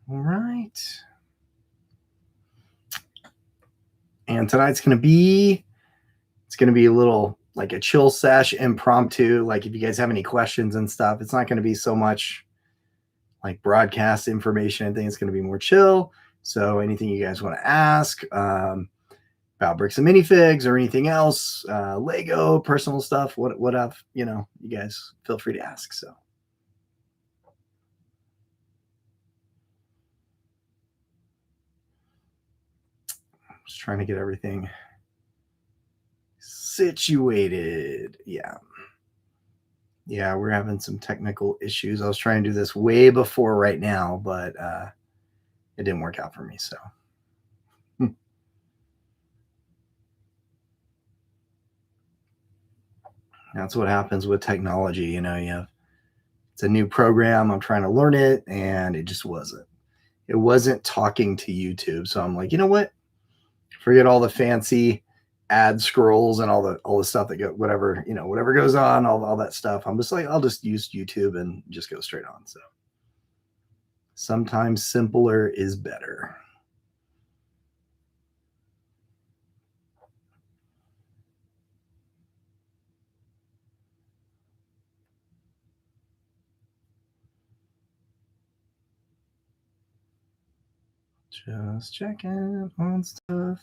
All right. And tonight's going to be, it's going to be a little like a chill sesh, impromptu. Like if you guys have any questions and stuff, it's not going to be so much like broadcast information. I think it's going to be more chill. So anything you guys want to ask about Bricks and Minifigs or anything else, Lego, personal stuff, what up, you guys feel free to ask. So. Just trying to get everything situated. Yeah. Yeah, we're having some technical issues. I was trying to do this way before right now, but it didn't work out for me. So that's what happens with technology. You have it's a new program. I'm trying to learn it, and it just wasn't. It wasn't talking to YouTube. So I'm like, you know what? Forget all the fancy ad scrolls and all the stuff that go whatever goes on, all that stuff. I'm just like, I'll just use YouTube and just go straight on. So sometimes simpler is better. Just checking on stuff.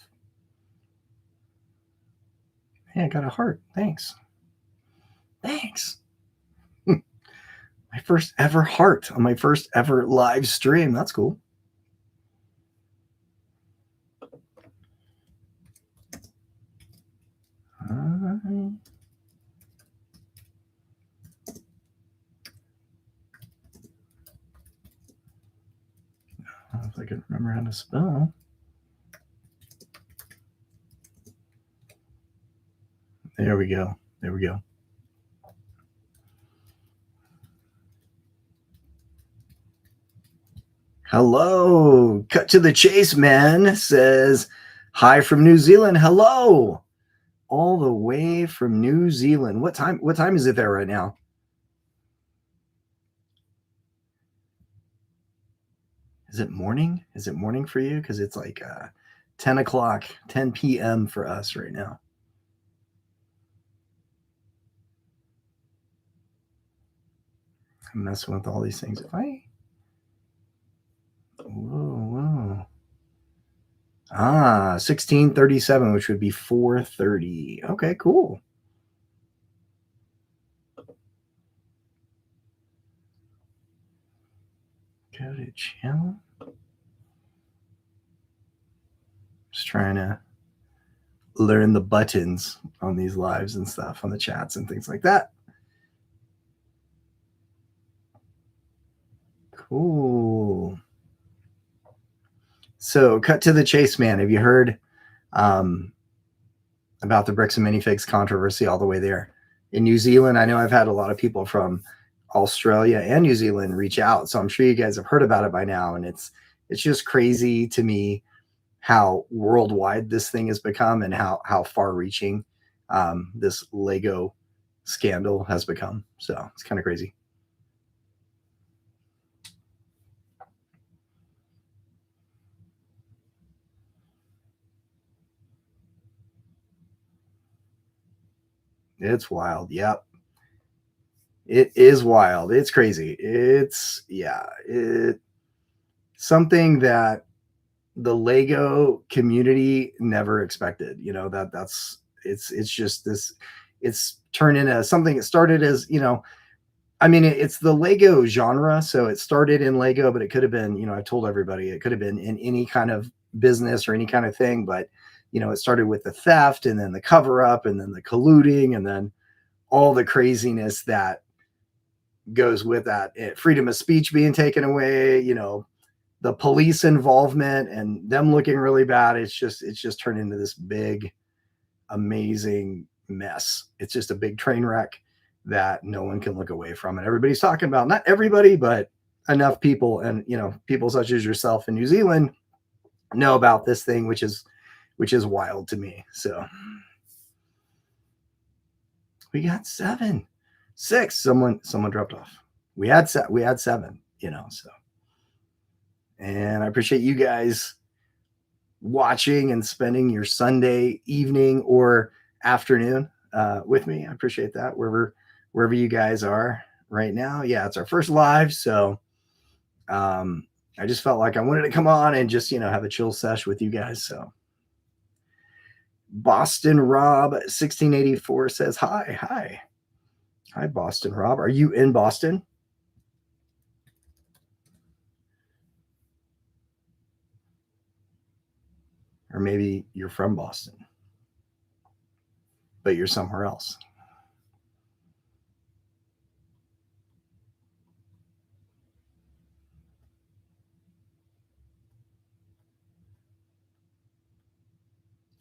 Hey, I got a heart. Thanks. Thanks. My first ever heart on my first ever live stream. That's cool. If I can remember how to spell. There we go. There we go. Hello. Cut to the chase, man. Says hi from New Zealand. Hello. All the way from New Zealand. What time is it there right now? Is it morning? Is it morning for you? Because it's like 10 o'clock, 10 p.m. for us right now. I'm messing with all these things. Whoa. 16:37, which would be 4:30. Okay, cool. Go to channel. Just trying to learn the buttons on these lives and stuff, on the chats and things like that. Cool. So, cut to the chase, man. Have you heard about the Bricks and Minifigs controversy all the way there in New Zealand? I know I've had a lot of people from Australia and New Zealand reach out, so I'm sure you guys have heard about it by now. And it's just crazy to me how worldwide this thing has become and how far-reaching this Lego scandal has become. So it's kind of crazy. It's wild. Yep. It is wild. It's crazy. It's something that the Lego community never expected. That's it's just this. It's turned into something. It started as I mean, it's the Lego genre, so it started in Lego, but it could have been, I told everybody it could have been in any kind of business or any kind of thing. But it started with the theft, and then the cover up, and then the colluding, and then all the craziness that goes with that. Freedom of speech being taken away, the police involvement and them looking really bad. It's just turned into this big, amazing mess. It's just a big train wreck that no one can look away from. And everybody's talking about, not everybody, but enough people. And, people such as yourself in New Zealand know about this thing, which is wild to me. So we got 7, 6. Someone dropped off. We had 7, so. And I appreciate you guys watching and spending your Sunday evening or afternoon with me. I appreciate that wherever you guys are right now. Yeah, it's our first live, so um, I just felt like I wanted to come on and just have a chill sesh with you guys. So Boston Rob 1684 says hi Boston Rob. Are you in Boston? Or maybe you're from Boston, but you're somewhere else.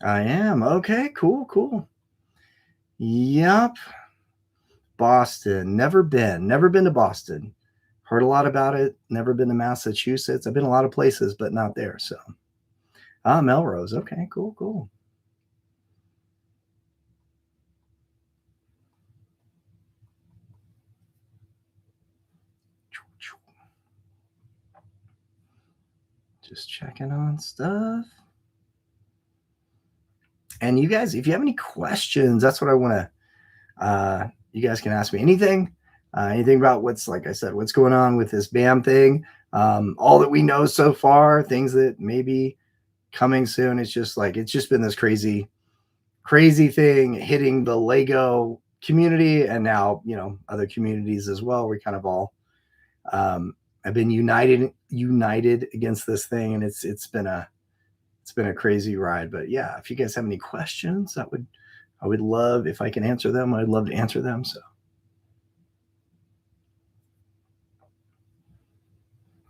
I am. Okay, cool. Yep. Boston. Never been to Boston. Heard a lot about it. Never been to Massachusetts. I've been a lot of places, but not there. So, Melrose. Okay, cool. Just checking on stuff. And you guys, if you have any questions, that's what I want to. You guys can ask me anything about like I said, what's going on with this BAM thing. All that we know so far, things that maybe coming soon. It's just been this crazy thing hitting the Lego community and now other communities as well. We kind of all have been united against this thing, and it's been a crazy ride. But yeah, if you guys have any questions, I would love if I can answer them. I'd love to answer them. So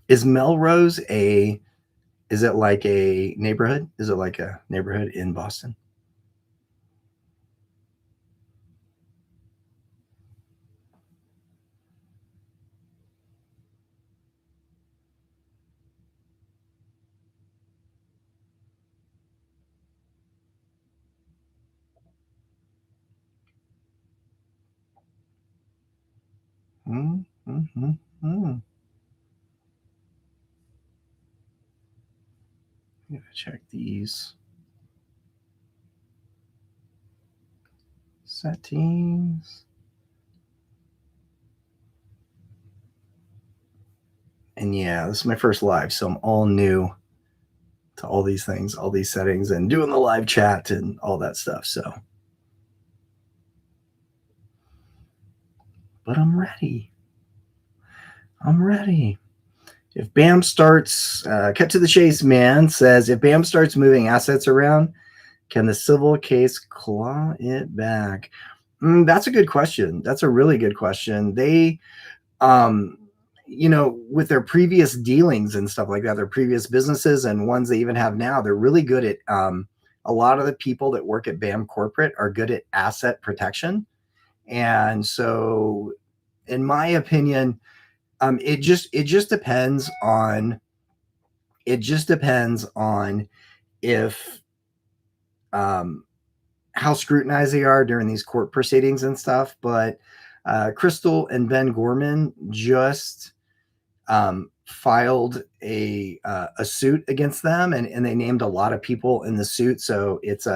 is Melrose is it like a neighborhood? Is it like a neighborhood in Boston? Mm-hmm. I'm gonna check these settings. And yeah, this is my first live, so I'm all new to all these things, all these settings, and doing the live chat and all that stuff. So, but I'm ready. I'm ready. If BAM starts, cut to the chase, man says, if BAM starts moving assets around, can the civil case claw it back? That's a good question. That's a really good question. They, um, with their previous dealings and stuff like that, their previous businesses and ones they even have now, they're really good at. A lot of the people that work at BAM corporate are good at asset protection, and so, in my opinion, it just depends on if um, how scrutinized they are during these court proceedings and stuff. But Crystal and Ben Gorman just filed a suit against them, and they named a lot of people in the suit. So it's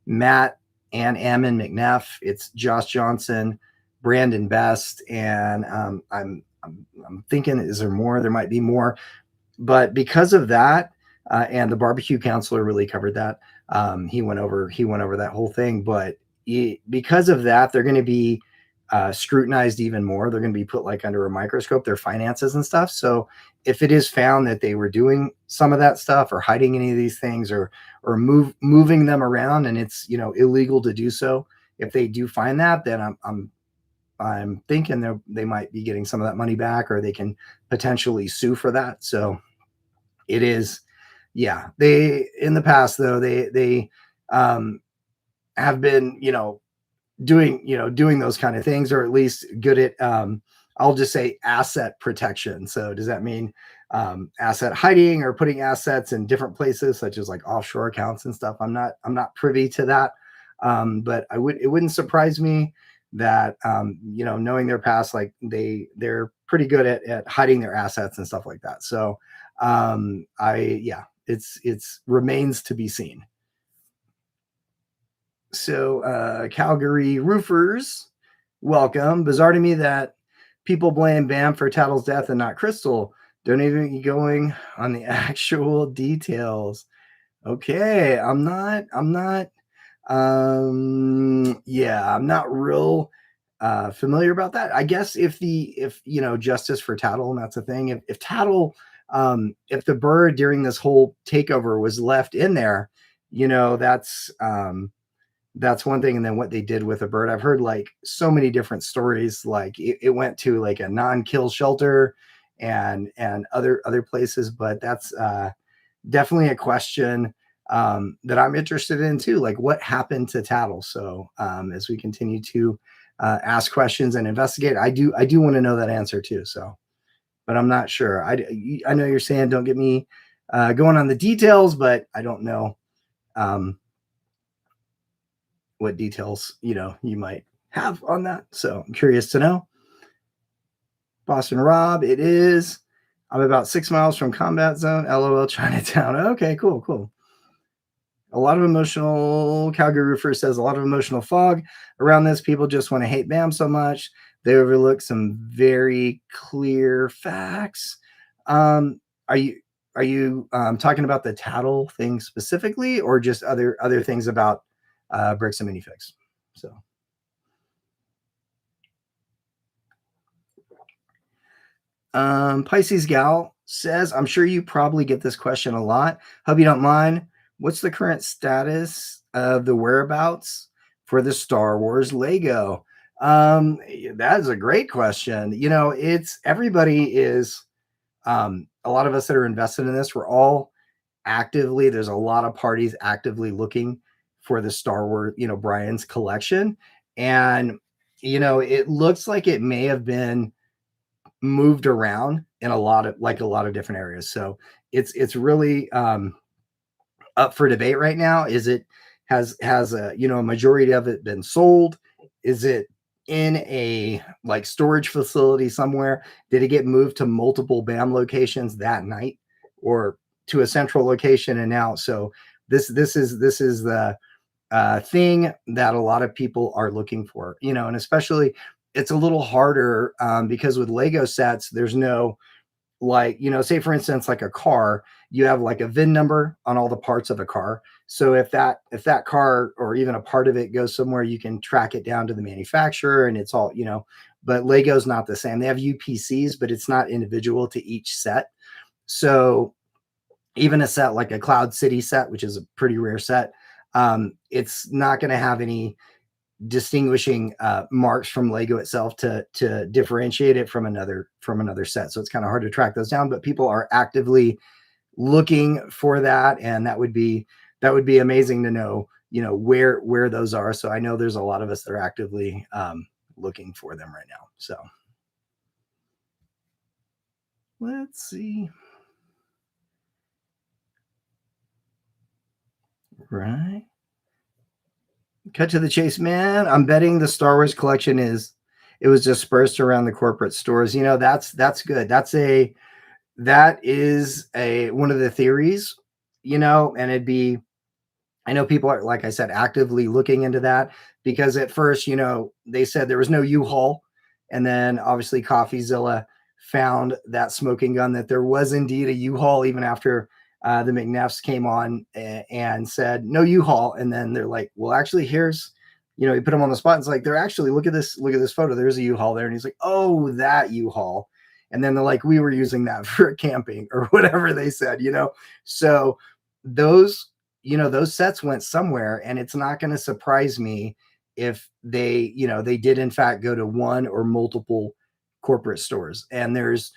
Matt and Ammon McNeff, it's Josh Johnson, Brandon Best, and I'm thinking, is there more? There might be more, but because of that, and the barbecue counselor really covered that. He went over that whole thing, but because of that, they're going to be scrutinized even more. They're going to be put like under a microscope, their finances and stuff. So if it is found that they were doing some of that stuff or hiding any of these things or moving them around, and it's illegal to do so, if they do find that, then I'm thinking they might be getting some of that money back, or they can potentially sue for that. So it is, yeah. They in the past though they have been doing those kind of things, or at least good at I'll just say asset protection. So does that mean asset hiding or putting assets in different places, such as like offshore accounts and stuff? I'm not privy to that, but it wouldn't surprise me that knowing their past, like they're pretty good at hiding their assets and stuff like that. So Yeah, it's remains to be seen. So, Calgary roofers, welcome. Bizarre to me that people blame Bam for Tattle's death and not Crystal. Don't even get going on the actual details. Okay, yeah, I'm not real familiar about that. I guess if justice for Tattle, and that's a thing. If Tattle, if the bird during this whole takeover was left in there, that's one thing. And then what they did with a bird, I've heard like so many different stories. Like it went to like a non-kill shelter and other places, but that's definitely a question that I'm interested in too. Like what happened to Tattle? So as we continue to ask questions and investigate, I do want to know that answer too. So, but I'm not sure. I know you're saying don't get me going on the details, but I don't know what details you might have on that. So I'm curious to know. Boston Rob, it is. I'm about 6 miles from combat zone. LOL, Chinatown. Okay, cool, cool. A lot of emotional, Calgary Roofer says, a lot of emotional fog around this. People just want to hate Bam so much. They overlook some very clear facts. Are you talking about the Tattle thing specifically, or just other things about Bricks and Minifigs? So. Pisces Gal says, I'm sure you probably get this question a lot. Hope you don't mind. What's the current status of the whereabouts for the Star Wars Lego? That is a great question. It's everybody is a lot of us that are invested in this, we're all actively, there's a lot of parties actively looking for the Star Wars, Brian's collection. And, it looks like it may have been moved around in a lot of different areas. So it's really up for debate right now. Is it has a majority of it been sold? Is it in a like storage facility somewhere? Did it get moved to multiple BAM locations that night or to a central location? And now, so this is the thing that a lot of people are looking for, and especially it's a little harder because with Lego sets, there's no like, say for instance, like a car, you have like a VIN number on all the parts of a car. So if that car or even a part of it goes somewhere, you can track it down to the manufacturer and it's all, but Lego's not the same. They have UPCs, but it's not individual to each set. So even a set like a Cloud City set, which is a pretty rare set, it's not going to have any distinguishing marks from Lego itself to differentiate it from another set. So it's kind of hard to track those down, but people are actively looking for that, and that would be amazing to know, where those are. So I know there's a lot of us that are actively looking for them right now. So let's see. Right. Cut to the chase, man. I'm betting the Star Wars collection it was dispersed around the corporate stores. That's good. That is one of the theories, and I know people are, like I said, actively looking into that because at first, they said there was no U-Haul. And then obviously CoffeeZilla found that smoking gun that there was indeed a U-Haul even after the McNeffs came on and said no U-Haul. And then they're like, well, actually here's, you put them on the spot. And it's like, they're actually, look at this photo. There's a U-Haul there. And he's like, oh, that U-Haul. And then they're like, we were using that for camping or whatever they said, So those, those sets went somewhere, and it's not going to surprise me if they did in fact go to one or multiple corporate stores. And there's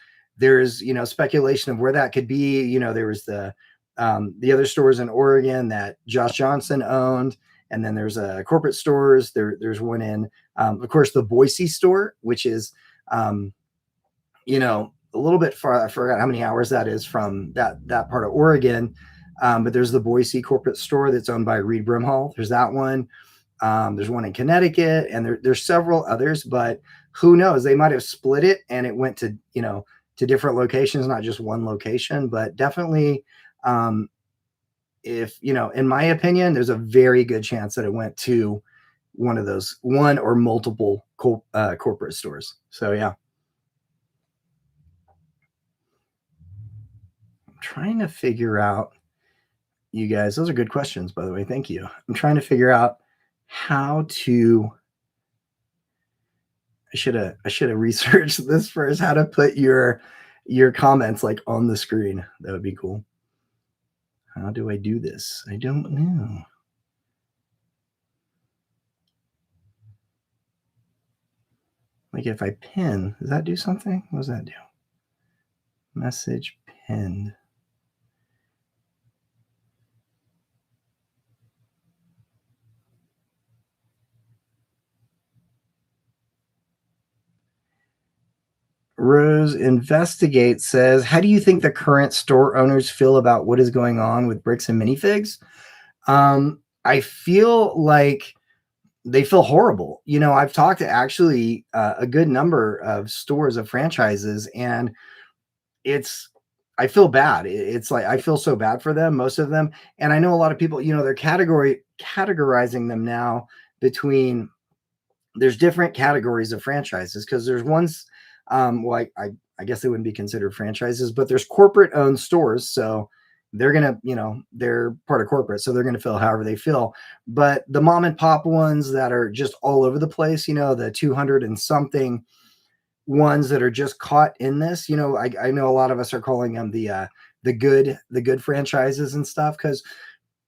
speculation of where that could be. There was the other stores in Oregon that Josh Johnson owned, and then there's corporate stores. There's one in, of course, the Boise store, which is, a little bit far. I forgot how many hours that is from that part of Oregon. But there's the Boise corporate store that's owned by Reed Brimhall. There's that one. There's one in Connecticut, and there's several others, but who knows? They might have split it and it went to, to different locations, not just one location, but definitely, um, if in my opinion, there's a very good chance that it went to one of those, one or multiple corporate stores. So yeah, I'm trying to figure out, you guys, those are good questions, by the way. Thank you. I'm trying to figure out how to. I should have researched this first. How to put your comments like on the screen. That would be cool. How do I do this? I don't know. Like if I pin, does that do something? What does that do? Message pinned. Rose Investigate says, how do you think the current store owners feel about what is going on with Bricks and Minifigs? I feel like they feel horrible. I've talked to actually a good number of stores of franchises, and it's I feel bad. It's like I feel so bad for them, most of them. And I know a lot of people, they're categorizing them now between, there's different categories of franchises because there's ones, well, I guess they wouldn't be considered franchises, but there's corporate owned stores. So they're gonna, they're part of corporate, so they're gonna feel however they feel. But the mom and pop ones that are just all over the place, the 200 and something ones that are just caught in this, I know a lot of us are calling them the good franchises and stuff, because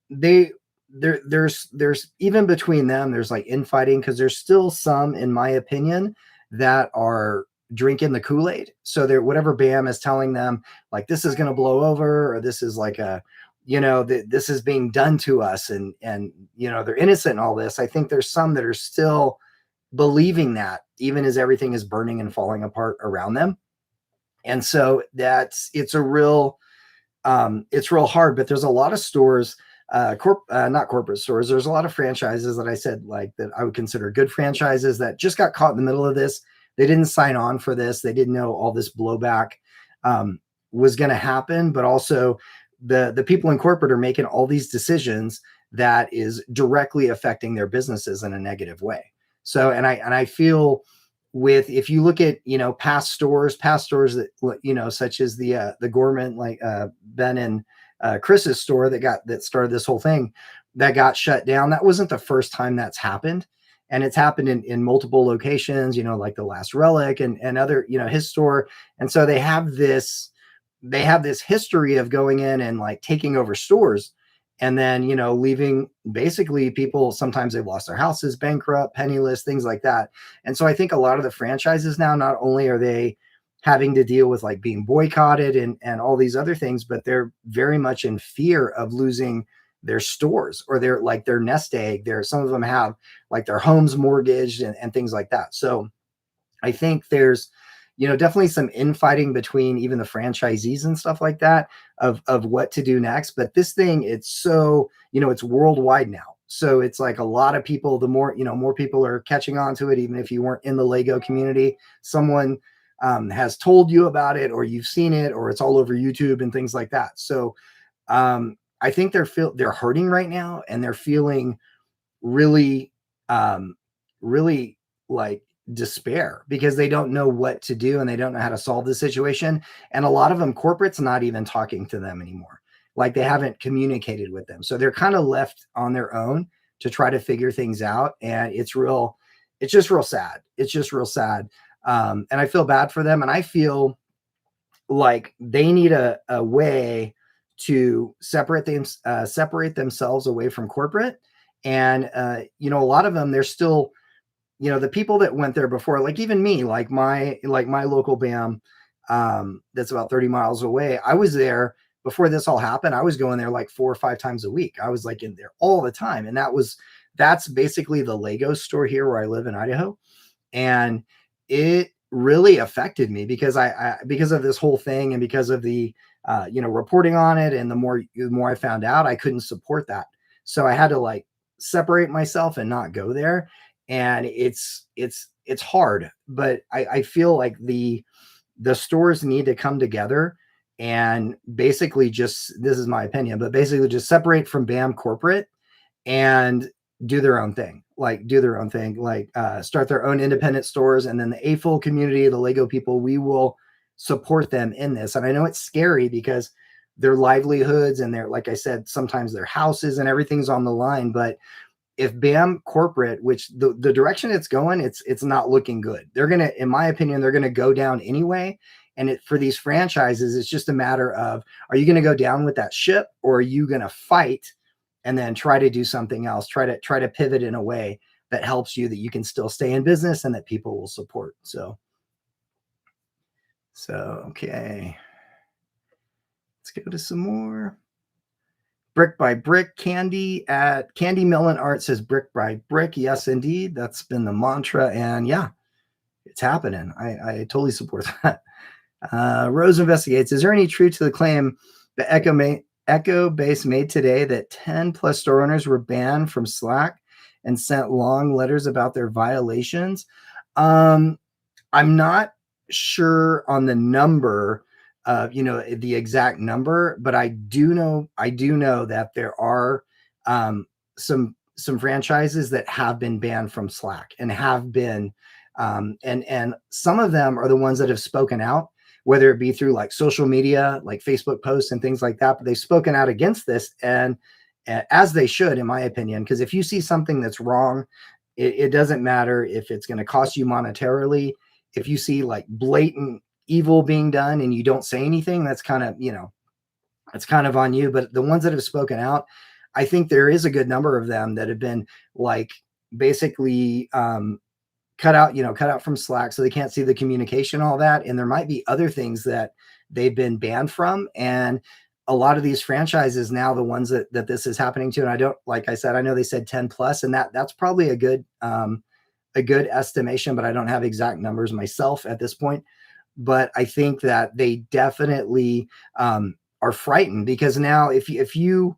they there's even between them, there's like infighting, because there's still some, in my opinion, that are drinking the Kool-Aid. So they're, whatever BAM is telling them, like this is going to blow over, or this is like a, this is being done to us, and they're innocent in all this. I think there's some that are still believing that, even as everything is burning and falling apart around them. And so it's real hard. But there's a lot of stores, not corporate stores, there's a lot of franchises that I said, like, that I would consider good franchises, that just got caught in the middle of this. They didn't sign on for this. They didn't know all this blowback was going to happen. But also the people in corporate are making all these decisions that is directly affecting their businesses in a negative way. So, and I feel, with, if you look at, past stores that, such as the Gorman, like Ben and Chris's store that started this whole thing, that got shut down. That wasn't the first time that's happened. And it's happened in multiple locations, like the Last Relic and other, his store. And so they have this history of going in and like taking over stores, and then leaving basically people. Sometimes they've lost their houses, bankrupt, penniless, things like that. And so I think a lot of the franchises now, not only are they having to deal with like being boycotted and all these other things, but they're very much in fear of losing their stores, or their nest egg. Some of them have like their homes mortgaged and things like that. So I think there's, definitely some infighting between even the franchisees and stuff like that, of what to do next. But this thing, it's so, it's worldwide now. So it's like a lot of people, the more, more people are catching on to it. Even if you weren't in the Lego community, someone has told you about it, or you've seen it, or it's all over YouTube and things like that. So I think they're hurting right now, and they're feeling really, really like despair, because they don't know what to do, and they don't know how to solve the situation. And a lot of them, corporate's not even talking to them anymore. Like, they haven't communicated with them. So they're kind of left on their own to try to figure things out. And it's just real sad. It's just real sad. And I feel bad for them. And I feel like they need a way to separate themselves away from corporate. And a lot of them, they're still, the people that went there before, like even me, like my local BAM, that's about 30 miles away. I was there before this all happened. I was going there like 4 or 5 times a week. I was like in there all the time. And that's basically the Lego store here where I live in Idaho. And it really affected me, because because of this whole thing, and because of the reporting on it. And the more I found out, I couldn't support that. So I had to like separate myself and not go there. And it's hard. But I feel like the stores need to come together and basically just, this is my opinion, but basically just separate from BAM corporate and do their own thing. Like do their own thing, like start their own independent stores. And then the AFOL community, the Lego people, we will support them in this. And I know it's scary because their livelihoods and their, like I said, sometimes their houses and everything's on the line. But if BAM corporate, which the direction it's going, it's not looking good. They're gonna, in my opinion, they're gonna go down anyway. And for these franchises, it's just a matter of, are you gonna go down with that ship, or are you gonna fight and then try to do something else, try to pivot in a way that helps you, that you can still stay in business and that people will support. So okay, let's go to some more. Brick by Brick Candy at Candy Melon Art says brick by brick. Yes, indeed. That's been the mantra. And yeah, it's happening. I totally support that. Rose investigates. Is there any truth to the claim that Echo Base made today that 10 plus store owners were banned from Slack and sent long letters about their violations? I'm not sure on the number, the exact number, but I do know that there are some franchises that have been banned from Slack and have been, and some of them are the ones that have spoken out, whether it be through like social media, like Facebook posts and things like that, but they've spoken out against this, and as they should, in my opinion, because if you see something that's wrong, it doesn't matter if it's going to cost you monetarily. If you see like blatant evil being done and you don't say anything, that's kind of, it's kind of on you. But the ones that have spoken out, I think there is a good number of them that have been like basically cut out from Slack, so they can't see the communication, all that. And there might be other things that they've been banned from. And a lot of these franchises now, the ones that this is happening to, and I don't, like I said, I know they said 10 plus, and that's probably a good estimation, but I don't have exact numbers myself at this point. But I think that they definitely are frightened, because now if you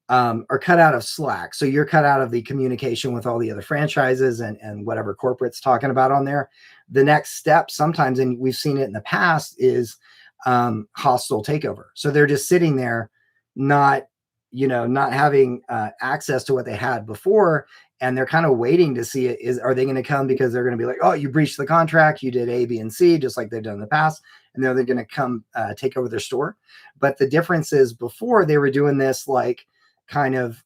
are cut out of Slack, so you're cut out of the communication with all the other franchises and whatever corporate's talking about on there, the next step sometimes, and we've seen it in the past, is hostile takeover. So they're just sitting there, not having access to what they had before, and they're kind of waiting to see are they going to come, because they're going to be like, oh, you breached the contract, you did A, B, and C, just like they've done in the past, and they're going to come take over their store. But the difference is, before they were doing this like kind of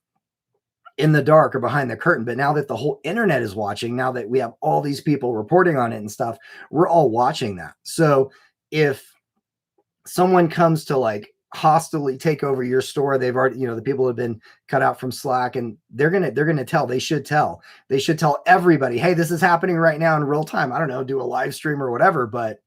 in the dark or behind the curtain, but now that the whole internet is watching, now that we have all these people reporting on it and stuff, we're all watching that. So if someone comes to like hostilely take over your store, they've already, the people have been cut out from Slack, and they're gonna tell, they should tell everybody, hey, this is happening right now in real time. I don't know, do a live stream or whatever, but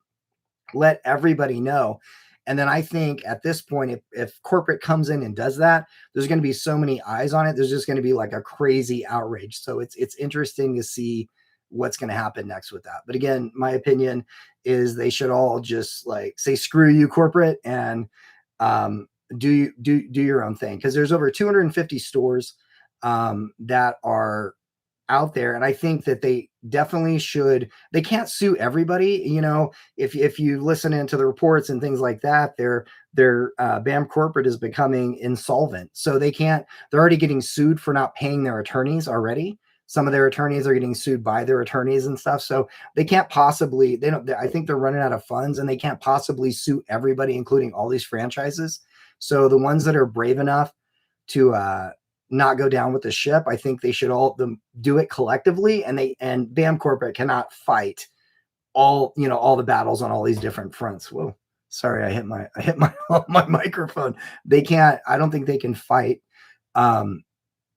let everybody know. And then I think at this point, if corporate comes in and does that, there's going to be so many eyes on it. There's just going to be like a crazy outrage. So it's interesting to see what's going to happen next with that. But again, my opinion is they should all just like say, screw you, corporate, and do your own thing. Because there's over 250 stores that are out there, and I think that they definitely should. They can't sue everybody. If you listen into the reports and things like that, their BAM corporate is becoming insolvent, so they can't. They're already getting sued for not paying their attorneys already. Some of their attorneys are getting sued by their attorneys and stuff, so they can't possibly. I think they're running out of funds, and they can't possibly sue everybody, including all these franchises. So the ones that are brave enough to not go down with the ship, I think they should all do it collectively, and BAM corporate cannot fight all the battles on all these different fronts. Whoa, sorry, I hit my my microphone. They can't. I don't think they can fight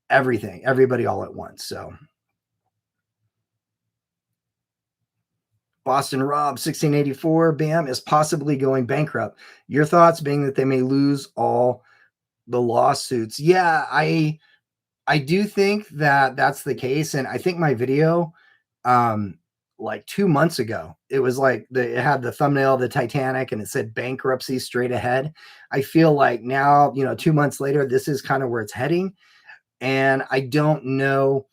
everybody all at once. So Boston Rob 1684, BAM is possibly going bankrupt. Your thoughts, being that they may lose all the lawsuits? Yeah, I do think that that's the case. And I think my video, like 2 months ago, it was like it had the thumbnail of the Titanic and it said bankruptcy straight ahead. I feel like now, 2 months later, this is kind of where it's heading. And I don't know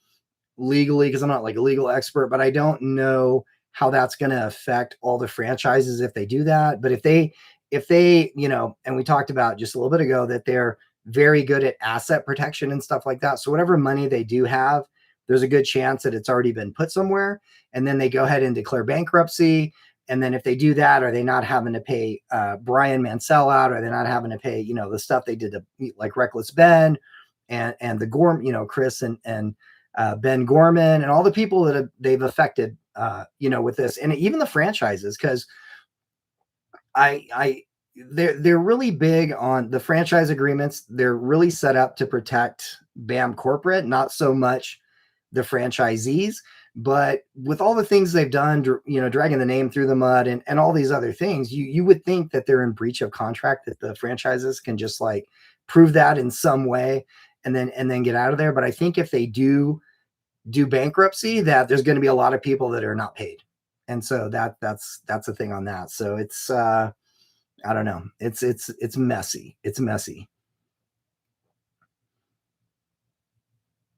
legally, because I'm not like a legal expert, but I don't know how that's going to affect all the franchises if they do that. But if they, and we talked about just a little bit ago that they're very good at asset protection and stuff like that. So whatever money they do have, there's a good chance that it's already been put somewhere. And then they go ahead and declare bankruptcy. And then if they do that, are they not having to pay Brian Mansell out? Are they not having to pay, the stuff they did to like Reckless Ben and the Gorm, Chris and Ben Gorman and all the people that they've affected, with this, and even the franchises, because they're really big on the franchise agreements. They're really set up to protect BAM corporate, not so much the franchisees. But with all the things they've done, dragging the name through the mud and all these other things, you would think that they're in breach of contract, that the franchises can just like prove that in some way and then get out of there. But I think if they do bankruptcy, that there's going to be a lot of people that are not paid. And so that's the thing on that. So it's I don't know. It's messy. It's messy.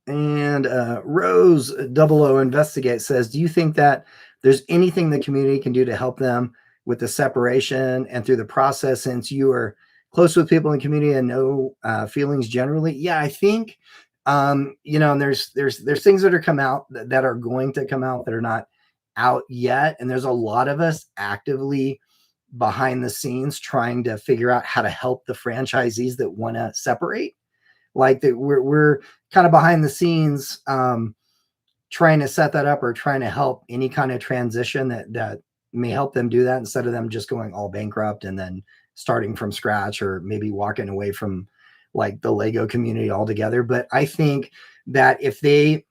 And Rose Double O Investigate says, do you think that there's anything the community can do to help them with the separation and through the process, since you are close with people in the community and know feelings generally? Yeah, I think, and there's things that are come out that are going to come out that are not out yet. And there's a lot of us actively behind the scenes trying to figure out how to help the franchisees that want to separate. Like that we're kind of behind the scenes trying to set that up or trying to help any kind of transition that may help them do that, instead of them just going all bankrupt and then starting from scratch, or maybe walking away from like the Lego community altogether. But I think that if they,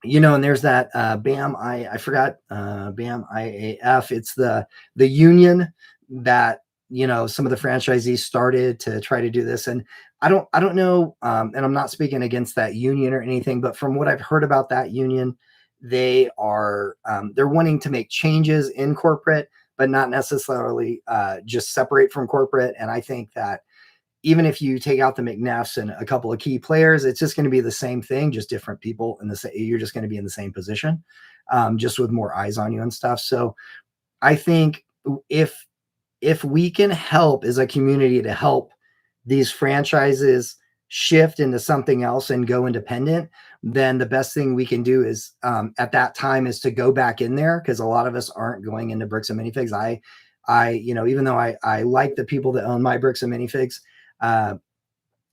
and there's that BAM, I forgot, BAM IAF. It's the union that, some of the franchisees started to try to do this. And I don't know, and I'm not speaking against that union or anything, but from what I've heard about that union, they are, they're wanting to make changes in corporate, but not necessarily just separate from corporate. And I think that even if you take out the McNeffs and a couple of key players, it's just going to be the same thing, just different people you're just going to be in the same position, just with more eyes on you and stuff. So I think if we can help as a community to help these franchises shift into something else and go independent, then the best thing we can do is at that time is to go back in there, because a lot of us aren't going into Bricks and Minifigs. I even though I like the people that own my Bricks and Minifigs,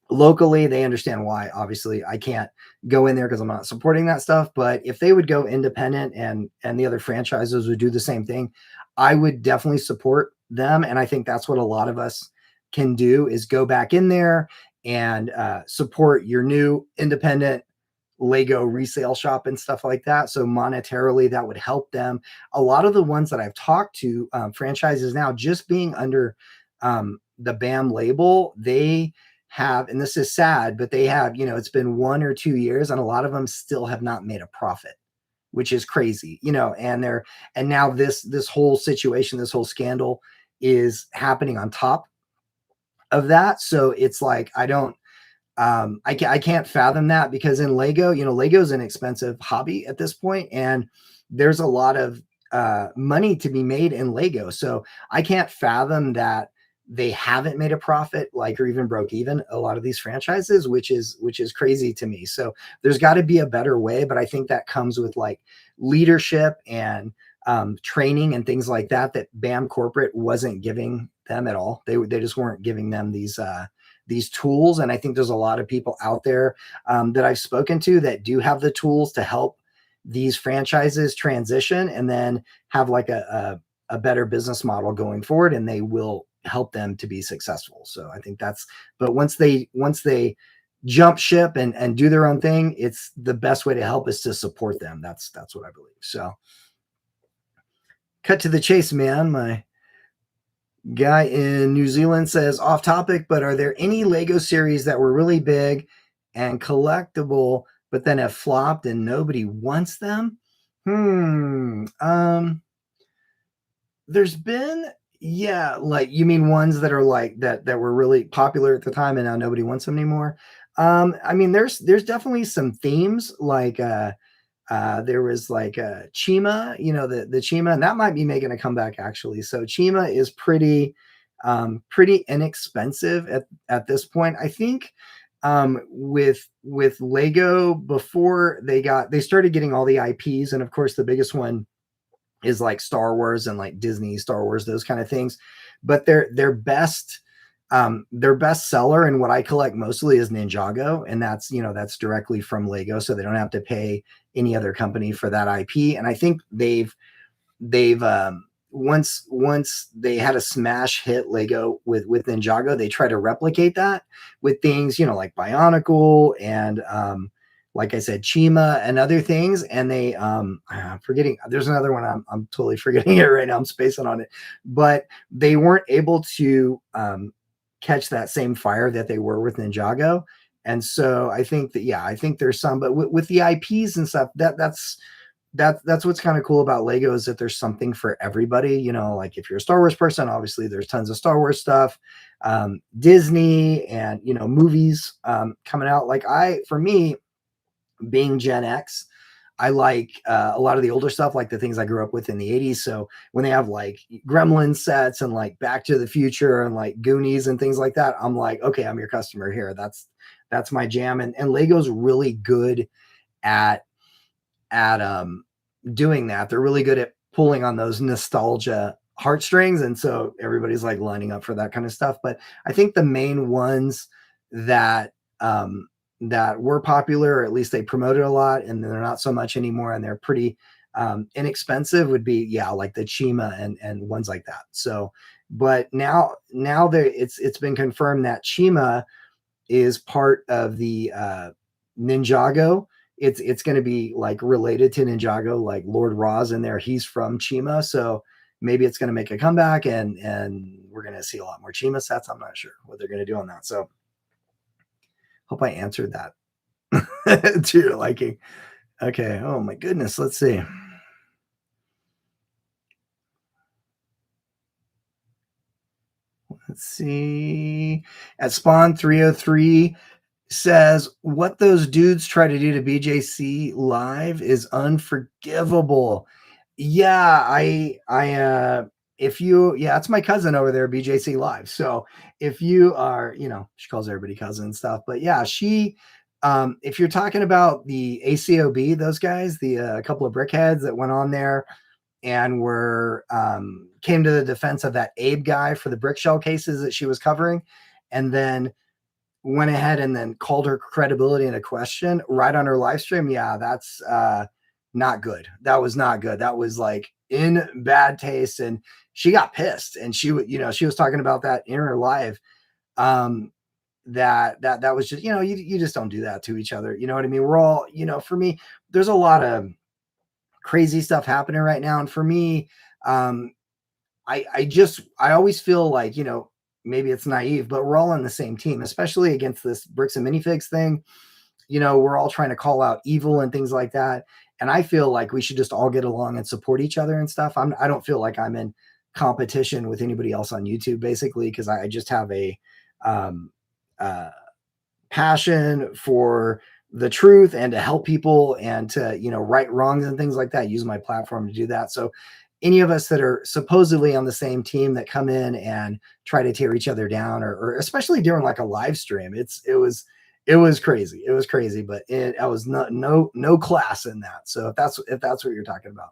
locally, they understand why. Obviously, I can't go in there because I'm not supporting that stuff. But if they would go independent and the other franchises would do the same thing, I would definitely support them. And I think that's what a lot of us can do, is go back in there and support your new independent Lego resale shop and stuff like that. So monetarily, that would help them. A lot of the ones that I've talked to, franchises now, just being under the BAM label, they have, and this is sad, but they have, it's been 1 or 2 years and a lot of them still have not made a profit, which is crazy, and now this whole situation, this whole scandal is happening on top of that. So it's like, I can't fathom that, because in Lego, Lego's an expensive hobby at this point, and there's a lot of money to be made in Lego. So I can't fathom that they haven't made a profit, like, or even broke even, a lot of these franchises, which is crazy to me. So there's got to be a better way, but I think that comes with like leadership and training and things like that BAM corporate wasn't giving them at all. They just weren't giving them these tools. And I think there's a lot of people out there that I've spoken to that do have the tools to help these franchises transition and then have like a better business model going forward, and they will help them to be successful. So I think but once they jump ship and do their own thing, it's the best way to help is to support them. That's what I believe. So cut to the chase, man. My guy in New Zealand says, off topic, but are there any Lego series that were really big and collectible, but then have flopped and nobody wants them? There's been, yeah, like, you mean ones that are like that were really popular at the time and now nobody wants them anymore? I mean, there's definitely some themes, like There was like a Chima, the Chima, and that might be making a comeback actually. So Chima is pretty inexpensive at this point. I think with Lego, before they started getting all the IPs, and of course the biggest one is like Star Wars and like Disney, Star Wars, those kind of things. But their best seller and what I collect mostly is Ninjago, and that's directly from Lego, so they don't have to pay any other company for that IP. And I think they've once they had a smash hit Lego with Ninjago, they try to replicate that with things, like Bionicle and like I said, Chima and other things. And I'm forgetting, there's another one, I'm totally forgetting it right now. I'm spacing on it, but they weren't able to catch that same fire that they were with Ninjago. And so I think that, yeah, I think there's some, but with the IPs and stuff, that's what's kind of cool about Lego, is that there's something for everybody. Like if you're a Star Wars person, obviously there's tons of Star Wars stuff, Disney, and movies coming out. Like for me, being Gen X, I like a lot of the older stuff, like the things I grew up with in the 80s. So when they have like Gremlin sets and like Back to the Future and like Goonies and things like that, I'm like, okay, I'm your customer here. That's my jam. And Lego's really good at doing that. They're really good at pulling on those nostalgia heartstrings. And so everybody's like lining up for that kind of stuff. But I think the main ones that that were popular, or at least they promoted a lot, and they're not so much anymore, and they're pretty inexpensive, would be, yeah, like the Chima and ones like that. So, but now it's been confirmed that Chima is part of the Ninjago. It's going to be like related to Ninjago, like Lord Ra's in there. He's from Chima, so maybe it's going to make a comeback, and we're going to see a lot more Chima sets. I'm not sure what they're going to do on that. So hope I answered that to your liking. Okay. Oh my goodness. Let's see. Let's see. At Spawn 303 says, what those dudes try to do to BJC live is unforgivable. Yeah, it's my cousin over there, BJC Live. So if you are, she calls everybody cousin and stuff, but yeah, if you're talking about the ACOB, those guys, the couple of brickheads that went on there and came to the defense of that Abe guy for the brick shell cases that she was covering, and then went ahead and then called her credibility into question right on her live stream. Yeah, that's not good. That was not good. That was like in bad taste, and she got pissed, and she was talking about that in her live. That was just, you just don't do that to each other. You know what I mean? We're all, for me, there's a lot of crazy stuff happening right now. And for me, I always feel like, maybe it's naive, but we're all on the same team, especially against this Bricks and Minifigs thing. We're all trying to call out evil and things like that. And I feel like we should just all get along and support each other and stuff. I don't feel like I'm in competition with anybody else on YouTube, basically, because I just have a passion for the truth and to help people and to, right wrongs and things like that. Use my platform to do that. So any of us that are supposedly on the same team that come in and try to tear each other down, or especially during like a live stream, it was crazy. It was crazy, but I was no class in that. So if that's what you're talking about.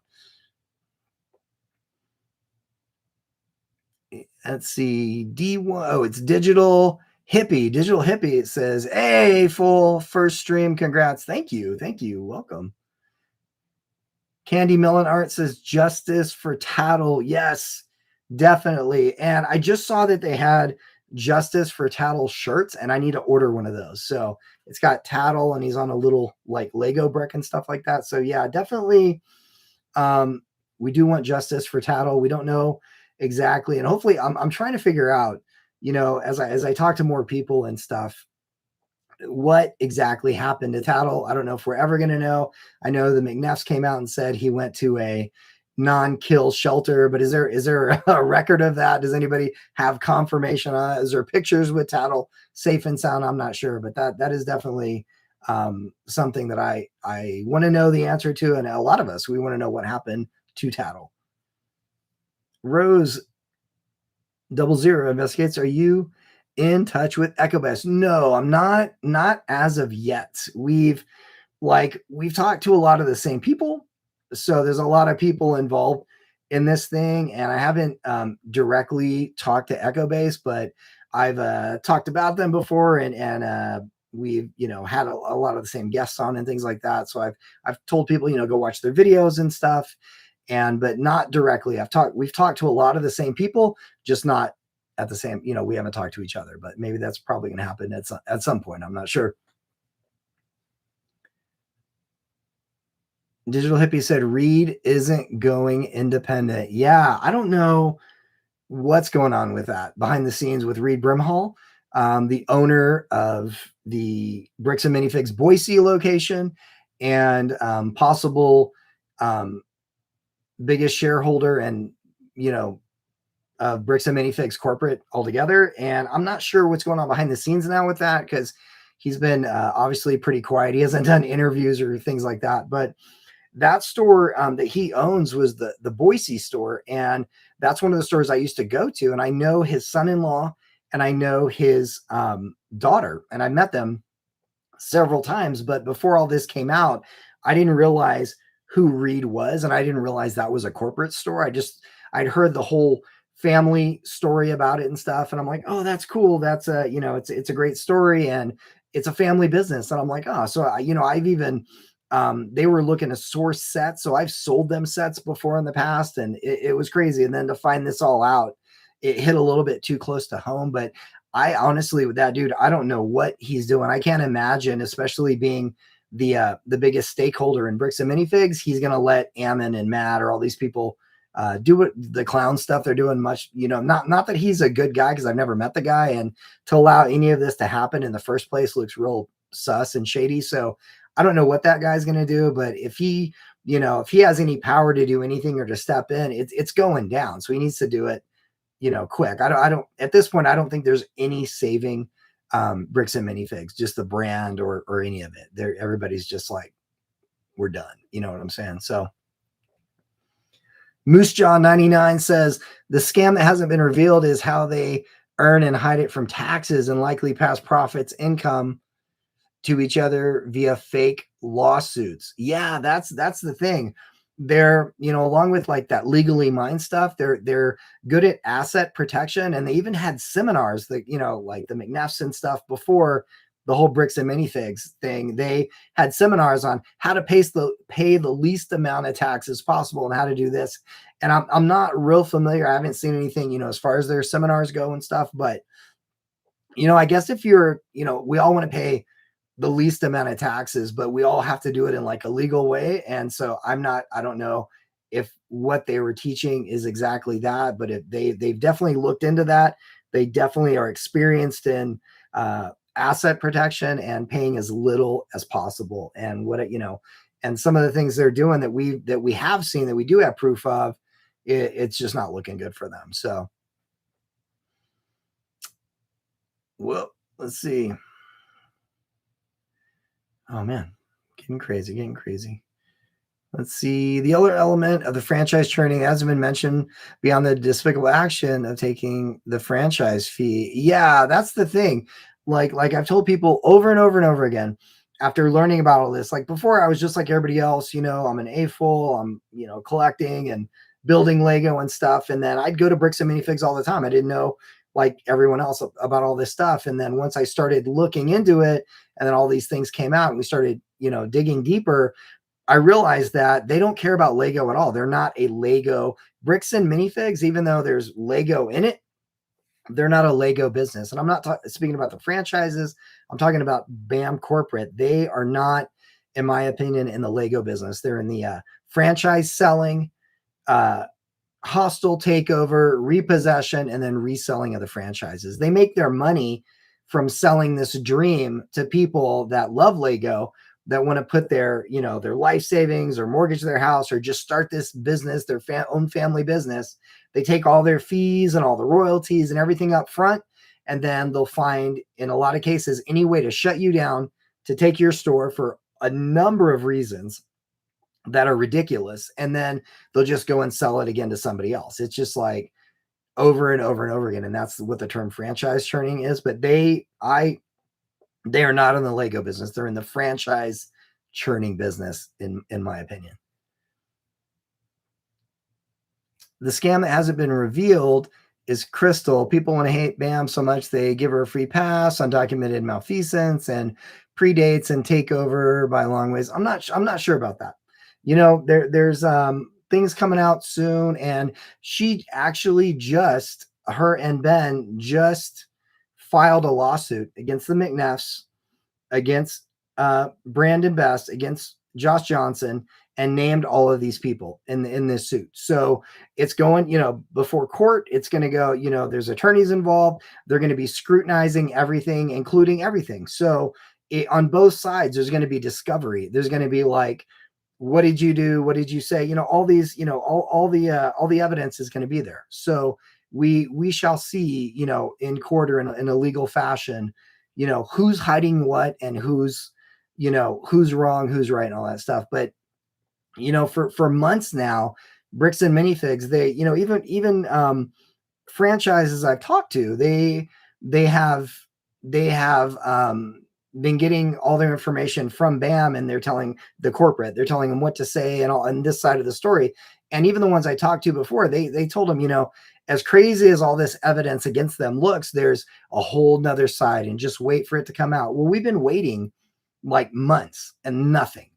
Let's see. D1. Oh, it's Digital Hippie. It says, hey, full first stream. Congrats. Thank you. Welcome. Candy Melon Art says, justice for Tattle. Yes, definitely. And I just saw that they had justice for Tattle shirts, and I need to order one of those. So it's got Tattle, and he's on a little like Lego brick and stuff like that. So yeah, definitely. We do want justice for Tattle. We don't know exactly, and hopefully I'm trying to figure out, as I talk to more people and stuff, what exactly happened to Tattle. I don't know if we're ever going to know. I know the McNeffs came out and said he went to a non-kill shelter, but is there a record of that? Does anybody have confirmation on it? Is there pictures with Tattle safe and sound? I'm not sure, but that is definitely something that I want to know the answer to, and a lot of us, we want to know what happened to Tattle. Rose 00 investigates. Are you in touch with EchoBest? No, I'm not as of yet. We've talked to a lot of the same people, so there's a lot of people involved in this thing, and I haven't directly talked to EchoBase, but I've talked about them before, and we've had a lot of the same guests on and things like that. So I've told people go watch their videos and stuff, but not directly. We've talked to a lot of the same people, just not at the same. We haven't talked to each other, but maybe that's probably going to happen at some point. I'm not sure. Digital Hippie said Reed isn't going independent. Yeah, I don't know what's going on with that behind the scenes with Reed Brimhall, the owner of the Bricks and Minifigs Boise location, and possible biggest shareholder and Bricks and Minifigs corporate altogether. And I'm not sure what's going on behind the scenes now with that, because he's been obviously pretty quiet. He hasn't done interviews or things like that, but that store that he owns was the Boise store. And that's one of the stores I used to go to. And I know his son-in-law and I know his daughter, and I met them several times. But before all this came out, I didn't realize who Reed was. And I didn't realize that was a corporate store. I'd heard the whole family story about it and stuff. And I'm like, oh, that's cool. That's it's a great story. And it's a family business. And I'm like, oh, so I've even, they were looking to source sets. So I've sold them sets before in the past, and it was crazy. And then to find this all out, it hit a little bit too close to home. But I honestly, with that dude, I don't know what he's doing. I can't imagine, especially being the biggest stakeholder in Bricks and Minifigs, he's going to let Ammon and Matt or all these people do what the clown stuff they're doing. Much, not that he's a good guy, because I've never met the guy, and to allow any of this to happen in the first place looks real sus and shady. So I don't know what that guy's going to do, but if he has any power to do anything or to step in, it's going down. So he needs to do it, quick. I don't at this point, I don't think there's any saving Bricks and Minifigs, just the brand or any of it. Everybody's just like, we're done. You know what I'm saying? So Moosejaw 99 says the scam that hasn't been revealed is how they earn and hide it from taxes and likely pass profits income to each other via fake lawsuits. Yeah, that's the thing. They're, along with like that Legally Mine stuff, they're good at asset protection, and they even had seminars that, like the McNefson stuff before the whole Bricks and Minifigs thing. They had seminars on how to pay the least amount of taxes possible and how to do this. And I'm not real familiar. I haven't seen anything, as far as their seminars go and stuff, but I guess if you're, we all want to pay the least amount of taxes, but we all have to do it in like a legal way. And so I don't know if what they were teaching is exactly that, but if they've definitely looked into that. They definitely are experienced in asset protection and paying as little as possible. And and some of the things they're doing that we have seen, that we do have proof of, it's just not looking good for them. So, well, let's see. Oh man, getting crazy. Let's see. The other element of the franchise churning hasn't been mentioned beyond the despicable action of taking the franchise fee. Yeah, that's the thing. Like I've told people over and over and over again, after learning about all this, like before I was just like everybody else, I'm an AFOL, I'm, collecting and building Lego and stuff. And then I'd go to Bricks and Minifigs all the time. I didn't know, like everyone else, about all this stuff. And then once I started looking into it, and then all these things came out and we started, digging deeper, I realized that they don't care about Lego at all. They're not a Lego. Bricks and Minifigs, even though there's Lego in it, they're not a Lego business. And I'm not speaking about the franchises. I'm talking about BAM Corporate. They are not, in my opinion, in the Lego business. They're in the franchise selling, hostile takeover, repossession, and then reselling of the franchises. They make their money from selling this dream to people that love Lego, that want to put their life savings or mortgage their house or just start this business, their own family business. They take all their fees and all the royalties and everything up front, and then they'll find, in a lot of cases, any way to shut you down, to take your store for a number of reasons that are ridiculous, and then they'll just go and sell it again to somebody else. It's just like over and over and over again, and that's what the term franchise churning is. But they are not in the Lego business. They're in the franchise churning business, in my opinion. The scam that hasn't been revealed is Crystal. People want to hate BAM so much they give her a free pass on documented malfeasance and predates and takeover by long ways. I'm not sure about that. You know, there's things coming out soon, and she actually just, her and Ben just filed a lawsuit against the McNeffs, against Brandon Best, against Josh Johnson, and named all of these people in this suit. So it's going, you know, before court. It's going to go, you know, there's attorneys involved. They're going to be scrutinizing everything, including everything. So on both sides, there's going to be discovery. There's going to be like, what did you do? What did you say? You know, all these, you know, all the evidence is going to be there. So we shall see, you know, in court or in a legal fashion, you know, who's hiding what and who's, you know, who's wrong, who's right, and all that stuff. But, you know, for months now, Bricks and Minifigs, they, you know, even franchises I've talked to, they have been getting all their information from BAM, and they're telling the corporate, they're telling them what to say and all on this side of the story. And even the ones I talked to before, they told them, you know, as crazy as all this evidence against them looks, there's a whole nother side, and just wait for it to come out. Well, we've been waiting like months, and nothing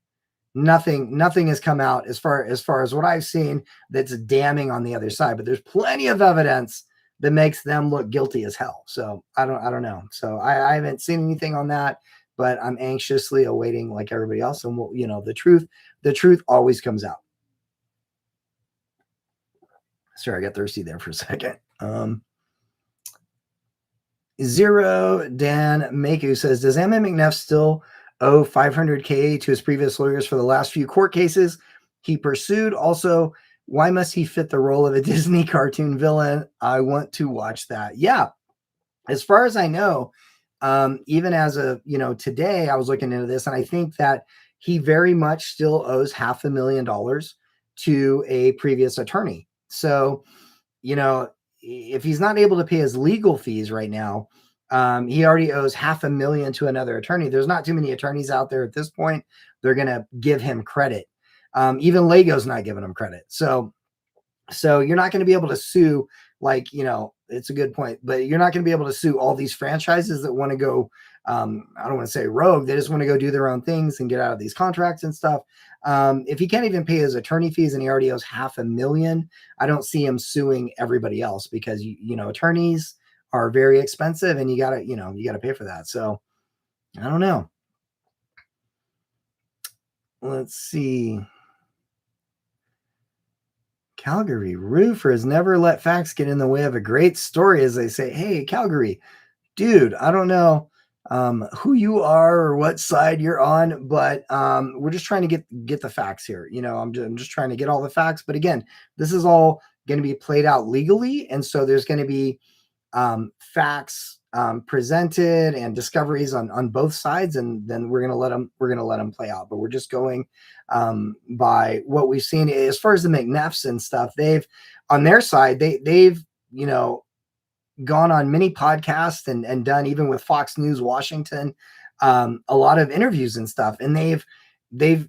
has come out as far as what I've seen that's damning on the other side. But there's plenty of evidence that makes them look guilty as hell. So I don't know. So I haven't seen anything on that, but I'm anxiously awaiting like everybody else. And we'll, you know, the truth always comes out. Sorry, I got thirsty there for a second. Zero Dan Maku says, does Emmett McNeff still owe $500K to his previous lawyers for the last few court cases he pursued? Also, why must he fit the role of a Disney cartoon villain? I want to watch that. Yeah, as far as I know, even as of, you know, today, I was looking into this, and I think that he very much still owes $500,000 to a previous attorney. So, you know, if he's not able to pay his legal fees right now, he already owes $500,000 to another attorney. There's not too many attorneys out there at this point. They're going to give him credit. Even Lego's not giving him credit. So you're not going to be able to sue, like, you know, it's a good point, but you're not going to be able to sue all these franchises that want to go, I don't want to say rogue. They just want to go do their own things and get out of these contracts and stuff. If he can't even pay his attorney fees and he already owes $500,000, I don't see him suing everybody else, because, you know, attorneys are very expensive, and you gotta pay for that. So I don't know. Let's see. Calgary roofers never let facts get in the way of a great story, as they say. Hey, Calgary, dude, I don't know who you are or what side you're on, but we're just trying to get the facts here. You know, I'm just trying to get all the facts. But again, this is all going to be played out legally, and so there's going to be facts presented and discoveries on both sides, and then we're going to let them play out. But we're just going by what we've seen. As far as the McNeffs and stuff, they've on their side, they've, you know, gone on many podcasts and done, even with Fox News Washington, a lot of interviews and stuff, and they've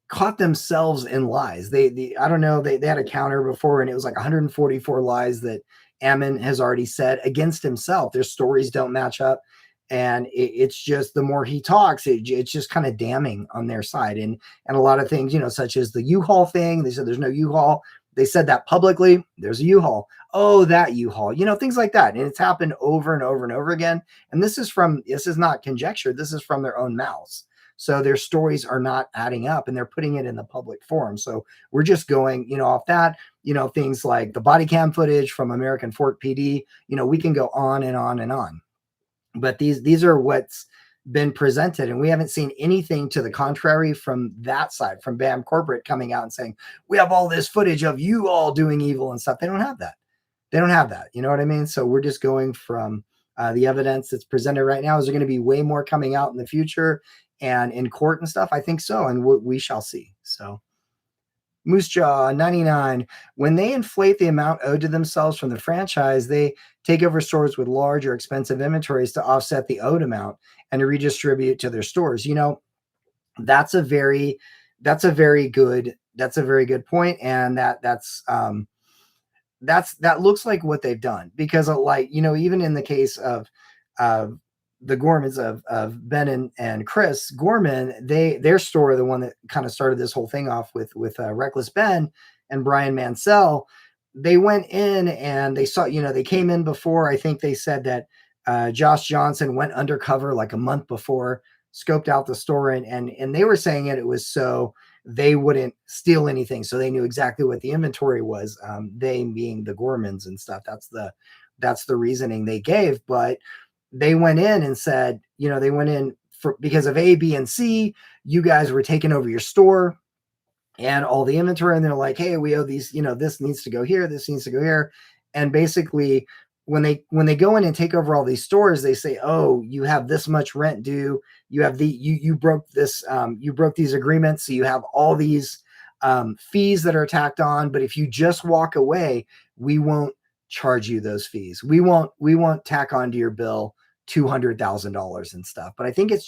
caught themselves in lies. I don't know, they had a counter before, and it was like 144 lies that Ammon has already said against himself. Their stories don't match up, and it's just, the more he talks, it's just kind of damning on their side, and a lot of things, you know, such as the U-Haul thing. They said there's no U-Haul. They said that publicly. There's a U-Haul. Oh, that U-Haul, you know, things like that. And it's happened over and over and over again. And this is not conjecture. This is from their own mouths. So their stories are not adding up, and they're putting it in the public forum. So we're just going, you know, off that, you know, things like the body cam footage from American Fort PD, you know, we can go on and on and on. But these are what's been presented, and we haven't seen anything to the contrary from that side, from BAM Corporate coming out and saying, we have all this footage of you all doing evil and stuff. They don't have that. You know what I mean? So we're just going from The evidence that's presented right now, is there going to be way more coming out in the future and in court and stuff? I think so, and we shall see. So Moose Jaw 99. When they inflate the amount owed to themselves from the franchise, they take over stores with large or expensive inventories to offset the owed amount and to redistribute to their stores. That's a very good point, and that looks like what they've done, because even in the case of the Gormans, of Ben and Chris Gorman, their store, the one that kind of started this whole thing off with Reckless Ben and Brian Mansell. They went in and they saw, they came in before. I think they said that Josh Johnson went undercover like a month before, scoped out the store, and they were saying it was so they wouldn't steal anything, so they knew exactly what the inventory was. They being the Gormans and stuff. That's the reasoning they gave. But they went in and said, they went in because of A, B, and C. You guys were taking over your store and all the inventory, and they're like, hey, we owe these, this needs to go here, this needs to go here. And basically, when they go in and take over all these stores, they say, oh, you have this much rent due, you have you broke this, you broke these agreements, so you have all these fees that are tacked on. But if you just walk away, we won't charge you those fees. We won't tack onto your bill $200,000 and stuff. But I think it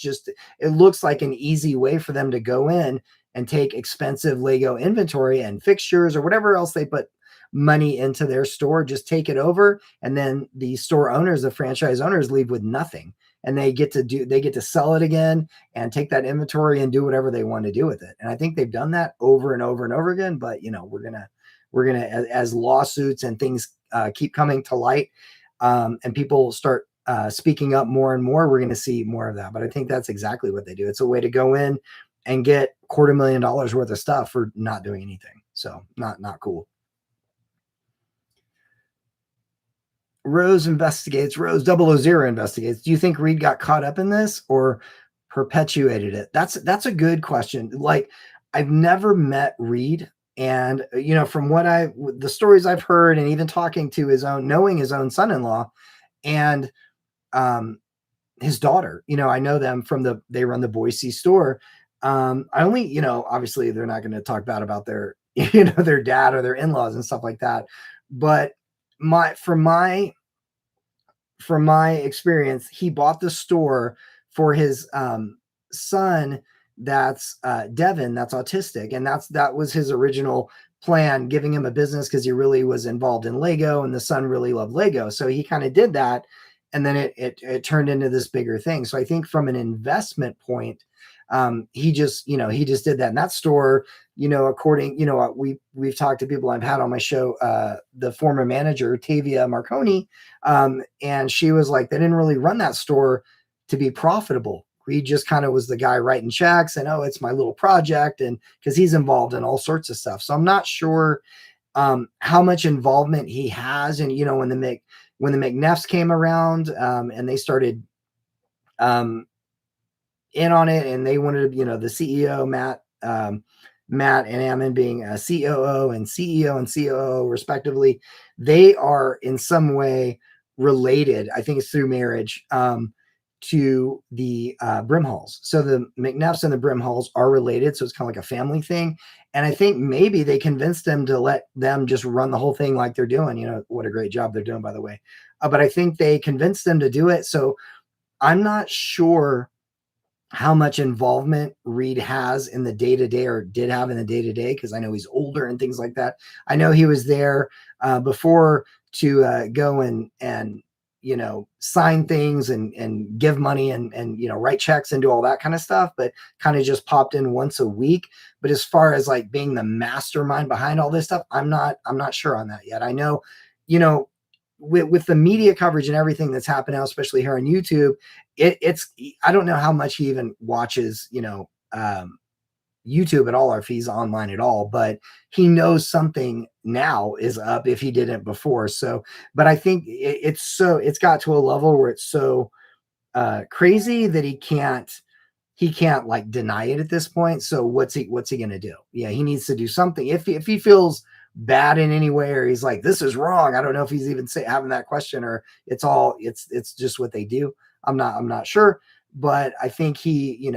looks like an easy way for them to go in and take expensive Lego inventory and fixtures or whatever else they put money into their store, just take it over, and then the store owners, the franchise owners, leave with nothing, and they get to sell it again and take that inventory and do whatever they want to do with it. And I think they've done that over and over and over again. But we're gonna as lawsuits and things keep coming to light, and people start speaking up more and more, we're going to see more of that. But I think that's exactly what they do. It's a way to go in and get $250,000 worth of stuff for not doing anything. So not cool. Rose 000 investigates. Do you think Reed got caught up in this or perpetuated it? That's a good question. Like, I've never met Reed, and from the stories I've heard, and even talking to knowing his own son-in-law and his daughter, I know them they run the Boise store. I only, obviously they're not going to talk bad about their, their dad or their in-laws and stuff like that. But from my experience, he bought the store for his son that's Devin, that's autistic, and that was his original plan, giving him a business because he really was involved in Lego, and the son really loved Lego, so he kind of did that, and then it turned into this bigger thing. So I think from an investment point, he just did that. And that store, according, we've talked to people I've had on my show, the former manager, Tavia Marconi, and she was like, they didn't really run that store to be profitable. He just kind of was the guy writing checks and, oh, it's my little project. And because he's involved in all sorts of stuff. So I'm not sure how much involvement he has. And, when the McNeffs came around and they started in on it, and they wanted to, the CEO, Matt and Ammon being a COO and CEO and COO respectively, they are in some way related. I think it's through marriage to the Brimhalls. So the McNeffs and the Brimhalls are related. So it's kind of like a family thing. And I think maybe they convinced them to let them just run the whole thing like they're doing. What a great job they're doing, by the way. But I think they convinced them to do it. So I'm not sure how much involvement Reed has in the day-to-day, or did have in the day-to-day, because I know he's older and things like that. I know he was there before to go and sign things and give money and write checks and do all that kind of stuff, but kind of just popped in once a week. But as far as like being the mastermind behind all this stuff, I'm not sure on that yet. I know, with the media coverage and everything that's happened now, especially here on YouTube, I don't know how much he even watches, YouTube at all, or if he's online at all, but he knows something now is up if he didn't before. So, but I think it's got to a level where it's so crazy that he can't like deny it at this point. So what's he going to do? Yeah, he needs to do something. If he feels bad in any way, or he's like, this is wrong. I don't know if he's even having that question, or it's just what they do. I'm not sure, but I think he,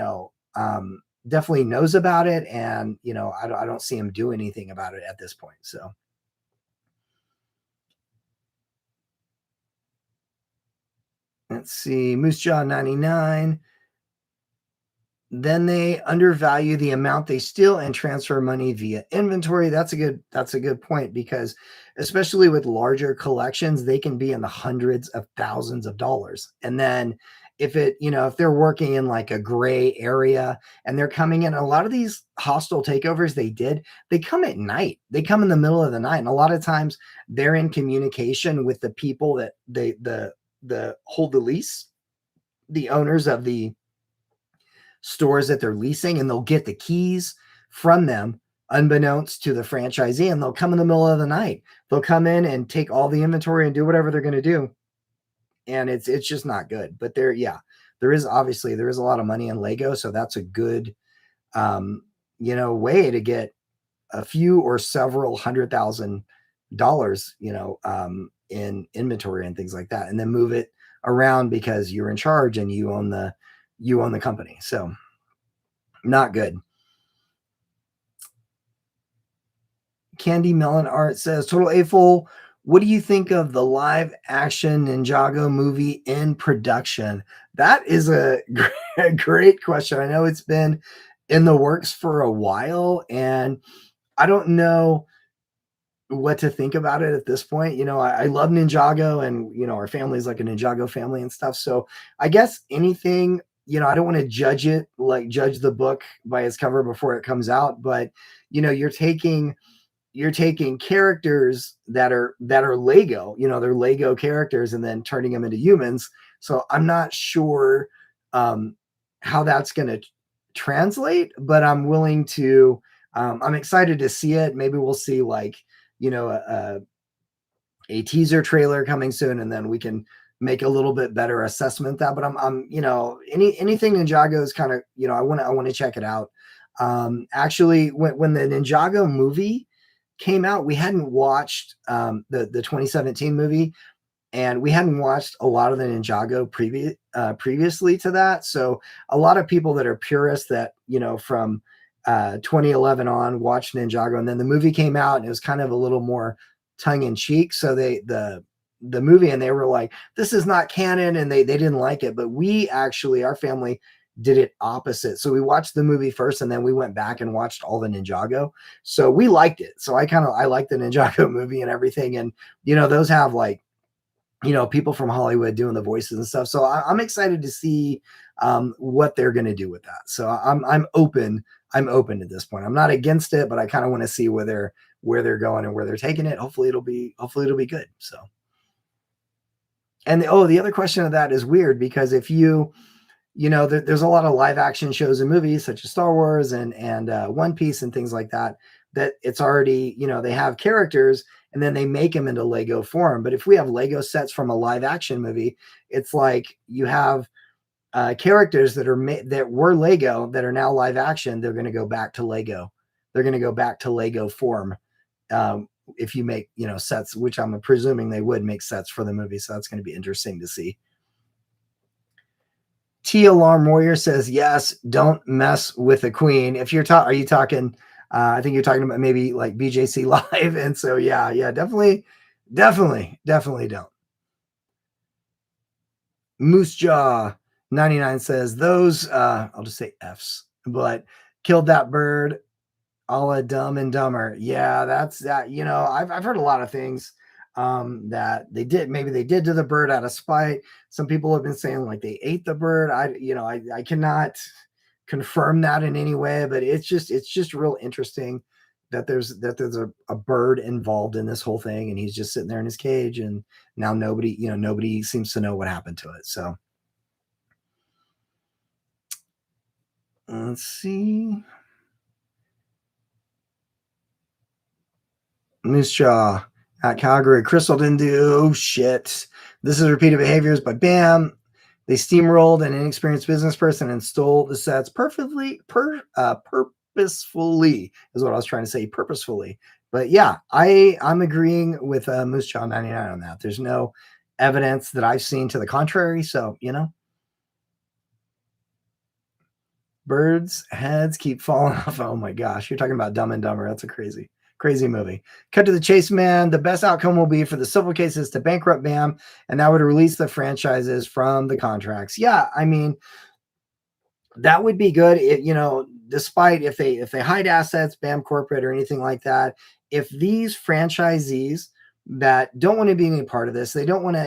definitely knows about it. And, I don't see him do anything about it at this point. So let's see. Moose Jaw 99. Then they undervalue the amount they steal and transfer money via inventory. That's a good point, because especially with larger collections, they can be in the hundreds of thousands of dollars. And then if they're working in like a gray area and they're coming in, a lot of these hostile takeovers they come at night. They come in the middle of the night. And a lot of times they're in communication with the people that the hold the lease, the owners of the stores that they're leasing, and they'll get the keys from them unbeknownst to the franchisee, and they'll come in the middle of the night. They'll come in and take all the inventory and do whatever they're going to do. And it's just not good. But there is a lot of money in Lego. So that's a good, way to get a few or several $100,000, in inventory and things like that, and then move it around because you're in charge and you own the company. So not good. Candy Melon Art says, Total AFOL, what do you think of the live action Ninjago movie in production? That is a great question. I know it's been in the works for a while, and I don't know what to think about it at this point. I love Ninjago, and, our family's like a Ninjago family and stuff. So I guess anything, I don't want to judge the book by its cover before it comes out, but, you're taking characters that are Lego, they're Lego characters, and then turning them into humans. So I'm not sure how that's going to translate, but I'm willing to, I'm excited to see it. Maybe we'll see a teaser trailer coming soon, and then we can make a little bit better assessment that. But I'm anything Ninjago is kind of, I want to check it out. Actually, when the Ninjago movie came out, we hadn't watched the 2017 movie, and we hadn't watched a lot of the Ninjago previously to that. So a lot of people that are purists that, from 2011 on watched Ninjago, and then the movie came out and it was kind of a little more tongue in cheek. So the movie, and they were like, this is not canon, and they didn't like it. But our family did it opposite. So we watched the movie first, and then we went back and watched all the Ninjago. So we liked it. So I like the Ninjago movie and everything. And, those have people from Hollywood doing the voices and stuff. So I'm excited to see what they're going to do with that. So I'm open. I'm open at this point. I'm not against it, but I kind of want to see where they're going and where they're taking it. Hopefully it'll be good. So, and the other question of that is weird, because if there's a lot of live action shows and movies such as Star Wars and One Piece and things like that it's already, they have characters and then they make them into Lego form. But if we have Lego sets from a live action movie, it's like you have characters that were Lego that are now live action. They're going to go back to Lego. They're going to go back to Lego form. If you make, sets, which I'm presuming they would make sets for the movie. So that's going to be interesting to see. T Alarm Warrior says, yes, don't mess with the queen. If are you talking, I think you're talking about maybe like BJC Live. And so, yeah, definitely don't. Moose Jaw 99 says, those, I'll just say F's, but killed that bird a la Dumb and Dumber. Yeah, that's that. I've heard a lot of things that maybe they did to the bird out of spite. Some people have been saying like they ate the bird. I cannot confirm that in any way, but it's just real interesting that there's a bird involved in this whole thing, and he's just sitting there in his cage, and now nobody seems to know what happened to it. So let's see. Moose Jaw at Calgary. Crystal didn't do shit. This is repeated behaviors, but bam, they steamrolled an inexperienced business person and stole the sets purposefully is what I was trying to say. Purposefully. But yeah, I'm agreeing with Moose Jaw 99 on that. There's no evidence that I've seen to the contrary. So, birds' heads keep falling off. Oh my gosh, you're talking about Dumb and Dumber. That's a crazy, crazy movie. Cut to the chase, man. The best outcome will be for the civil cases to bankrupt BAM, and that would release the franchises from the contracts. Yeah, I mean, that would be good. Despite if they hide assets, BAM corporate or anything like that, if these franchisees that don't want to be any part of this, they don't want to,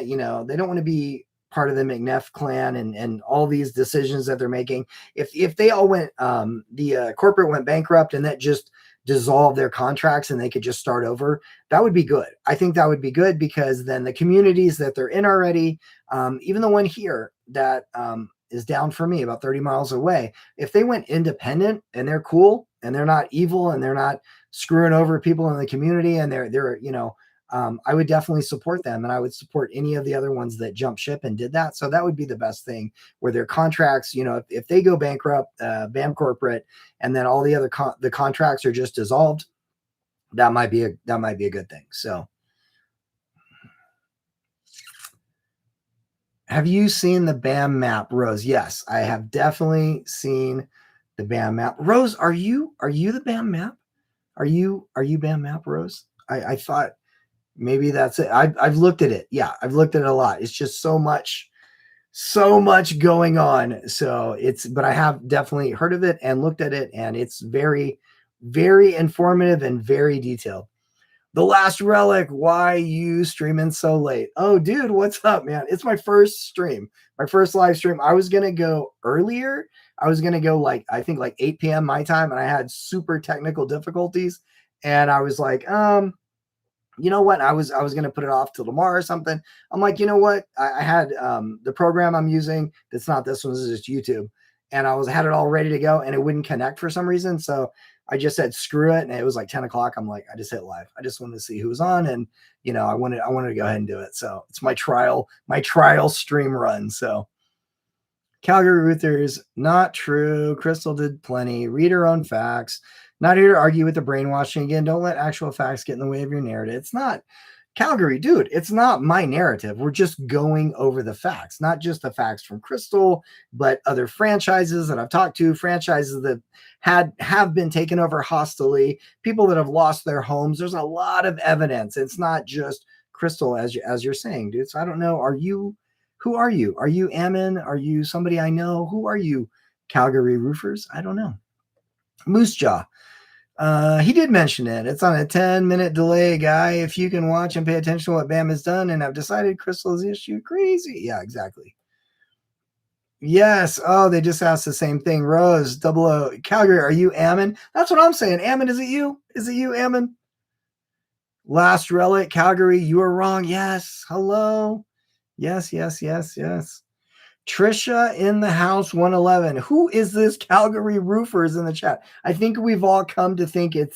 they don't want to be part of the McNeff clan and all these decisions that they're making. If they all went, the corporate went bankrupt and that just dissolved their contracts and they could just start over, that would be good. I think that would be good because then the communities that they're in already, even the one here that is down for me about 30 miles away. If they went independent and they're cool and they're not evil and they're not screwing over people in the community and I would definitely support them, and I would support any of the other ones that jump ship and did that. So that would be the best thing, where their contracts, if they go bankrupt, BAM corporate, and then all the other the contracts are just dissolved, that might be a good thing. So have you seen the BAM map, Rose? Yes, I have definitely seen the BAM map. Rose, are you the BAM map? Are you BAM map, Rose? I thought maybe that's it. I've looked at it. Yeah, I've looked at it a lot. It's just so much going on. So but I have definitely heard of it and looked at it, and it's very, very informative and very detailed. The Last Relic, why you streaming so late? Oh, dude, what's up, man? It's my first stream, my first live stream. I was going to go earlier. I was going to go I think 8 p.m. my time, and I had super technical difficulties. And I was like, you know what? I was going to put it off till tomorrow or something. I'm like, you know what? I had the program I'm using. That's not this one. This is just YouTube. And had it all ready to go, and it wouldn't connect for some reason. So I just said, screw it. And it was 10 o'clock. I'm like, I just hit live. I just wanted to see who was on. And, I wanted to go ahead and do it. So it's my trial stream run. So Calgary Ruthers, not true. Crystal did plenty. Read her own facts. Not here to argue with the brainwashing. Again, don't let actual facts get in the way of your narrative. It's not Calgary, dude. It's not my narrative. We're just going over the facts, not just the facts from Crystal, but other franchises that I've talked to, franchises that have been taken over hostily, people that have lost their homes. There's a lot of evidence. It's not just Crystal, as you're saying, dude. So I don't know. Who are you? Are you Ammon? Are you somebody I know? Who are you? Calgary Roofers? I don't know. Moose Jaw. He did mention it. It's on a 10-minute delay, guy. If you can watch and pay attention to what BAM has done, and I've decided Crystal is the issue. Crazy. Yeah, exactly. Yes. Oh, they just asked the same thing. Rose, 00. Calgary, are you Ammon? That's what I'm saying. Ammon, is it you? Is it you, Ammon? Last Relic, Calgary, you are wrong. Yes. Hello. Yes. Trisha in the house 111. Who is this Calgary Roofers in the chat? I think we've all come to think it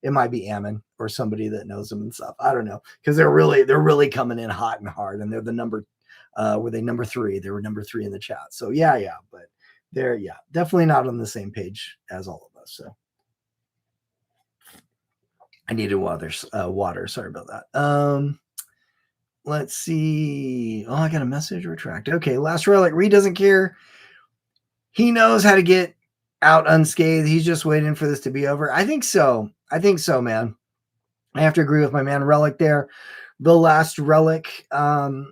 might be Ammon or somebody that knows them and stuff. I don't know, because they're really coming in hot and hard, and they're the number. Were they number 3? They were number 3 in the chat. So yeah, but they're definitely not on the same page as all of us. So I needed water. Sorry about that. Let's see. Oh, I got a message. Retract. Okay, Last Relic. Reed doesn't care. He knows how to get out unscathed. He's just waiting for this to be over. I think so, man. I have to agree with my man Relic there. The Last Relic. I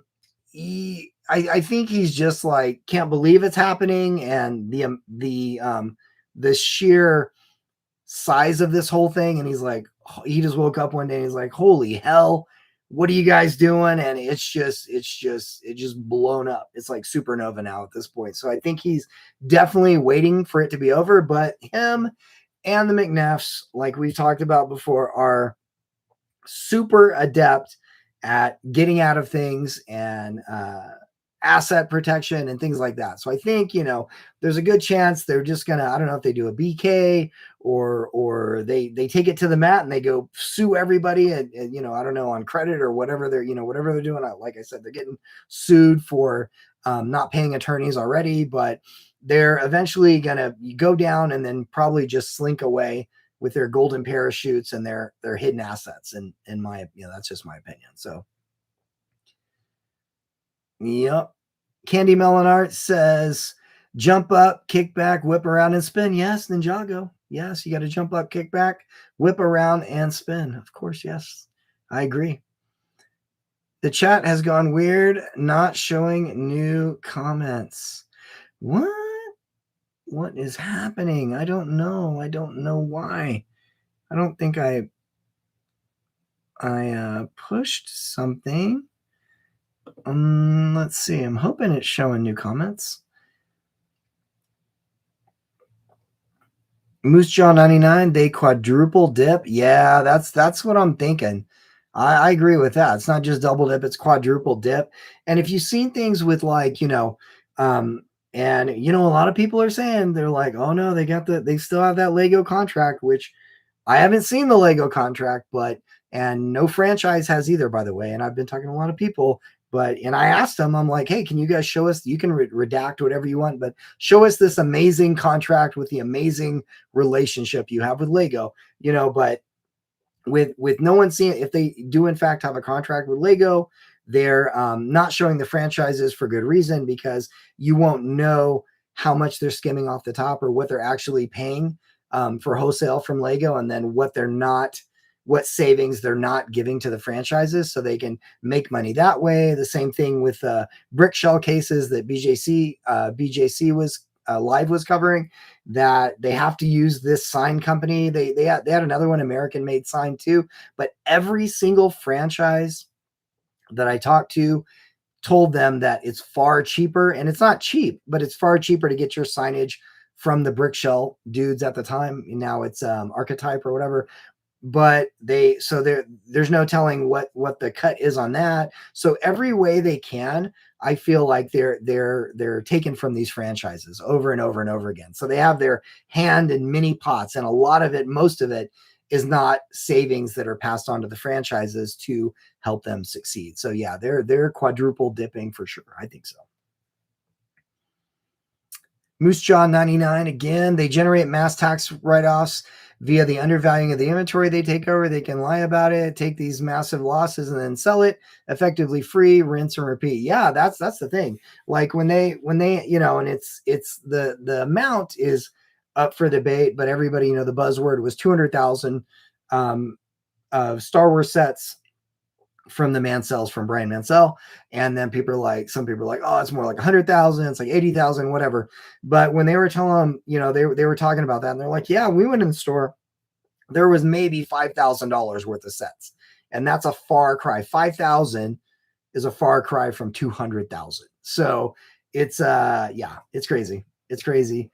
think he's just can't believe it's happening, and the sheer size of this whole thing. And he's like, he just woke up one day and he's like, holy hell, what are you guys doing? And it's just blown up. It's like supernova now at this point. So I think he's definitely waiting for it to be over. But him and the McNeffs, like we talked about before, are super adept at getting out of things and asset protection and things like that. So I think, there's a good chance they're just gonna, I don't know if they do a BK or they take it to the mat and they go sue everybody and I don't know, on credit or whatever they're doing. Like I said, they're getting sued for not paying attorneys already, but they're eventually gonna go down and then probably just slink away with their golden parachutes and their hidden assets. And in my, that's just my opinion. So, yep. Candy Melon Art says, jump up, kick back, whip around, and spin. Yes, Ninjago. Yes, you got to jump up, kick back, whip around, and spin. Of course, yes. I agree. The chat has gone weird, not showing new comments. What? What is happening? I don't know. I don't know why. I don't think I pushed something. Let's see. I'm hoping it's showing new comments. Moose Jaw 99, they quadruple dip. Yeah, that's what I'm thinking. I agree with that. It's not just double dip, it's quadruple dip. And if you've seen things with like, and a lot of people are saying they're like, oh no, they still have that Lego contract, which I haven't seen the Lego contract, and no franchise has either, by the way. And I've been talking to a lot of people, and I asked them, I'm like, hey, can you guys show us? You can redact whatever you want, but show us this amazing contract with the amazing relationship you have with Lego, but with no one seeing, if they do in fact have a contract with Lego, they're not showing the franchises for good reason, because you won't know how much they're skimming off the top or what they're actually paying for wholesale from Lego, and then what savings they're not giving to the franchises so they can make money that way. The same thing with brick shell cases that BJC was Live was covering, that they have to use this sign company. They had another one, American made sign too, but every single franchise that I talked to told them that it's far cheaper, and it's not cheap, but it's far cheaper to get your signage from the brick shell dudes at the time. Now it's Archetype or whatever, but there's no telling what the cut is on that. So every way they can, I feel like they're taken from these franchises over and over and over again. So they have their hand in many pots, and a lot of it, most of it, is not savings that are passed on to the franchises to help them succeed. So yeah, they're quadruple dipping for sure. I think so. Moose Jaw 99, again, they generate mass tax write-offs via the undervaluing of the inventory they take over. They can lie about it, take these massive losses, and then sell it effectively free, rinse and repeat. Yeah, that's the thing. Like when they, and it's the amount is up for debate, but everybody, the buzzword was 200,000 of Star Wars sets from the Mancells, from Brian Mancell. And then some people are like, oh, it's more like 100,000, it's like 80,000, whatever. But when they were telling them, they were talking about that, and they're like, yeah, we went in the store, there was maybe $5,000 worth of sets. And that's a far cry. 5,000 is a far cry from 200,000. So it's it's crazy. It's crazy.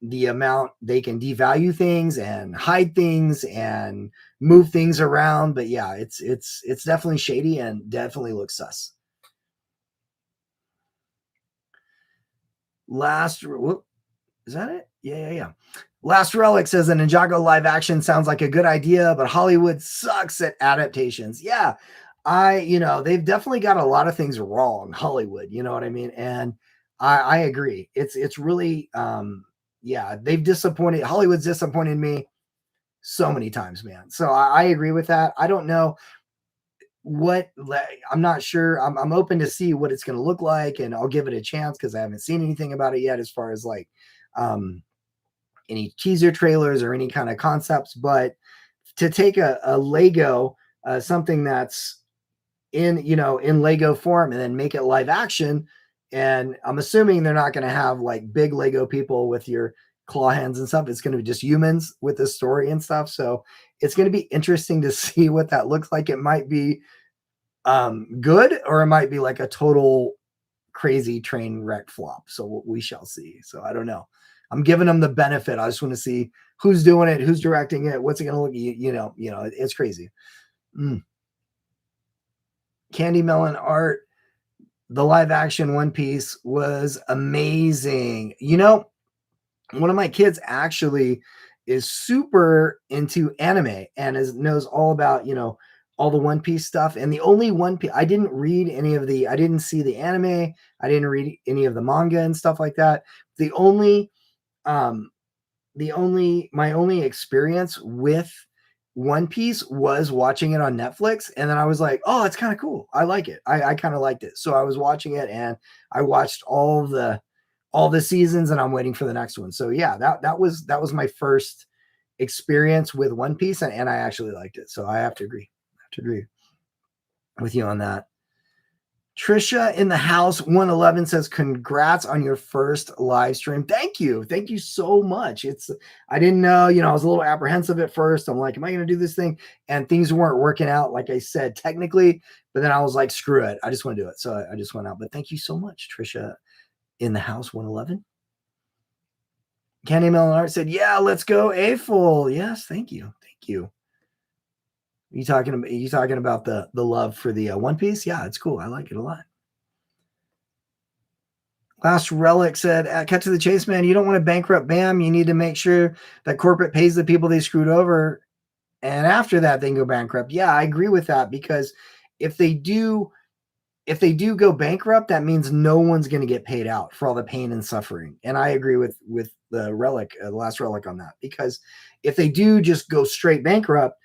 The amount they can devalue things and hide things and move things around. But yeah, it's definitely shady and definitely looks sus. Is that it? Yeah. Last Relic says a Ninjago live action sounds like a good idea, but Hollywood sucks at adaptations. Yeah, they've definitely got a lot of things wrong, Hollywood. You know what I mean? And I agree. It's really, they've disappointed. Hollywood's disappointed me so many times, man. So I agree with that. I don't know I'm not sure. I'm open to see what it's going to look like, and I'll give it a chance because I haven't seen anything about it yet as far as like any teaser trailers or any kind of concepts. But to take a Lego, something that's in Lego form, and then make it live action, and I'm assuming they're not going to have like big Lego people with your claw hands and stuff. It's going to be just humans with the story and stuff. So it's going to be interesting to see what that looks like. It might be good, or it might be like a total crazy train wreck flop. So we shall see. So I don't know. I'm giving them the benefit. I just want to see who's doing it, who's directing it, what's it going to look. It's crazy. Candy Melon Art, the live action One Piece was amazing. One of my kids actually is super into anime and knows all about, all the One Piece stuff. And the only One Piece, I didn't see the anime. I didn't read any of the manga and stuff like that. The only my only experience with One Piece was watching it on Netflix, and then I was like, oh, it's kind of cool. I like it. I kind of liked it. So I was watching it, and I watched all the seasons, and I'm waiting for the next one. So yeah, that was my first experience with One Piece, and I actually liked it. So I have to agree. I have to agree with you on that. Trisha in the house 111 says, congrats on your first live stream. Thank you. Thank you so much. I didn't know, I was a little apprehensive at first. I'm like, am I going to do this thing? And things weren't working out, like I said, technically, but then I was like, screw it. I just want to do it. So I just went out, but thank you so much, Trisha in the house 111. Candy Melon Art said, yeah, let's go AFOL. Yes. Thank you. Thank you. You talking about the love for the One Piece? Yeah, it's cool. I like it a lot. Last Relic said, cut to the chase, man. You don't want to bankrupt BAM. You need to make sure that corporate pays the people they screwed over. And after that, they can go bankrupt. Yeah, I agree with that, because if they do go bankrupt, that means no one's going to get paid out for all the pain and suffering. And I agree with the Relic, the last Relic on that, because if they do just go straight bankrupt,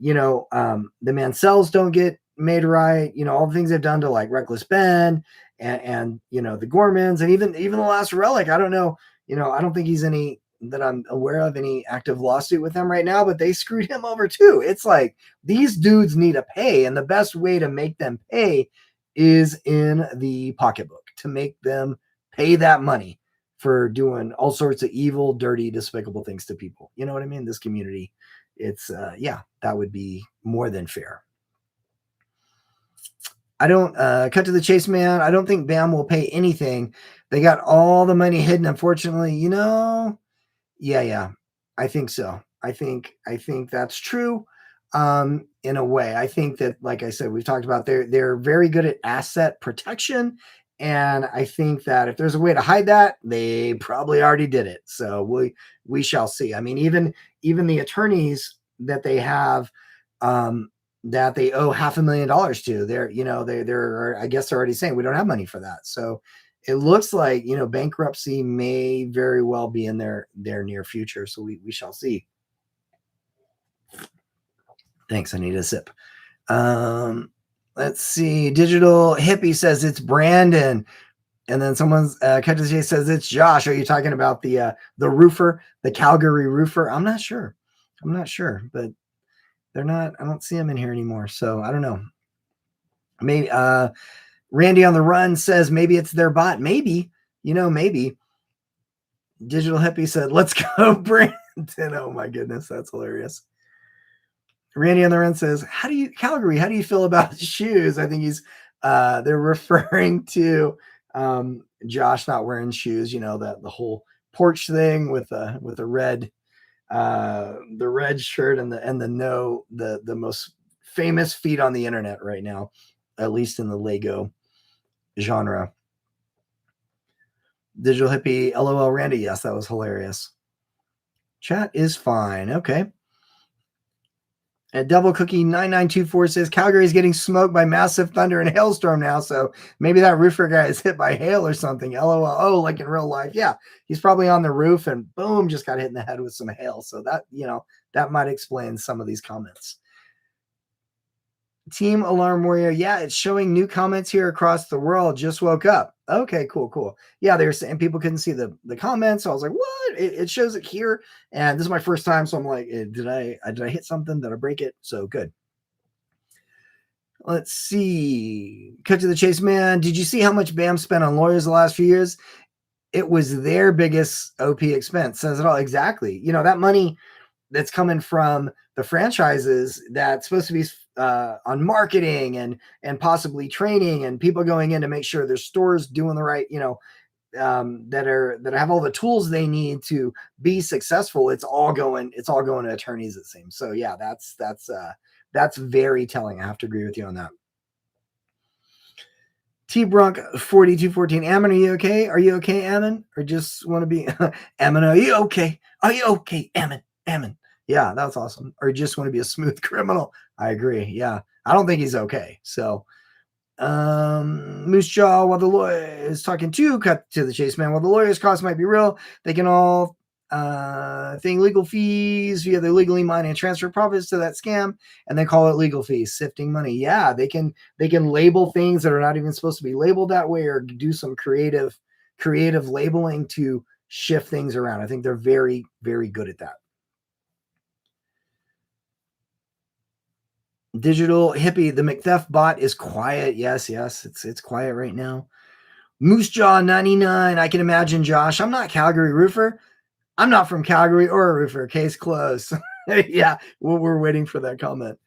the Mancells don't get made right. All the things they've done to like Reckless Ben and the Gormans, and even the last Relic. I don't know. I don't think he's any that I'm aware of any active lawsuit with them right now, but they screwed him over too. It's like these dudes need to pay, and the best way to make them pay is in the pocketbook, to make them pay that money for doing all sorts of evil, dirty, despicable things to people. You know what I mean? This community, it's that would be more than fair. I don't cut to the chase, man. I don't think BAM will pay anything. They got all the money hidden, unfortunately. Yeah, I think so. I think that's true. In a way, I think that, like I said, we've talked about, they're very good at asset protection, and I think that if there's a way to hide that, they probably already did it. So we shall see. I mean, even the attorneys that they have, that they owe $500,000 to, they're I guess they're already saying we don't have money for that. So it looks like bankruptcy may very well be in their near future. So we shall see. Thanks. I need a sip. Let's see. Digital Hippie says it's Brandon, and then someone's J says it's Josh. Are you talking about the roofer, the Calgary roofer? I'm not sure, but they're not. I don't see them in here anymore, so I don't know. Maybe Randy on the Run says maybe it's their bot. Maybe maybe. Digital Hippie said, "Let's go, Brandon." Oh my goodness, that's hilarious. Randy on the Run says, Calgary, how do you feel about shoes? I think they're referring to Josh not wearing shoes, the whole porch thing with the red shirt and the most famous feet on the internet right now, at least in the Lego genre. Digital Hippie, LOL, Randy. Yes, that was hilarious. Chat is fine. Okay. And Double Cookie 9924 says Calgary is getting smoked by massive thunder and hailstorm now. So maybe that roofer guy is hit by hail or something. LOL. Oh, like in real life. Yeah. He's probably on the roof and boom, just got hit in the head with some hail. So that, that might explain some of these comments. Team Alarm Warrior. Yeah, it's showing new comments here across the world. Just woke up. Okay, cool. Yeah, they were saying people couldn't see the comments. So I was like, what? It shows it here. And this is my first time. So I'm like, did I hit something? Did I break it? So good. Let's see. Cut to the chase, man. Did you see how much BAM spent on lawyers the last few years? It was their biggest OP expense. Says it all. Exactly. That money that's coming from the franchises that's supposed to be on marketing and possibly training and people going in to make sure their stores doing the right, that have all the tools they need to be successful. It's all going to attorneys, it seems. So yeah, that's very telling. I have to agree with you on that. T Brunk 4214. Ammon, are you okay? Are you okay, Ammon? Or just want to be Ammon, are you okay? Are you okay, Ammon? Yeah, that's awesome. Or just want to be a smooth criminal. I agree. Yeah. I don't think he's okay. So Moose Jaw, while the lawyer is talking to cut to the chase, man. While the lawyer's costs might be real, they can all thing, legal fees via the legally mine and transfer profits to that scam, and they call it legal fees, sifting money. Yeah, they can label things that are not even supposed to be labeled that way, or do some creative labeling to shift things around. I think they're very, very good at that. Digital hippie, the McTheft bot is quiet. Yes, it's quiet right now. Moose Jaw 99. I can imagine, Josh. I'm not Calgary roofer. I'm not from Calgary or a roofer. Case closed. Yeah, we're waiting for that comment.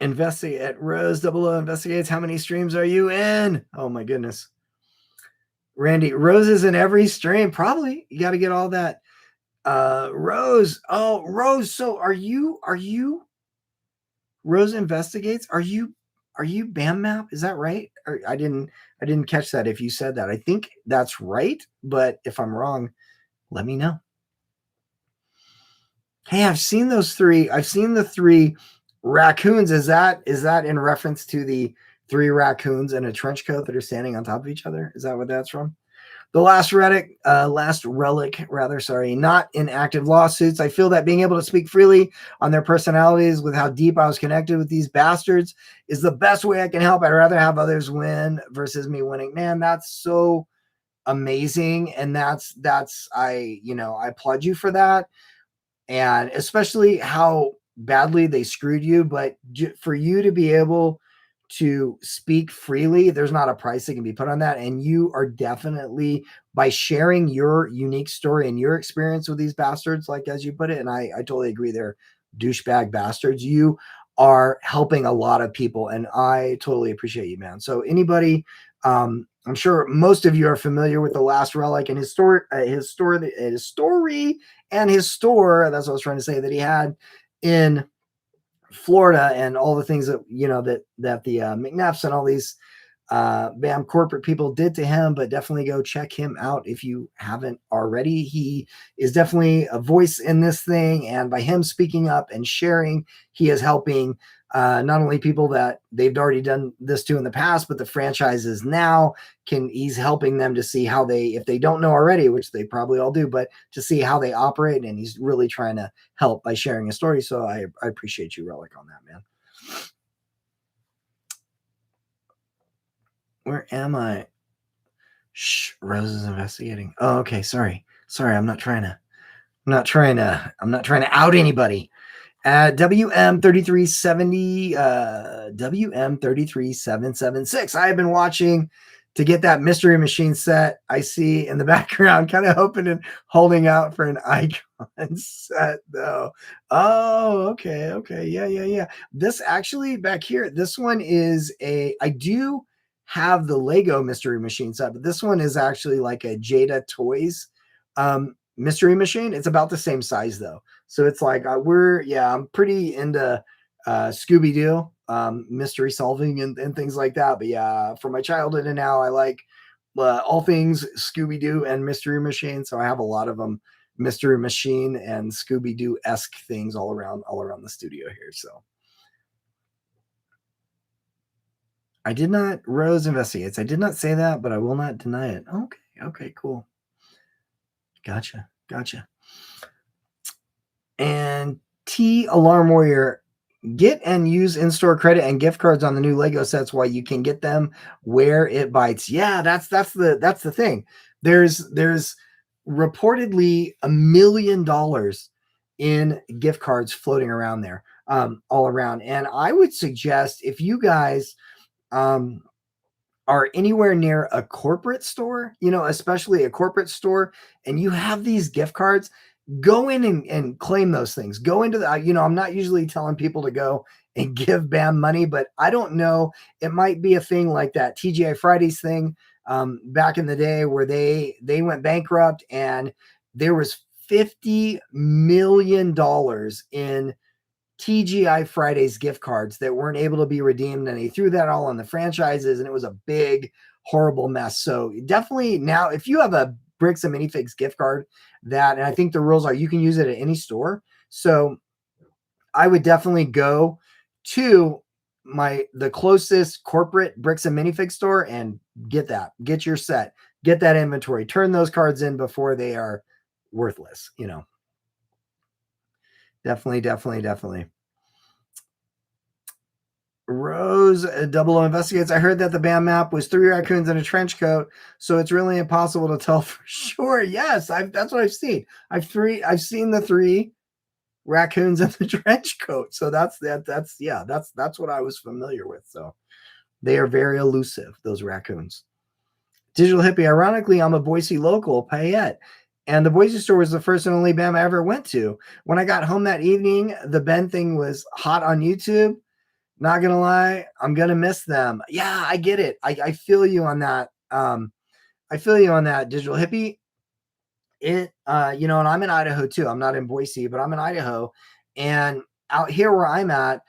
Investigate Rose Double O investigates. How many streams are you in? Oh my goodness. Randy, Rose is in every stream. Probably. You got to get all that. Rose. Oh, Rose. So are you Rose investigates? Are you BAM map? Is that right? Or I didn't catch that if you said that. I think that's right, but if I'm wrong, let me know. Hey, I've seen those three. I've seen the three raccoons. Is that in reference to the three raccoons in a trench coat that are standing on top of each other? Is that what that's from? The last relic, sorry, not in active lawsuits. I feel that being able to speak freely on their personalities with how deep I was connected with these bastards is the best way I can help. I'd rather have others win versus me winning. Man, that's so amazing. And that's I applaud you for that. And especially how badly they screwed you. But for you to be able to speak freely, there's not a price that can be put on that. And you are definitely, by sharing your unique story and your experience with these bastards, like as you put it, and I totally agree, they're douchebag bastards, you are helping a lot of people, and I totally appreciate you, man. So anybody, I'm sure most of you are familiar with the last relic and his story and his store. That's what I was trying to say, that he had in Florida, and all the things that the McNaps and all these BAM corporate people did to him. But definitely go check him out if you haven't already. He is definitely a voice in this thing, and by him speaking up and sharing, he is helping not only people that they've already done this to in the past, but the franchises now he's helping them to see how they, if they don't know already, which they probably all do, but to see how they operate. And he's really trying to help by sharing a story. So I appreciate you, Relic, on that, man. Where am I? Shh, Rose is investigating. Oh, okay. Sorry. I'm not trying to out anybody. WM33770, WM33776. I have been watching to get that mystery machine set. I see in the background, kind of hoping and holding out for an icon set though. Oh, okay. Yeah. This actually back here, this one is I do have the Lego mystery machine set, but this one is actually like a Jada Toys mystery machine. It's about the same size though. So it's like I'm pretty into Scooby-Doo, mystery solving and things like that. But yeah, from my childhood and now I like all things Scooby-Doo and mystery machine. So I have a lot of them, mystery machine and Scooby-Doo-esque things all around the studio here. So I did not, Rose investigates. I did not say that, but I will not deny it. Okay, cool. Gotcha. And T Alarm Warrior, get and use in-store credit and gift cards on the new Lego sets while you can get them where it bites. Yeah, that's the thing. There's reportedly $1 million in gift cards floating around there, all around. And I would suggest, if you guys are anywhere near a corporate store, especially a corporate store, and you have these gift cards, go in and claim those things. Go into the, I'm not usually telling people to go and give BAM money, but I don't know. It might be a thing like that TGI Fridays thing back in the day where they went bankrupt, and there was $50 million in TGI Fridays gift cards that weren't able to be redeemed, and they threw that all on the franchises, and it was a big, horrible mess. So definitely now, if you have a Bricks and Minifigs gift card, and I think the rules are you can use it at any store. So I would definitely go to the closest corporate Bricks and Minifigs store and get your set. get that inventory, turn those cards in before they are worthless, you know. Definitely, definitely, definitely. Rose Double O investigates. I heard that the band map was 3 raccoons in a trench coat, so it's really impossible to tell for sure. Yes, that's what I've seen. I've seen the 3 raccoons in the trench coat. So that's what I was familiar with. So they are very elusive, those raccoons. Digital Hippie. Ironically, I'm a Boise local, Payette. And the Boise store was the first and only BAM I ever went to. When I got home that evening, the Ben thing was hot on YouTube. Not gonna lie, I'm gonna miss them. Yeah, I get it. I feel you on that. I feel you on that, Digital Hippie. You know, and I'm in Idaho too. I'm not in Boise, but I'm in Idaho. And out here where I'm at,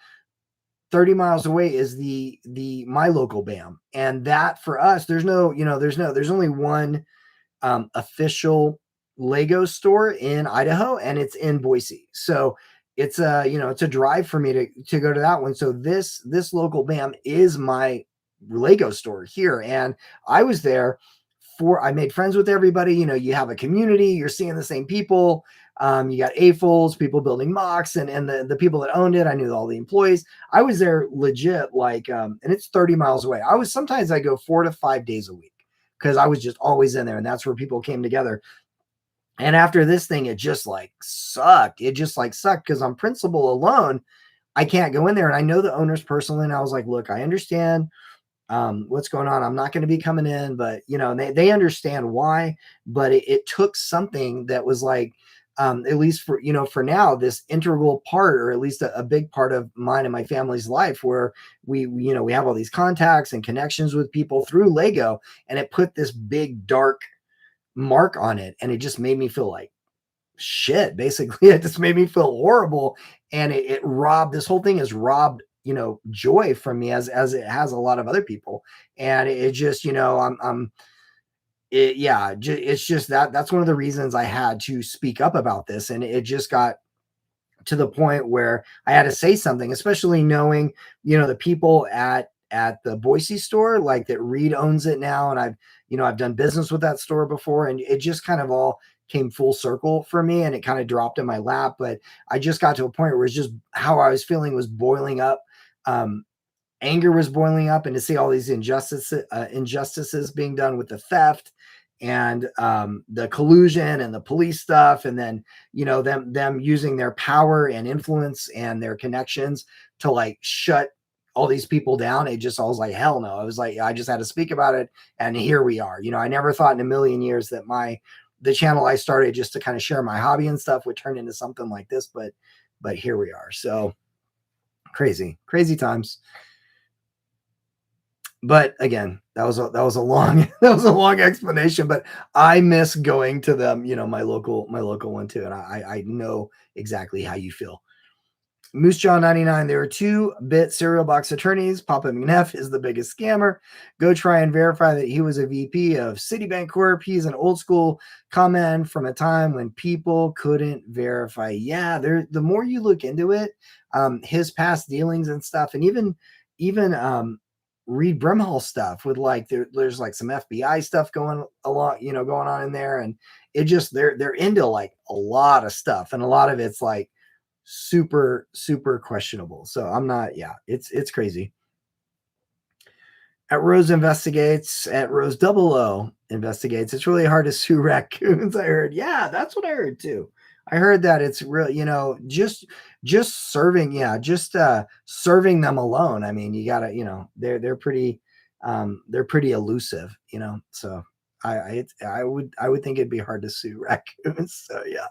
30 miles away is the my local BAM. And that for us, there's no, you know, there's only one official Lego store in Idaho, and it's in Boise. So it's a, you know, it's a drive for me to go to that one. So this local BAM is my Lego store here, and I was there I made friends with everybody. You know, you have a community, you're seeing the same people. You got AFOLs, people building mocks, and the people that owned it. I knew all the employees. I was there legit, like, and it's 30 miles away. Sometimes I go 4 to 5 days a week because I was just always in there, and that's where people came together. And after this thing, it just like sucked. It just like sucked because on principle alone, I can't go in there. And I know the owners personally, and I was like, look, I understand what's going on. I'm not going to be coming in, but you know, they understand why. But it took something that was like, at least for, you know, for now, this integral part, or at least a big part of mine and my family's life, where you know, we have all these contacts and connections with people through Lego, and it put this big dark mark on it, and it just made me feel like shit. Basically, it just made me feel horrible, and it robbed. This whole thing has robbed, you know, joy from me as it has a lot of other people, and it just, you know, it's just that's one of the reasons I had to speak up about this, and it just got to the point where I had to say something, especially knowing, you know, the people at the Boise store, like that Reed owns it now, and you know, I've done business with that store before, and it just kind of all came full circle for me, and it kind of dropped in my lap. But I just got to a point where it's just how I was feeling was boiling up. Um, Anger was boiling up, and to see all these injustices being done with the theft and the collusion and the police stuff, and then, you know, them using their power and influence and their connections to like shut all these people down. I was like, hell no. I was like, I just had to speak about it, and here we are. You know, I never thought in a million years that the channel I started just to kind of share my hobby and stuff would turn into something like this, but here we are. So crazy times. But again, that was a long that was a long explanation. But I miss going to them, you know, my local one too, and I know exactly how you feel. Moose Jaw 99. There are 2-bit cereal box attorneys. Papa McNeff is the biggest scammer. Go try and verify that he was a VP of Citibank Corp. He's an old school comment from a time when people couldn't verify. Yeah, the more you look into it, his past dealings and stuff, and even Reed Brimhall stuff with like there's like some FBI stuff going along, you know, going on in there, and it just they're into like a lot of stuff, and a lot of it's like super questionable. So I'm not, yeah, it's crazy. At Rose investigates, at Rose Double O investigates, it's really hard to sue raccoons. I heard. Yeah, that's what I heard too. I heard that it's real, you know, just serving, yeah, just serving them alone. I mean, you gotta, you know, they're pretty elusive, you know. So I would think it'd be hard to sue raccoons. So yeah.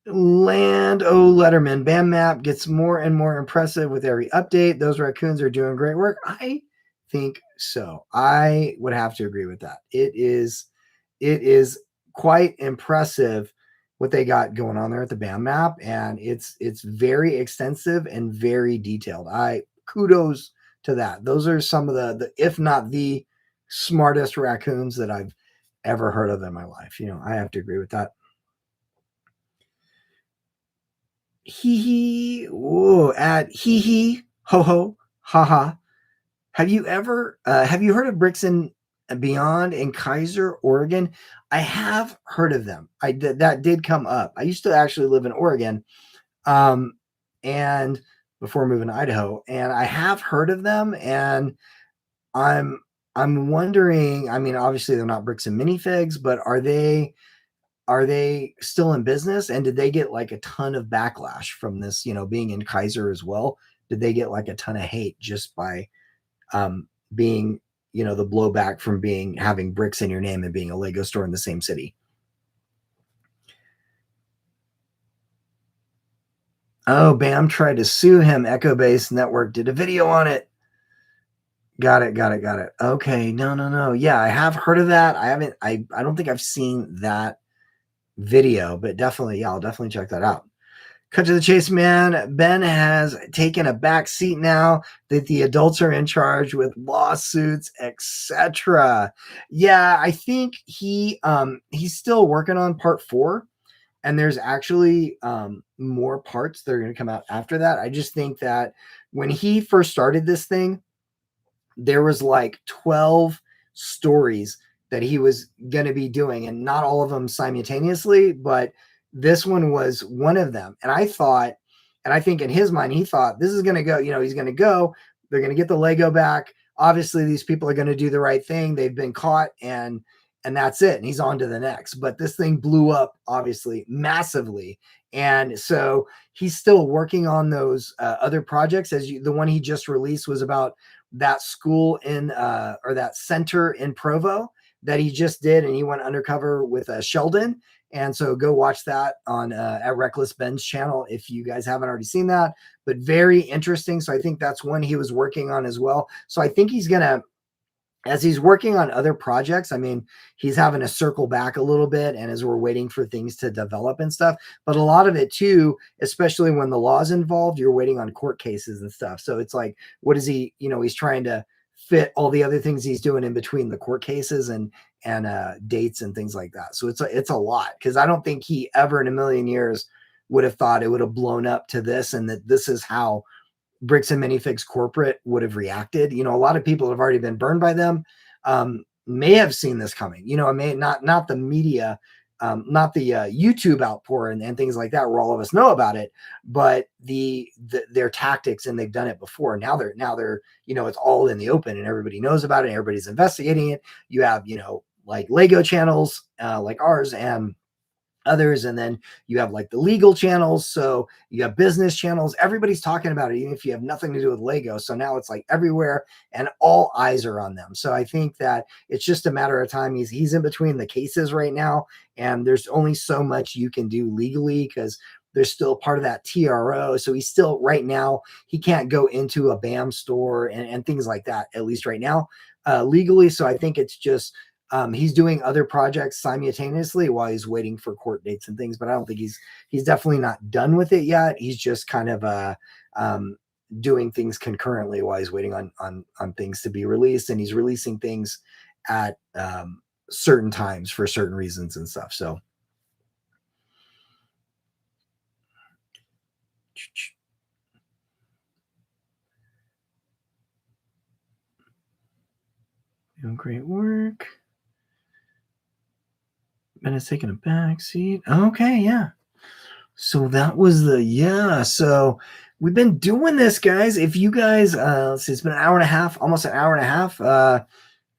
Land O Letterman. Bam map gets more and more impressive with every update. Those raccoons are doing great work. I think so. I would have to agree with that. It is quite impressive what they got going on there at the Bam map, and it's very extensive and very detailed. I kudos to that. Those are some of the if not the smartest raccoons that I've ever heard of in my life. You know, I have to agree with that. Hee hee. Whoa, at hee hee, ho ho, ha ha. Have you heard of Bricks Beyond in Kaiser, Oregon. I have heard of them. That did come up. I used to actually live in Oregon, um, and before moving to Idaho, and I have heard of them, and I'm I'm wondering. I mean, obviously they're not Bricks and Minifigs, but are they still in business? And did they get like a ton of backlash from this? Being in Kaiser as well. Did they get like a ton of hate just by being the blowback from being having bricks in your name and being a Lego store in the same city? Oh, Bam tried to sue him. Echo Base Network did a video on it. Got it, got it, got it. Okay, no, no, no. Yeah, I have heard of that. I haven't. I don't think I've seen that video, but definitely, yeah, I'll definitely check that out. Cut to the chase, man. Ben has taken a back seat now that the adults are in charge with lawsuits, etc. Yeah, I think he's still working on part 4, and there's actually more parts that are going to come out after that. I just think that when he first started this thing, there was like 12 stories that he was going to be doing, and not all of them simultaneously, but this one was one of them. And I thought, and I think in his mind, he thought this is going to go, he's going to go, they're going to get the Lego back. Obviously these people are going to do the right thing. They've been caught, and that's it. And he's on to the next. But this thing blew up, obviously, massively. And so he's still working on those other projects. The one he just released was about that school in or that center in Provo that he just did, and he went undercover with Sheldon. And so go watch that on at Reckless Ben's channel if you guys haven't already seen that. But very interesting. So I think that's one he was working on as well. So I think he's gonna, as he's working on other projects, I mean, he's having to circle back a little bit, and as we're waiting for things to develop and stuff. But a lot of it too, especially when the law's involved, you're waiting on court cases and stuff. So it's like, what is he, he's trying to fit all the other things he's doing in between the court cases and dates and things like that. So it's a lot, because I don't think he ever in a million years would have thought it would have blown up to this, and that this is how Bricks and Minifigs corporate would have reacted. A lot of people have already been burned by them. May have seen this coming. May not the media, not the YouTube outpour and things like that, where all of us know about it, but their tactics, and they've done it before. Now they're it's all in the open, and everybody knows about it. And everybody's investigating it. You have like Lego channels like ours and others, and then you have like the legal channels, so you have business channels. Everybody's talking about it, even if you have nothing to do with Lego. So now it's like everywhere, and all eyes are on them. So I think that it's just a matter of time. He's in between the cases right now, and there's only so much you can do legally, because there's still part of that TRO. So he's still, right now, he can't go into a BAM store and things like that, at least right now, legally. So I think it's just he's doing other projects simultaneously while he's waiting for court dates and things, but I don't think he's definitely not done with it yet. He's just kind of doing things concurrently while he's waiting on things to be released, and he's releasing things at certain times for certain reasons and stuff. So doing great work. Ben is taking a back seat. Okay, yeah. So that was so we've been doing this, guys. If you guys, let's see, it's been an hour and a half, almost an hour and a half. Are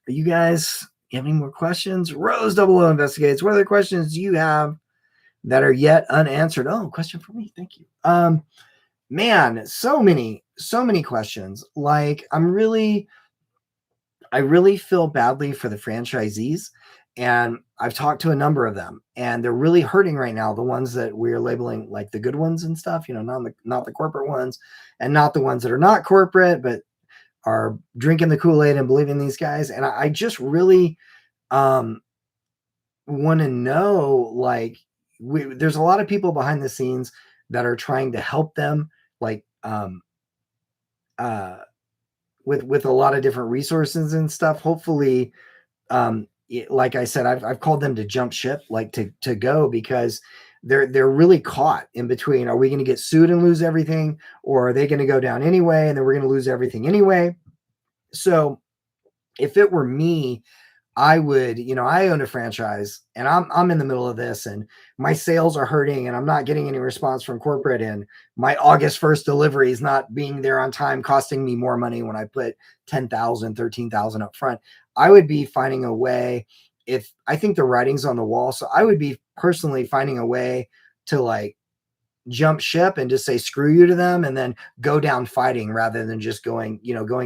you guys, you have any more questions? Rose Double O investigates. What other questions do you have that are yet unanswered? Oh, question for me. Thank you. Man, so many questions. Like, I really feel badly for the franchisees, and I've talked to a number of them, and they're really hurting right now. The ones that we're labeling like the good ones and stuff, not the corporate ones, and not the ones that are not corporate, but are drinking the Kool-Aid and believing these guys. And I just really want to know, like, there's a lot of people behind the scenes that are trying to help them, like, with a lot of different resources and stuff. Hopefully, like I said, I've called them to jump ship, like to go, because they're really caught in between. Are we going to get sued and lose everything, or are they going to go down anyway, and then we're going to lose everything anyway? So if it were me, I would, I own a franchise and I'm in the middle of this and my sales are hurting and I'm not getting any response from corporate and my August 1st delivery is not being there on time, costing me more money when I put 10,000, 13,000 up front. I would be finding a way, if I think the writing's on the wall. So I would be personally finding a way to like jump ship and just say screw you to them and then go down fighting rather than just going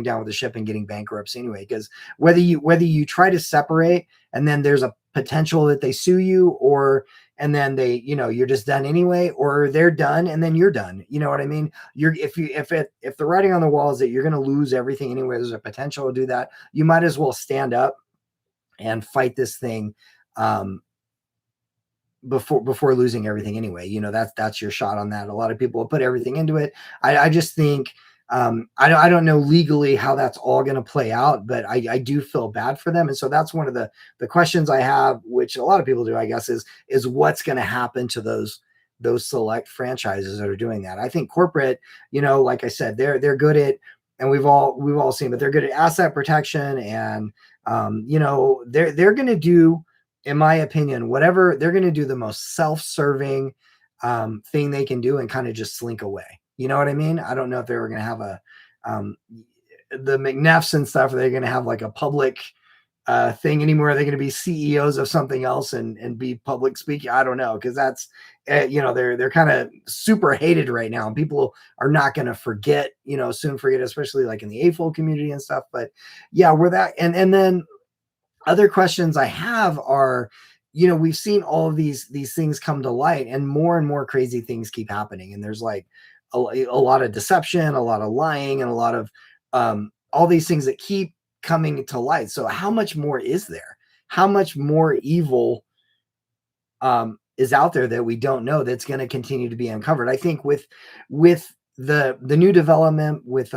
down with the ship and getting bankruptcy anyway. Because whether you try to separate and then there's a potential that they sue you, or and then you're just done anyway, or they're done and then you're done. You know what I mean? If the writing on the wall is that you're going to lose everything anyway, there's a potential to do that. You might as well stand up and fight this thing, um, before losing everything anyway. That's your shot on that. A lot of people will put everything into it. I just think, I don't know legally how that's all going to play out, but I do feel bad for them. And so that's one of the questions I have, which a lot of people do, I guess, is what's going to happen to those select franchises that are doing that. I think corporate, like I said, they're good at, and we've all seen, but they're good at asset protection, and they're going to do, in my opinion, whatever they're going to do, the most self-serving thing they can do and kind of just slink away. You know what I mean? I don't know if they were going to have um, the McNeffs and stuff. Are they going to have like a public thing anymore? Are they going to be CEOs of something else and be public speaking? I don't know, because that's they're kind of super hated right now, and people are not going to forget, soon forget, especially like in the AFOL community and stuff. But yeah, we're that, and then other questions I have are, we've seen all of these things come to light, and more crazy things keep happening. And there's like a lot of deception, a lot of lying, and a lot of all these things that keep coming to light. So how much more is there? How much more evil is out there that we don't know, that's going to continue to be uncovered? I think with the new development with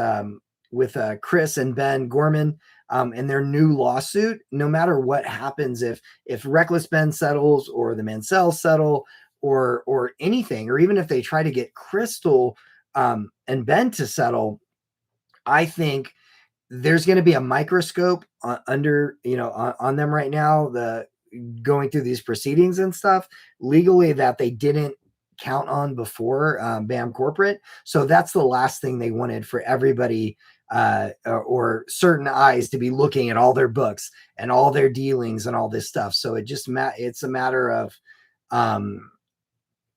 Chris and Ben Gorman, and their new lawsuit, no matter what happens, if Reckless Ben settles or the Mansell settle or anything, or even if they try to get Crystal and Ben to settle, I think there's going to be a microscope on them right now, the going through these proceedings and stuff legally, that they didn't count on before, BAM corporate. So that's the last thing they wanted, for everybody or certain eyes to be looking at all their books and all their dealings and all this stuff. So it's a matter of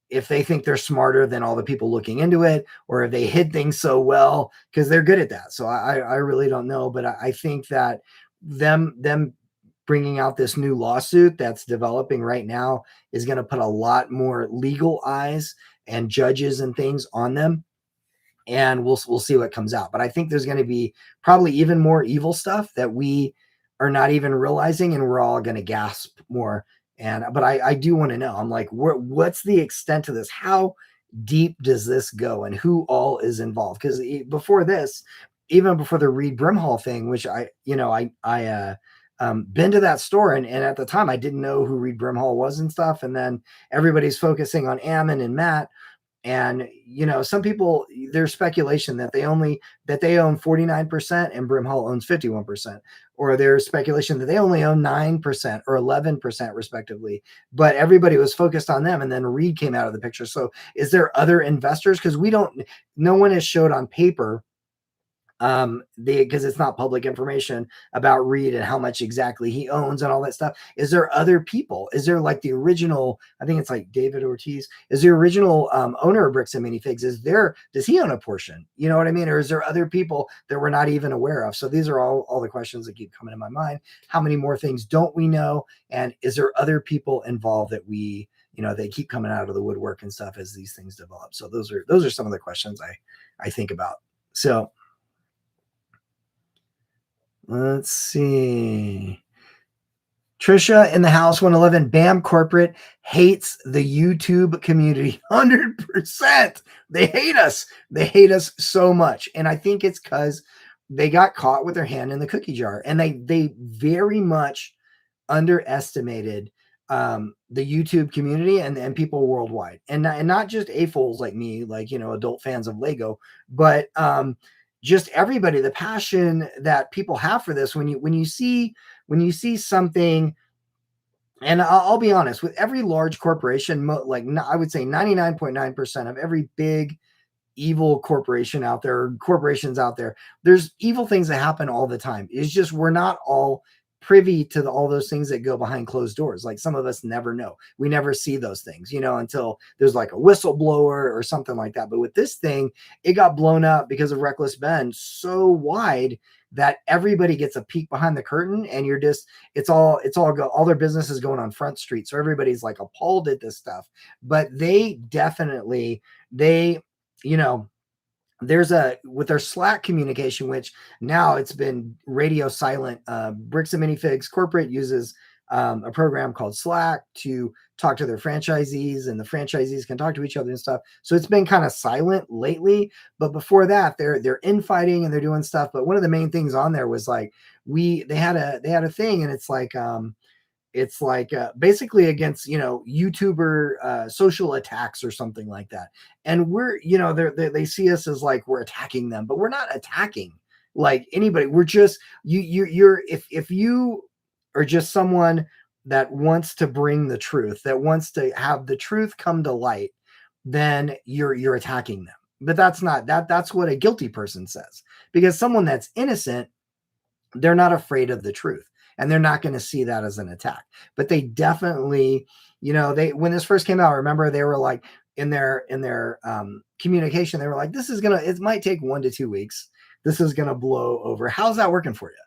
if they think they're smarter than all the people looking into it, or if they hid things so well, because they're good at that. So I really don't know, but I think that them bringing out this new lawsuit that's developing right now is going to put a lot more legal eyes and judges and things on them, and we'll see what comes out. But I think there's going to be probably even more evil stuff that we are not even realizing, and we're all going to gasp more. But I do want to know. I'm like, what's the extent of this? How deep does this go, and who all is involved? Because before this, even before the Reed Brimhall thing, which I been to that store, and at the time I didn't know who Reed Brimhall was and stuff, and then everybody's focusing on Ammon and Matt. And some people, there's speculation that they own 49% and Brimhall owns 51%, or there's speculation that they only own 9% or 11% respectively, but everybody was focused on them, and then Reed came out of the picture. So is there other investors? Because no one has showed on paper, because it's not public information about Reed and how much exactly he owns and all that stuff. Is there other people? Is there like the original, I think it's like David Ortiz, is the original owner of Bricks and Minifigs, does he own a portion? You know what I mean? Or is there other people that we're not even aware of? So these are all the questions that keep coming to my mind. How many more things don't we know? And is there other people involved that they keep coming out of the woodwork and stuff as these things develop? So those are some of the questions I think about. So let's see. Trisha in the house 111, BAM corporate hates the YouTube community 100%. They hate us. They hate us so much. And I think it's because they got caught with their hand in the cookie jar, and they very much underestimated the YouTube community and people worldwide, and not just AFOLs like me, like adult fans of Lego, but just everybody, the passion that people have for this. When you see something, and I'll be honest, with every large corporation, like I would say 99.9% of every big evil corporations out there, there's evil things that happen all the time. It's just we're not all privy to all those things that go behind closed doors. Like some of us never know. We never see those things, until there's like a whistleblower or something like that. But with this thing, it got blown up because of Reckless Ben so wide that everybody gets a peek behind the curtain, and you're just all their business is going on Front Street. So everybody's like appalled at this stuff. But they definitely, they you know, there's with their Slack communication, which now it's been radio silent. Bricks and Minifigs corporate uses a program called Slack to talk to their franchisees, and the franchisees can talk to each other and stuff. So it's been kind of silent lately. But before that, they're infighting and they're doing stuff. But one of the main things on there was like they had a thing, and it's like basically against YouTuber social attacks or something like that. And we're they see us as like we're attacking them, but we're not attacking like anybody. We're just you're if you are just someone that wants to bring the truth, that wants to have the truth come to light, then you're attacking them. But that's what a guilty person says, because someone that's innocent, they're not afraid of the truth, and they're not going to see that as an attack. But they definitely, they when this first came out, remember they were like in their communication, they were like, it might take 1 to 2 weeks. This is going to blow over. How's that working for you?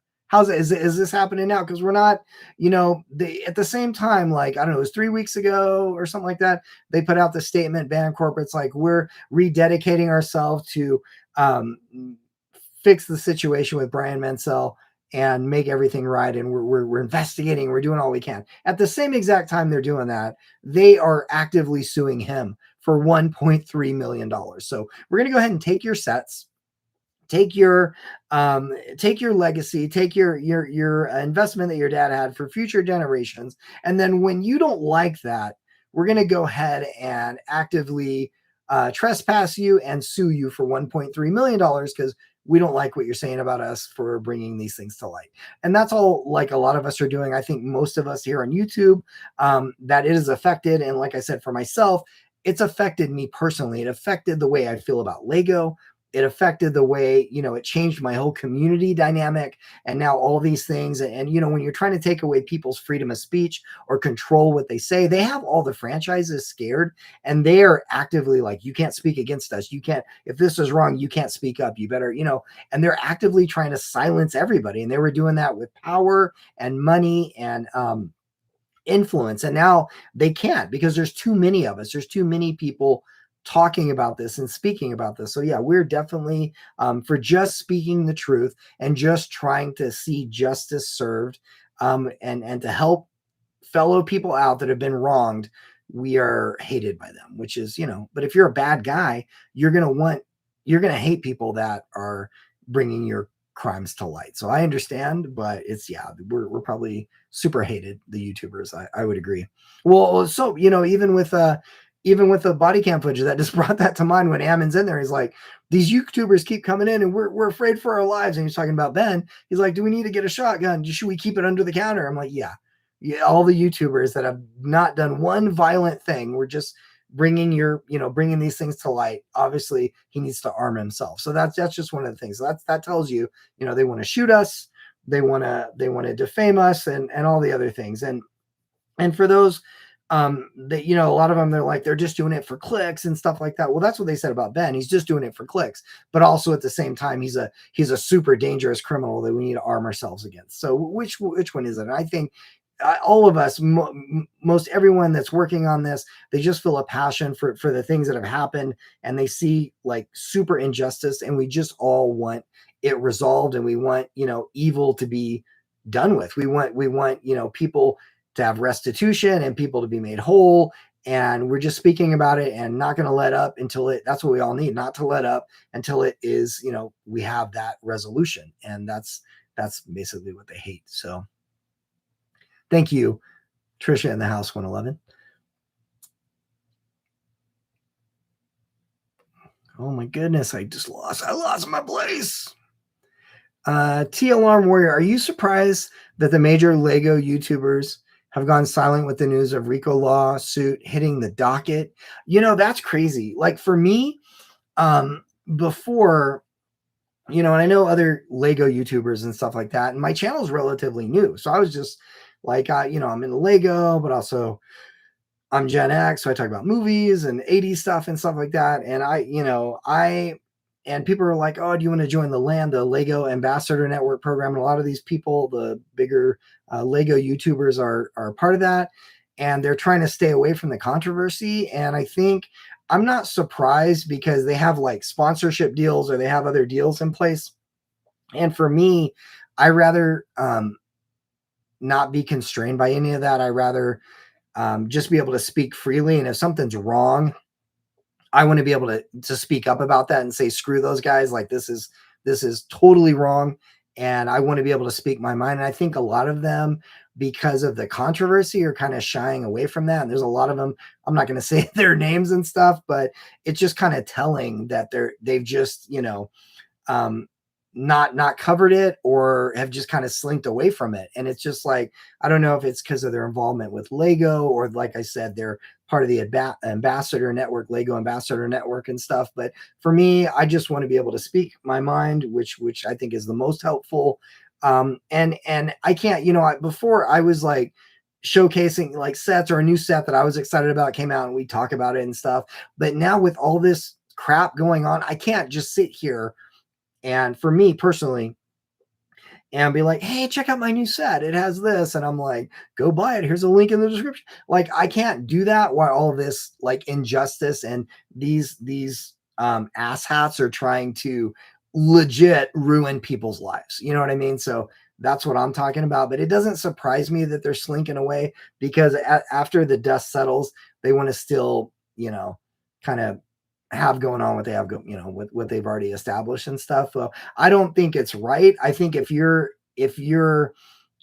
Is this happening now? Because we're not, at the same time, like, I don't know, it was 3 weeks ago or something like that. They put out the statement, ban corporates, like, we're rededicating ourselves to fix the situation with Brian Mansell and make everything right. And we're investigating, we're doing all we can. At the same exact time they're doing that, they are actively suing him for $1.3 million. So we're going to go ahead and take your sets, take your legacy, take your investment that your dad had for future generations. And then when you don't like that, we're going to go ahead and actively trespass you and sue you for $1.3 million, because we don't like what you're saying about us for bringing these things to light. And that's all, like, a lot of us are doing. I think most of us here on YouTube, that it is affected. And like I said, for myself, it's affected me personally. It affected the way I feel about Lego. It affected the way, it changed my whole community dynamic. And now all these things. And when you're trying to take away people's freedom of speech or control what they say, they have all the franchises scared, and they are actively like, you can't speak against us. You can't, if this is wrong, you can't speak up. You better, and they're actively trying to silence everybody. And they were doing that with power and money and, influence. And now they can't, because there's too many of us. There's too many people talking about this and speaking about this. So yeah, we're definitely for just speaking the truth and just trying to see justice served, and to help fellow people out that have been wronged. We are hated by them, which is, but if you're a bad guy, you're going to hate people that are bringing your crimes to light. So I understand, but we're probably super hated, the YouTubers. I would agree. Well, so even with the body cam footage, that just brought that to mind. When Ammon's in there, he's like, these YouTubers keep coming in and we're afraid for our lives. And he's talking about Ben. He's like, do we need to get a shotgun? Should we keep it under the counter? I'm like, yeah. All the YouTubers that have not done one violent thing, we're just bringing these things to light. Obviously he needs to arm himself. So that's just one of the things. So that tells you, they want to shoot us, they want to defame us, and all the other things. And for those that, a lot of them, they're just doing it for clicks and stuff like that. Well, that's what they said about Ben. He's just doing it for clicks, but also at the same time, he's a super dangerous criminal that we need to arm ourselves against. So which one is it? And I think all of us, most everyone that's working on this, they just feel a passion for the things that have happened, and they see like super injustice, and we just all want it resolved, and we want, evil to be done with. We want, people to have restitution and people to be made whole. And we're just speaking about it and not going to let up until that's what we all need, not to let up until it is, we have that resolution. And that's basically what they hate. So thank you, Trisha in the house 111. Oh my goodness, I lost my place. T Alarm Warrior, are you surprised that the major Lego YouTubers have gone silent with the news of RICO lawsuit hitting the docket? That's crazy. Like for me, before, and I know other Lego YouTubers and stuff like that, and my channel is relatively new. So I was just like, I'm into Lego, but also I'm Gen X, so I talk about movies and 80s stuff and stuff like that. And and people are like, oh, do you want to join the Lego Ambassador Network program? And a lot of these people, the bigger Lego YouTubers, are part of that. And they're trying to stay away from the controversy. And I think I'm not surprised because they have like sponsorship deals or they have other deals in place. And for me, I rather not be constrained by any of that. I rather just be able to speak freely. And if something's wrong, I want to be able to speak up about that and say, screw those guys. Like this is totally wrong. And I want to be able to speak my mind. And I think a lot of them, because of the controversy, are kind of shying away from that. And there's a lot of them, I'm not going to say their names and stuff, but it's just kind of telling that they've just, um, not covered it or have just kind of slinked away from it. And it's just like, I don't know if it's because of their involvement with Lego or like I said, they're part of the ambassador network, Lego ambassador network and stuff. But for me, I just want to be able to speak my mind, which I think is the most helpful. And I can't, before I was like showcasing like sets or a new set that I was excited about came out and we talk about it and stuff. But now with all this crap going on, I can't just sit here and for me personally, and be like, hey, check out my new set. It has this. And I'm like, go buy it. Here's a link in the description. Like, I can't do that while all this like injustice and these asshats are trying to legit ruin people's lives. You know what I mean? So that's what I'm talking about. But it doesn't surprise me that they're slinking away because after the dust settles, they want to still, kind of have going on what they have, with what they've already established and stuff. So I don't think it's right. I think if you're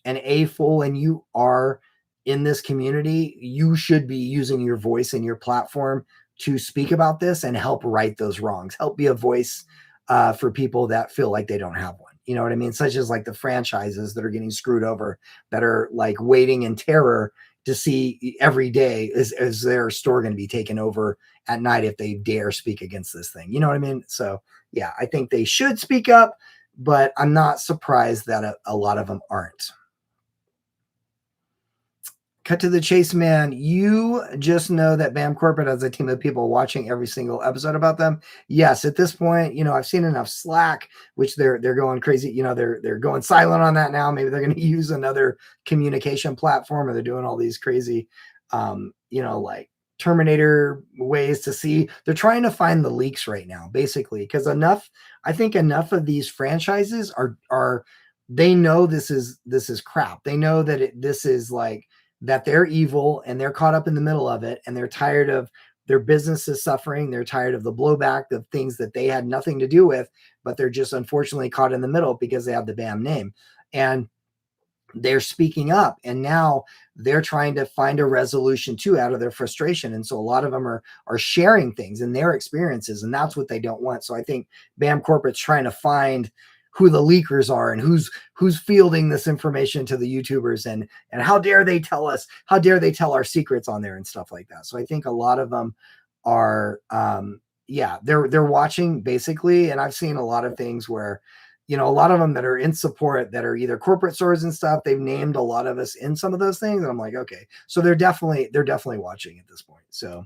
an AFOL and you are in this community, you should be using your voice and your platform to speak about this and help right those wrongs. Help be a voice for people that feel like they don't have one. You know what I mean? Such as like the franchises that are getting screwed over, that are like waiting in terror to see every day is their store going to be taken over at night if they dare speak against this thing. You know what I mean? So yeah, I think they should speak up, but I'm not surprised that a lot of them aren't. Cut to the chase, man. You just know that BAM Corporate has a team of people watching every single episode about them. Yes, at this point, I've seen enough Slack, which they're going crazy. They're going silent on that now. Maybe they're going to use another communication platform, or they're doing all these crazy, like Terminator ways to see. They're trying to find the leaks right now, basically, because I think enough of these franchises are they know this is crap. They know that this is like that they're evil and they're caught up in the middle of it and they're tired of their businesses suffering. They're tired of the blowback of things that they had nothing to do with, but they're just unfortunately caught in the middle because they have the BAM name. And they're speaking up and now they're trying to find a resolution too out of their frustration. And so a lot of them are sharing things and their experiences, and that's what they don't want. So I think BAM Corporate's trying to find who the leakers are and who's fielding this information to the YouTubers and how dare they tell our secrets on there and stuff like that. So I think a lot of them are they're watching basically. And I've seen a lot of things where a lot of them that are in support that are either corporate stores and stuff, they've named a lot of us in some of those things. And I'm like, okay, so they're definitely watching at this point. So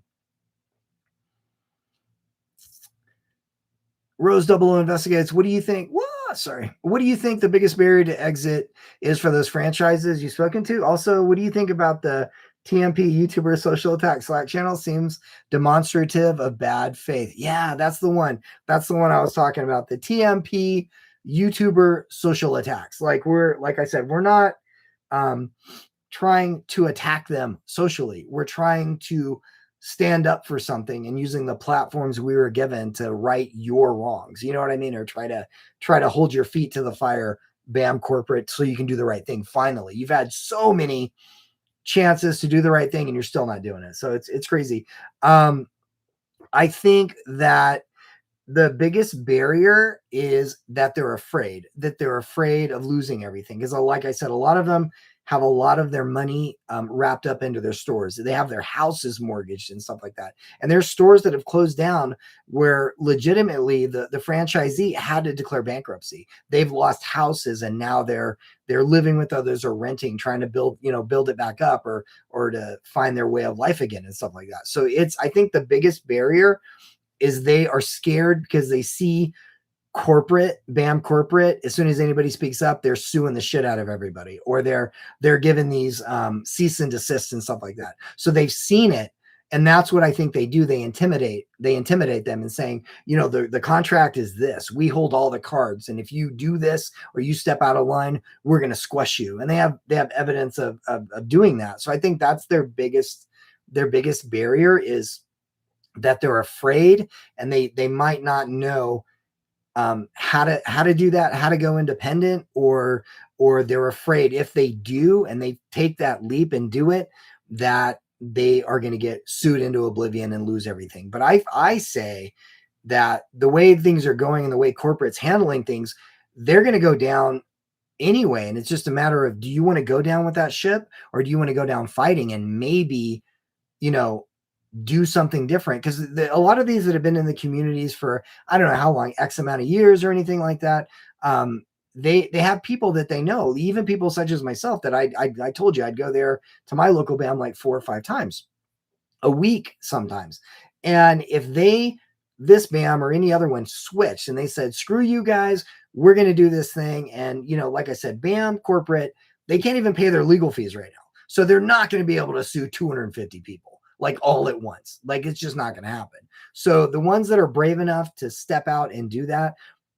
Rose Double O investigates. What do you think? What do you think the biggest barrier to exit is for those franchises you've spoken to? Also, what do you think about the TMP YouTuber social attack Slack channel? Seems demonstrative of bad faith. Yeah, that's the one. That's the one I was talking about. The TMP YouTuber social attacks. Like I said, we're not trying to attack them socially. We're trying to stand up for something and using the platforms we were given to right your wrongs. You know what I mean? Or try to hold your feet to the fire, BAM Corporate, so you can do the right thing. Finally, you've had so many chances to do the right thing and you're still not doing it. So it's crazy. I think that The biggest barrier is that they're afraid of losing everything. Because, like I said, a lot of them have a lot of their money wrapped up into their stores. They have their houses mortgaged and stuff like that. And there's stores that have closed down where legitimately the franchisee had to declare bankruptcy. They've lost houses and now they're living with others or renting, trying to build it back up or to find their way of life again and stuff like that. So I think the biggest barrier is they are scared because they see BAM corporate, as soon as anybody speaks up, they're suing the shit out of everybody, or they're given these cease and desist and stuff like that. So they've seen it, and that's what I think they do. They intimidate them and saying, the contract is this. We hold all the cards, and if you do this or you step out of line, we're going to squash you. And they have evidence of doing that. So I think that's their biggest barrier, is that they're afraid, and they might not know how to do that, how to go independent, or they're afraid if they do and they take that leap and do it, that they are going to get sued into oblivion and lose everything. But I say that the way things are going and the way corporate's handling things, they're going to go down anyway. And it's just a matter of, do you want to go down with that ship, or do you want to go down fighting and maybe, do something different? Because a lot of these that have been in the communities for, I don't know how long, X amount of years or anything like that, they have people that they know, even people such as myself, that I told you I'd go there to my local BAM like 4 or 5 times a week sometimes. And if this BAM or any other one switched and they said, screw you guys, we're going to do this thing. And, like I said, BAM corporate, they can't even pay their legal fees right now. So they're not going to be able to sue 250 people like all at once. Like, it's just not going to happen. So the ones that are brave enough to step out and do that,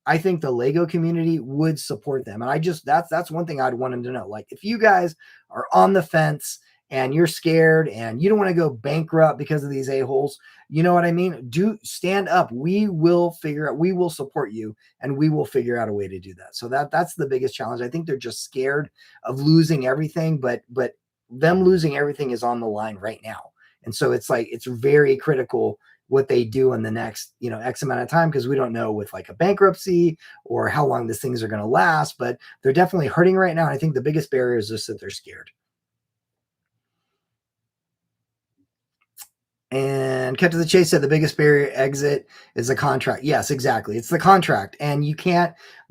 I think the Lego community would support them. And that's one thing I'd want them to know. Like, if you guys are on the fence and you're scared and you don't want to go bankrupt because of these a-holes, you know what I mean? Do stand up. We will support you, and we will figure out a way to do that. So that's the biggest challenge. I think they're just scared of losing everything, but them losing everything is on the line right now. And so it's very critical what they do in the next, X amount of time, because we don't know with like a bankruptcy or how long these things are going to last, but they're definitely hurting right now. And I think the biggest barrier is just that they're scared. And cut to the chase said the biggest barrier exit is the contract. Yes, exactly. It's the contract. And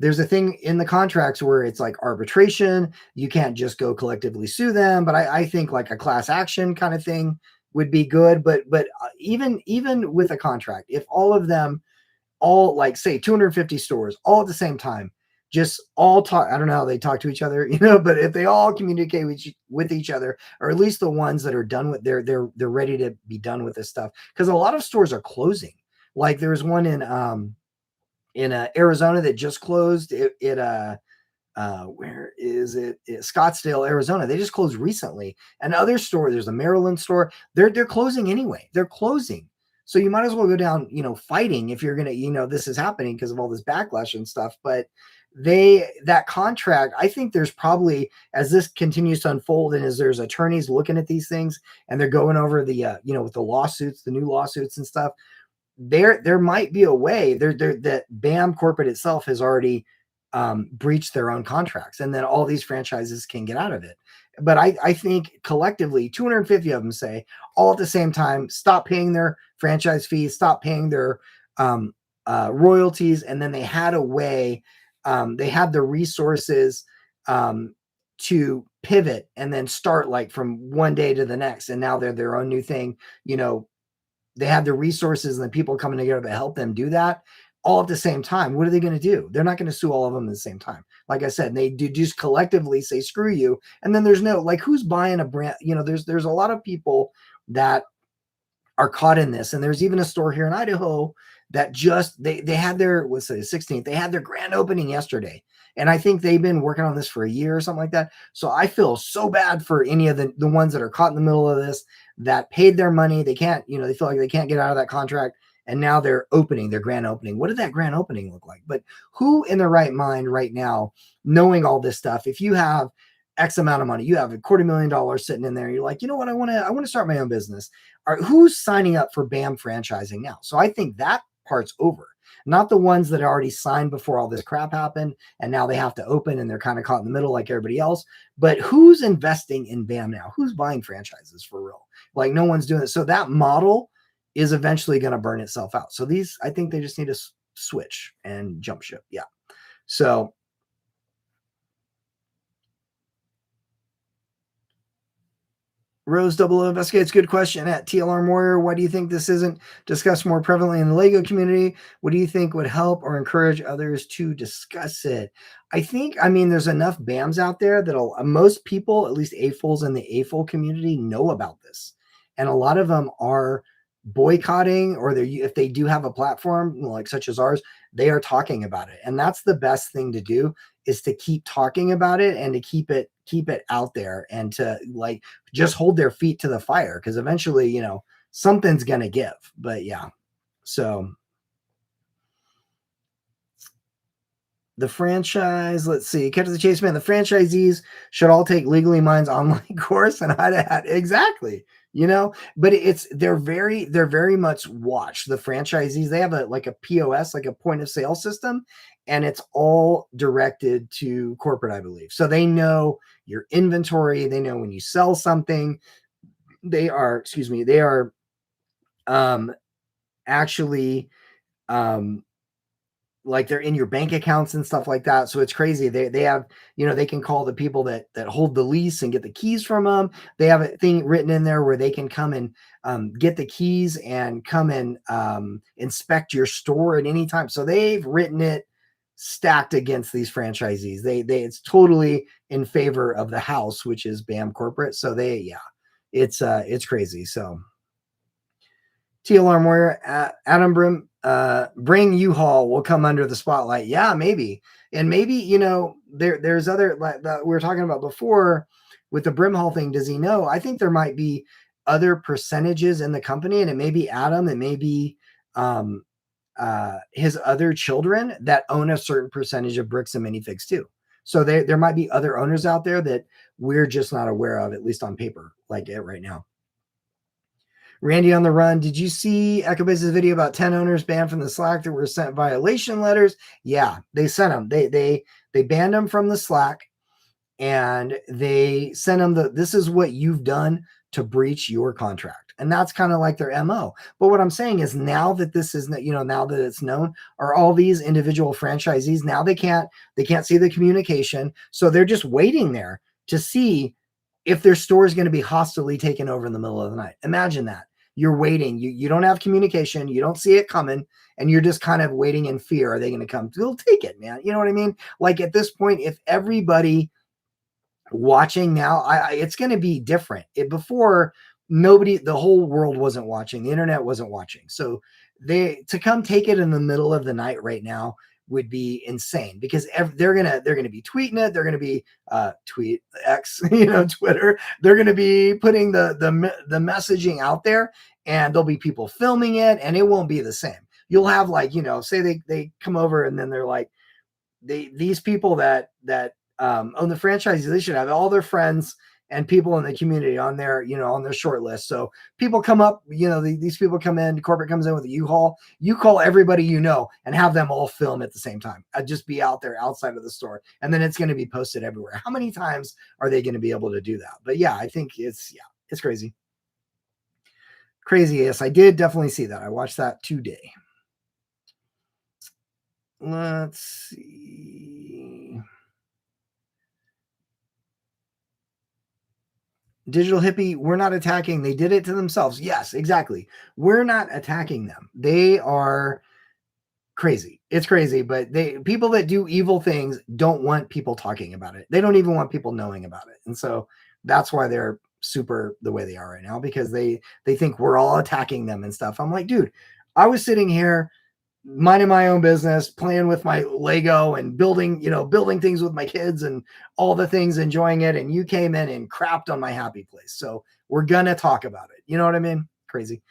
there's a thing in the contracts where it's like arbitration. You can't just go collectively sue them. But I think like a class action kind of thing would be good. But even with a contract, if all of them, all like say 250 stores all at the same time, just all talk, I don't know how they talk to each other, but if they all communicate with each other, or at least the ones that are done with they're ready to be done with this stuff. Because a lot of stores are closing. Like there's one in Arizona that just closed. Where is it? Scottsdale, Arizona. They just closed recently. And other store, there's a Maryland store. They're closing anyway. They're closing. So you might as well go down, fighting if you're gonna, this is happening because of all this backlash and stuff. But that contract, I think there's probably, as this continues to unfold and as there's attorneys looking at these things and they're going over the with the lawsuits, the new lawsuits and stuff, there might be a way that BAM corporate itself has already breached their own contracts, and then all these franchises can get out of it. But I think collectively 250 of them say all at the same time, stop paying their franchise fees, stop paying their royalties. And then they had a way, they had the resources to pivot and then start like from one day to the next. And now they're their own new thing. They have the resources and the people coming together to help them do that all at the same time. What are they going to do? They're not going to sue all of them at the same time. Like I said, they do just collectively say, screw you. And then there's no, like, who's buying a brand? There's a lot of people that are caught in this. And there's even a store here in Idaho that just, they had their, what's it, 16th, they had their grand opening yesterday. And I think they've been working on this for a year or something like that. So I feel so bad for any of the ones that are caught in the middle of this, that paid their money. They can't, they feel like they can't get out of that contract. And now they're opening their grand opening. What did that grand opening look like? But who in their right mind right now, knowing all this stuff, if you have X amount of money, you have $250,000 sitting in there, you're like, you know what, I want to start my own business. All right, who's signing up for BAM franchising now? So I think that part's over. not the ones that are already signed before all this crap happened and now they have to open and they're kind of caught in the middle like everybody else. But who's investing in BAM now? Who's buying franchises for real? Like no one's doing it. So that model is eventually going to burn itself out. So these, I think they just need to switch and jump ship. Yeah. So Rose Double O Investigates, good question at TLR Warrior. Why do you think this isn't discussed more prevalently in the Lego community? What do you think would help or encourage others to discuss it? I think, I mean, there's enough BAMs out there that'll, most people, at least AFOLs in the AFOL community, know about this. And a lot of them are boycotting, or if they do have a platform like such as ours, they are talking about it. And that's the best thing to do, is to keep talking about it and to keep it out there, and to like just hold their feet to the fire, because eventually, you know, something's gonna give. But yeah, so the franchise, let's see, Catch the Chase Man, the franchisees should all take Legally Mind's online course and how to add, exactly, you know. But they're very much watched. The franchisees, they have a POS, like a point of sale system, and it's all directed to corporate, I believe. So they know your inventory, they know when you sell something. They are, actually like they're in your bank accounts and stuff like that. So it's crazy. They have, you know, they can call the people that hold the lease and get the keys from them. They have a thing written in there where they can come and get the keys and come and inspect your store at any time. So they've written it stacked against these franchisees. They it's totally in favor of the house, which is BAM corporate. So it's crazy. So TLR Warrior, Adam bring U-Haul will come under the spotlight. Yeah, maybe. And maybe, you know, there's other, like that we were talking about before with the Brimhall thing. Does he know? I think there might be other percentages in the company, and it may be Adam, it may be his other children that own a certain percentage of Bricks and Minifigs too. So there might be other owners out there that we're just not aware of, at least on paper, like it right now. Randy on the Run, did you see Ecobiz's video about 10 owners banned from the Slack that were sent violation letters? Yeah, they sent them. They banned them from the Slack, and they sent them this is what you've done to breach your contract. And that's kind of like their MO. But what I'm saying is, now that this is, you know, now that it's known, are all these individual franchisees, now they can't see the communication. So they're just waiting there to see if their store is going to be hostily taken over in the middle of the night. Imagine that. You're waiting. You don't have communication. You don't see it coming. And you're just kind of waiting in fear. Are they going to come? They'll take it, man. You know what I mean? Like at this point, if everybody watching now, it's going to be different. Before, nobody, the whole world wasn't watching. The internet wasn't watching. So to come take it in the middle of the night right now would be insane, because they're gonna be tweeting it. They're gonna be tweet X, you know, Twitter. They're gonna be putting the messaging out there, and there'll be people filming it, and it won't be the same. You'll have, like, you know, say they come over, and then they're like, these people that own the franchises, they should have all their friends and people in the community on their, you know, on their short list. So people come up, you know, these people come in, corporate comes in with a U-Haul, you call everybody, you know, and have them all film at the same time. I'd just be out there outside of the store, and then it's going to be posted everywhere. How many times are they going to be able to do that? But yeah, I think it's crazy. Crazy. Yes, I did definitely see that. I watched that today. Let's see. Digital Hippie, we're not attacking. They did it to themselves. Yes, exactly. We're not attacking them. They are crazy. It's crazy, but people that do evil things don't want people talking about it. They don't even want people knowing about it. And so that's why they're super the way they are right now, because they think we're all attacking them and stuff. I'm like, dude, I was sitting here minding my own business, playing with my Lego and building things with my kids and all the things, enjoying it. And you came in and crapped on my happy place. So we're going to talk about it. You know what I mean? Crazy.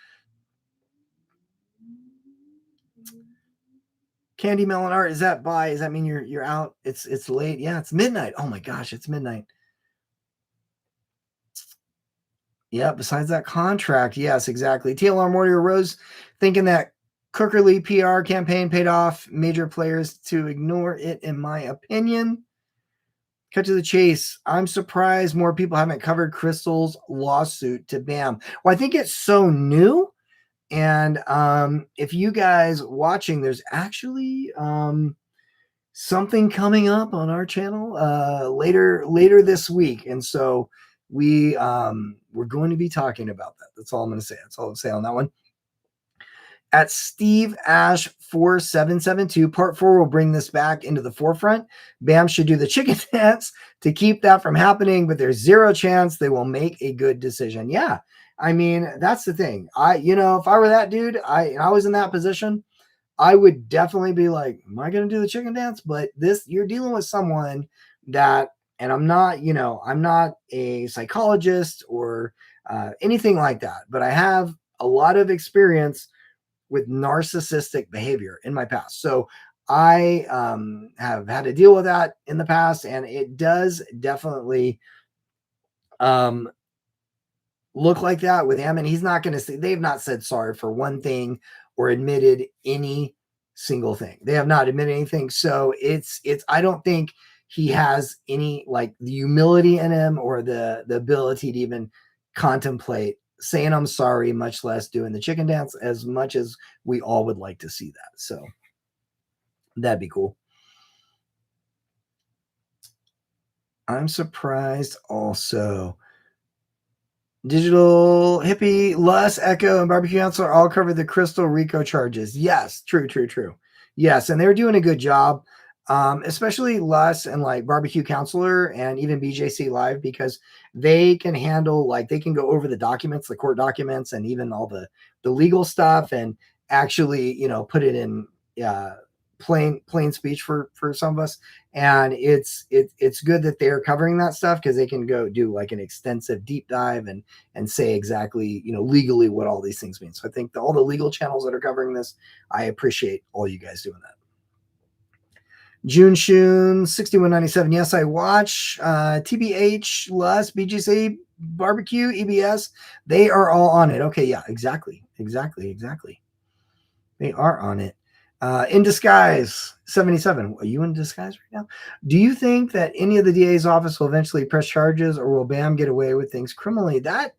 Candy Melon Art, is that bye? Does that mean you're out? It's late. Yeah, it's midnight. Oh my gosh, it's midnight. Yeah, besides that contract. Yes, exactly. TLR Warrior Rose thinking that Cookerly PR campaign paid off major players to ignore it, in my opinion. Cut to the chase. I'm surprised more people haven't covered Crystal's lawsuit to BAM. Well, I think it's so new. And if you guys watching, there's actually something coming up on our channel later this week. And so we're going to be talking about that. That's all I'm going to say. That's all I'll say on that one. At Steve Ash 4772, part 4 will bring this back into the forefront. BAM should do the chicken dance to keep that from happening, but there's zero chance they will make a good decision. Yeah, I mean, that's the thing. If I were that dude, I was in that position, I would definitely be like, am I going to do the chicken dance? But you're dealing with someone that, and I'm not a psychologist or anything like that, but I have a lot of experience with narcissistic behavior in my past. So I have had to deal with that in the past, and it does definitely look like that with him. And he's not going to say, they've not said sorry for one thing or admitted any single thing. They have not admitted anything. So I don't think he has any like the humility in him or the ability to even contemplate saying I'm sorry, much less doing the chicken dance, as much as we all would like to see that. So that'd be cool. I'm surprised also. Digital Hippie, Lus, Echo, and Barbecue Counselor all covered the Crystal Rico charges. Yes, true. Yes, and they're doing a good job, especially Lus and like Barbecue Counselor and even BJC Live, because they can handle, like, they can go over the documents, the court documents, and even all the legal stuff, and actually, put it in plain speech for some of us. And it's good that they're covering that stuff, because they can go do like an extensive deep dive and say exactly, legally what all these things mean. So I think all the legal channels that are covering this, I appreciate all you guys doing that. June Shun 6197. Yes, I watch TBH, Lus, BGC, Barbecue, EBS. They are all on it. Okay, yeah, exactly. They are on it. In Disguise 77. Are you in disguise right now? Do you think that any of the DA's office will eventually press charges, or will BAM get away with things criminally? That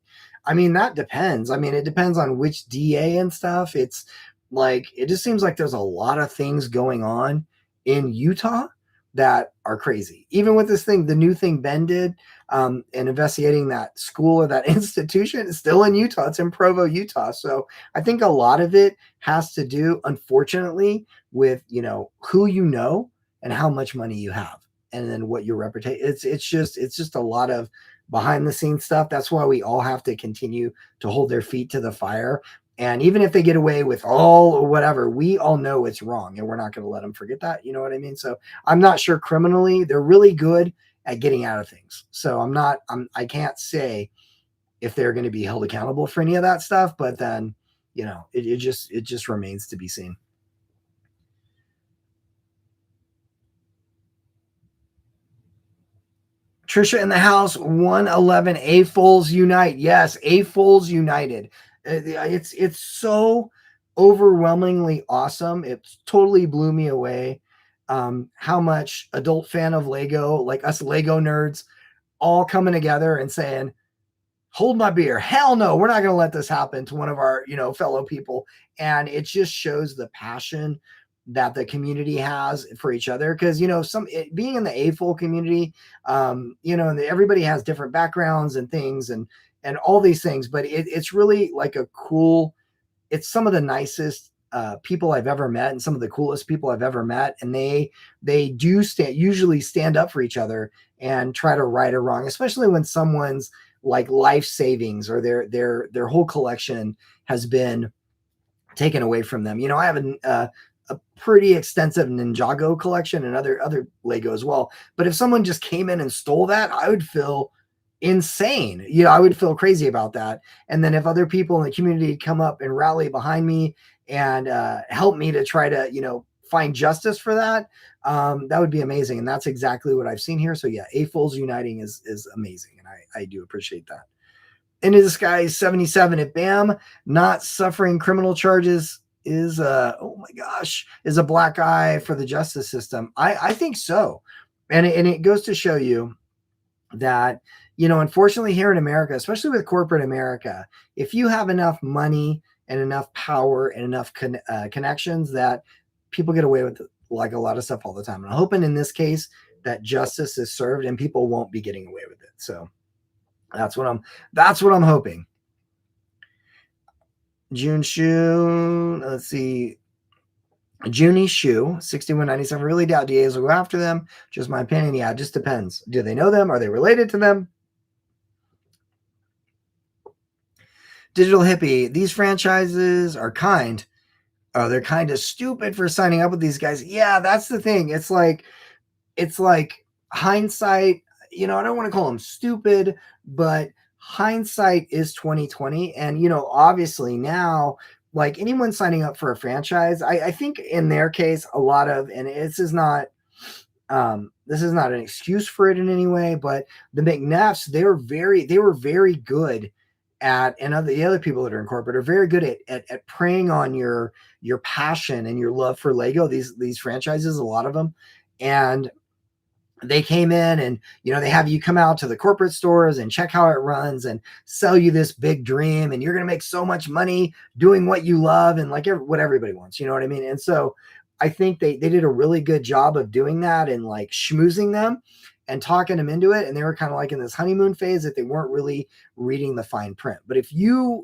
depends. It depends on which DA and stuff. It's like, it just seems like there's a lot of things going on in Utah that are crazy. Even with this thing, the new thing Ben did, and investigating that school or that institution, is still in Utah. It's in Provo, Utah. So I think a lot of it has to do, unfortunately, with, who and how much money you have, and then what your reputation. It's just a lot of behind the scenes stuff. That's why we all have to continue to hold their feet to the fire. And even if they get away with all or whatever, we all know it's wrong, and we're not going to let them forget that. You know what I mean? So I'm not sure criminally they're really good at getting out of things. So I can't say if they're going to be held accountable for any of that stuff, but then, it just remains to be seen. Trisha in the house, 111. AFOLs unite. Yes, AFOLs united. It's so overwhelmingly awesome. It totally blew me away how much adult fan of Lego, like us Lego nerds, all coming together and saying, hold my beer. Hell no, we're not going to let this happen to one of our, fellow people. And it just shows the passion that the community has for each other. Because, being in the AFOL community, and everybody has different backgrounds and things and all these things, but it's really like it's some of the nicest people I've ever met, and some of the coolest people I've ever met. And they do usually stand up for each other and try to right or wrong, especially when someone's like life savings or their whole collection has been taken away from them. I have a pretty extensive Ninjago collection and other Lego as well. But if someone just came in and stole that, I would feel insane. I would feel crazy about that. And then if other people in the community come up and rally behind me and help me to try to, find justice for that, that would be amazing. And that's exactly what I've seen here. So yeah, AFOLs uniting is amazing. And I do appreciate that. Into Disguise 77. If BAM not suffering criminal charges oh my gosh, is a black eye for the justice system. I think so. And it goes to show you that, unfortunately here in America, especially with corporate America, if you have enough money and enough power and enough connections, that people get away with like a lot of stuff all the time. And I'm hoping in this case that justice is served and people won't be getting away with it. So that's what I'm hoping. June Shoe, let's see. Junie Shoe, 6197. Really doubt DAs will go after them. Just my opinion. Yeah, it just depends. Do they know them? Are they related to them? Digital Hippie. These franchises are kind. Oh, they're kind of stupid for signing up with these guys. Yeah, that's the thing. It's like hindsight. I don't want to call them stupid, but hindsight is 2020. And obviously now, like anyone signing up for a franchise, I think in their case, a lot of, and this is not an excuse for it in any way, but the McNeffs, they were very good at, and the other people that are in corporate are very good at preying on your passion and your love for Lego, these franchises, a lot of them. And they came in and, they have you come out to the corporate stores and check how it runs and sell you this big dream. And you're going to make so much money doing what you love and like what everybody wants, you know what I mean? And so I think they did a really good job of doing that and like schmoozing them and talking them into it. And they were kind of like in this honeymoon phase that they weren't really reading the fine print. But if me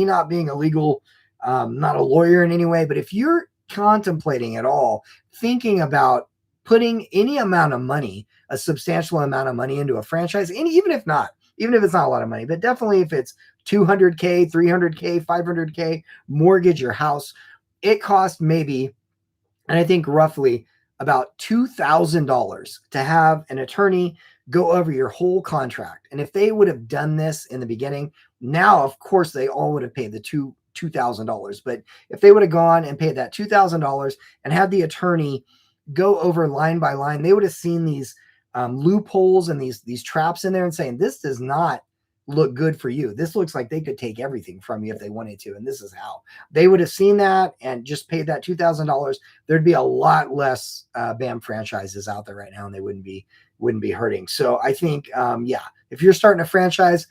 not being a legal, not a lawyer in any way, but if you're contemplating at all, thinking about putting any amount of money, a substantial amount of money into a franchise, and even if it's not a lot of money, but definitely if it's $200K, $300K, $500K, mortgage your house, it costs maybe, and I think roughly about $2,000 to have an attorney go over your whole contract. And if they would have done this in the beginning, now, of course, they all would have paid the $2,000. But if they would have gone and paid that $2,000 and had the attorney go over line by line, they would have seen these loopholes and these traps in there and saying, this does not look good for you. This looks like they could take everything from you if they wanted to. And this is how. They would have seen that and just paid that $2,000. There'd be a lot less BAM franchises out there right now, and they wouldn't be hurting. So I think, if you're starting a franchise,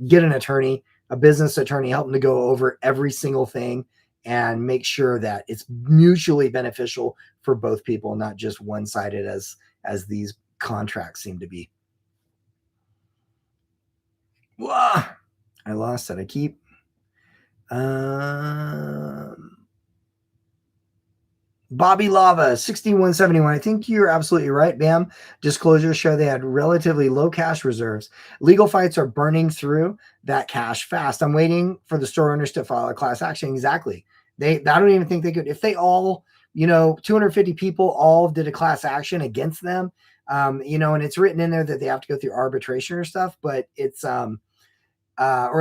get an attorney, a business attorney, help them to go over every single thing and make sure that it's mutually beneficial for both people, not just one-sided as these contracts seem to be. Whoa, I lost it. I keep Bobby Lava 6171. I think you're absolutely right. BAM disclosures show they had relatively low cash reserves. Legal fights are burning through that cash fast. I'm waiting for the store owners to file a class action. Exactly. I don't even think they could, if they all, 250 people all did a class action against them, and it's written in there that they have to go through arbitration or stuff, but it's, or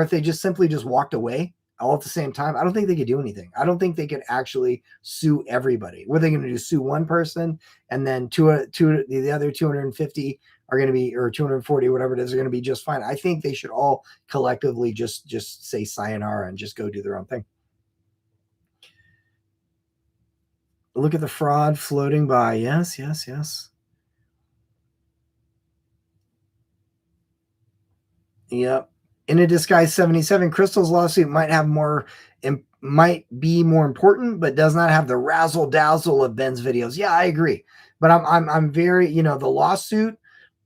if they just simply just walked away all at the same time, I don't think they could do anything. I don't think they could actually sue everybody. What are they going to do? Sue one person and then the other 250 are going to be, or 240, whatever it is, are going to be just fine. I think they should all collectively just say sayonara and just go do their own thing. Look at the fraud floating by. Yes. Yep. In a Disguise 77, Crystal's lawsuit might be more important, but does not have the razzle dazzle of Ben's videos. Yeah, I agree. But I'm very, the lawsuit,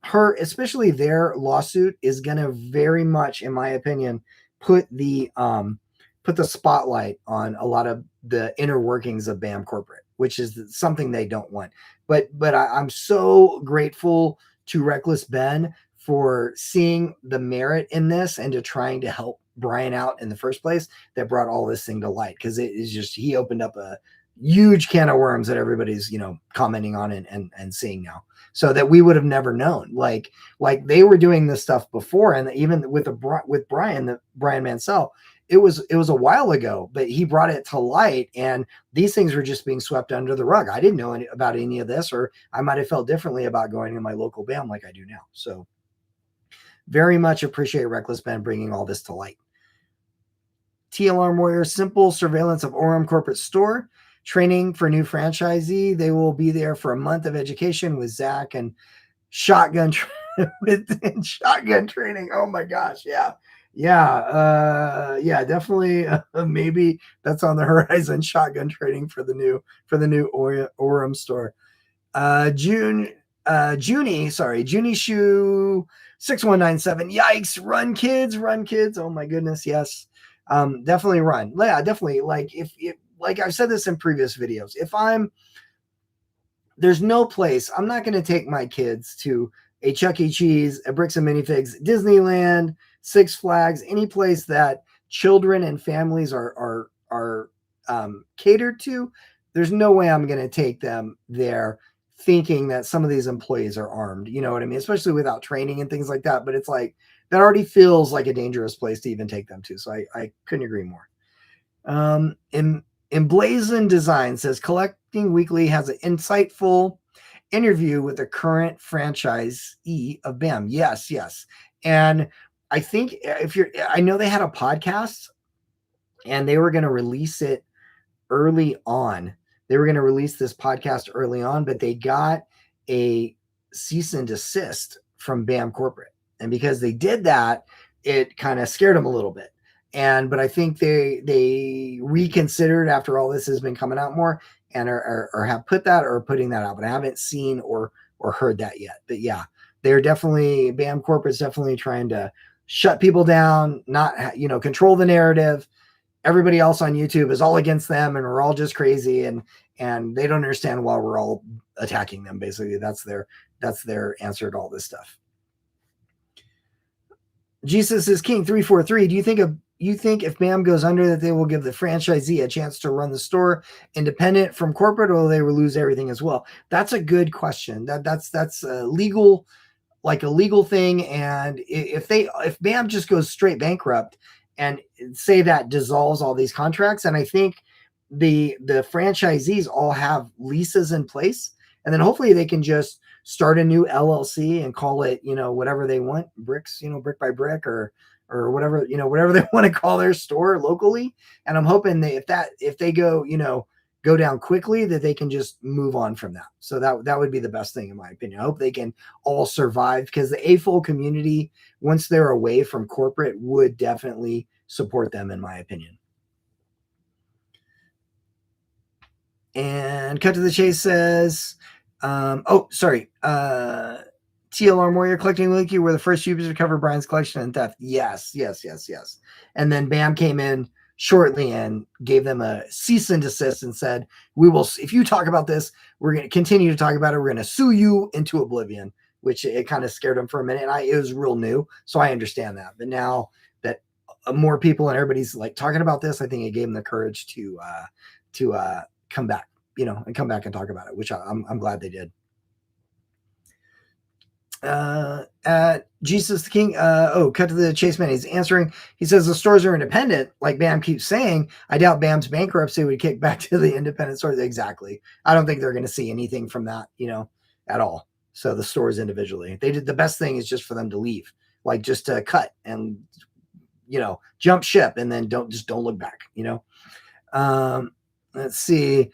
especially their lawsuit is going to very much, in my opinion, put the spotlight on a lot of the inner workings of BAM corporate, which is something they don't want. But I'm so grateful to Reckless Ben for seeing the merit in this and to trying to help Brian out in the first place that brought all this thing to light. Cause it is just, he opened up a huge can of worms that everybody's, commenting on and seeing now, so that we would have never known. Like they were doing this stuff before. And even with Brian Mansell, it was a while ago, but he brought it to light, and these things were just being swept under the rug. I didn't know about any of this, or I might've felt differently about going to my local BAM like I do now. So very much appreciate Reckless Ben bringing all this to light. TLR Warrior, simple surveillance of Orem corporate store, training for new franchisee. They will be there for a month of education with Zach and shotgun shotgun training. Oh my gosh, yeah. Yeah, definitely. Maybe that's on the horizon. Shotgun training for the new Orem store. Junie Shoe 6197. Yikes! Run kids, run kids. Oh my goodness, yes. Definitely run. Yeah, definitely. Like if like I've said this in previous videos, if there's no place I'm not going to take my kids to a Chuck E. Cheese, a Bricks and Minifigs, Disneyland, Six Flags, any place that children and families are catered to. There's no way I'm going to take them there thinking that some of these employees are armed. You know what I mean? Especially without training and things like that. But it's like that already feels like a dangerous place to even take them to. So I couldn't agree more. Emblazoned Design says Collecting Weekly has an insightful interview with the current franchisee of BAM. Yes, yes. And I think I know they had a podcast and they were going to release it early on. They were going to release this podcast early on, but they got a cease and desist from BAM Corporate. And because they did that, it kind of scared them a little bit. But I think they reconsidered after all this has been coming out more and are have put that or putting that out. But I haven't seen or heard that yet. But yeah, they're definitely BAM Corporate's definitely trying to shut people down, not control the narrative. Everybody else on YouTube is all against them and we're all just crazy and they don't understand why we're all attacking them. Basically, that's their answer to all this stuff. Jesus is King 343. Do you think if BAM goes under that they will give the franchisee a chance to run the store independent from corporate, or will they lose everything as well? That's a good question. That's a legal thing. And if BAM just goes straight bankrupt and say that dissolves all these contracts, and I think the franchisees all have leases in place, and then hopefully they can just start a new LLC and call it, whatever they want, Bricks, Brick by Brick or whatever, whatever they want to call their store locally. And I'm hoping if they go down quickly, that they can just move on from that. So that would be the best thing in my opinion. I hope they can all survive because the AFOL community, once they're away from corporate, would definitely support them in my opinion. And Cut to the Chase says, TLR Warrior Collecting Wiki were the first YouTubers to cover Brian's collection and theft. Yes. And then BAM came in shortly and gave them a cease and desist and said, if you talk about this, we're going to continue to talk about it. We're going to sue you into oblivion, which it kind of scared them for a minute. And it was real new. So I understand that. But now that more people and everybody's like talking about this, I think it gave them the courage to come back, and come back and talk about it, which I'm glad they did. Jesus the King. Cut to the Chase man. He's answering. He says the stores are independent, like BAM keeps saying. I doubt BAM's bankruptcy would kick back to the independent stores. Exactly. I don't think they're going to see anything from that, at all. So the stores individually, they did the best thing is just for them to leave, like just to cut and jump ship and then don't look back. Let's see.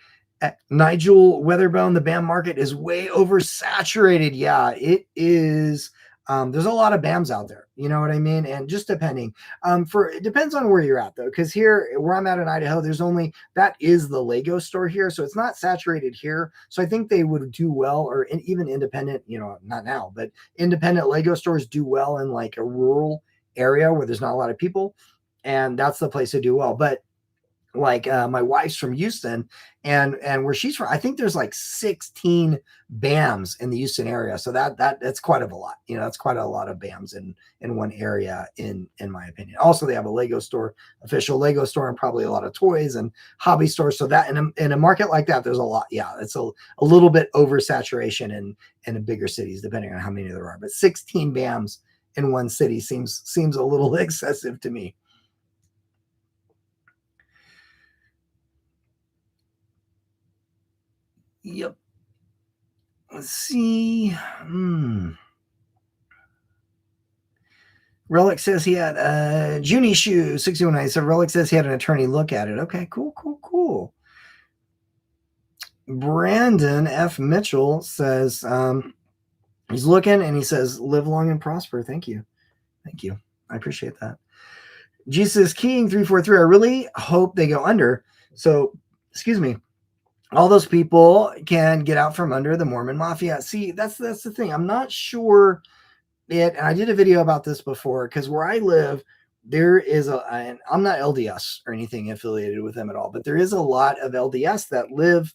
Nigel Weatherbone, the BAM market is way oversaturated. Yeah, it is. There's a lot of BAMs out there. You know what I mean? And just depending, it depends on where you're at though. Cause here where I'm at in Idaho, that is the Lego store here. So it's not saturated here. So I think they would do well, or even independent, not now, but independent Lego stores do well in like a rural area where there's not a lot of people. And that's the place to do well. But like my wife's from Houston and where she's from, I think there's like 16 BAMs in the Houston area. So that's quite a lot, that's quite a lot of BAMs in one area in my opinion. Also, they have a Lego store, official Lego store, and probably a lot of toys and hobby stores. So that in a market like that, there's a lot. Yeah. It's a little bit oversaturation in the bigger cities, depending on how many there are, but 16 BAMs in one city seems a little excessive to me. Yep. Let's see. Relic says he had Junie Shoe 619. So Relic says he had an attorney look at it. Okay, cool. Brandon F. Mitchell says he's looking and he says, live long and prosper. Thank you. I appreciate that. Jesus King 343. I really hope they go under. So, excuse me. All those people can get out from under the Mormon Mafia. See, that's the thing. I'm not sure and I did a video about this before because where I live, there is and I'm not LDS or anything affiliated with them at all, but there is a lot of LDS that live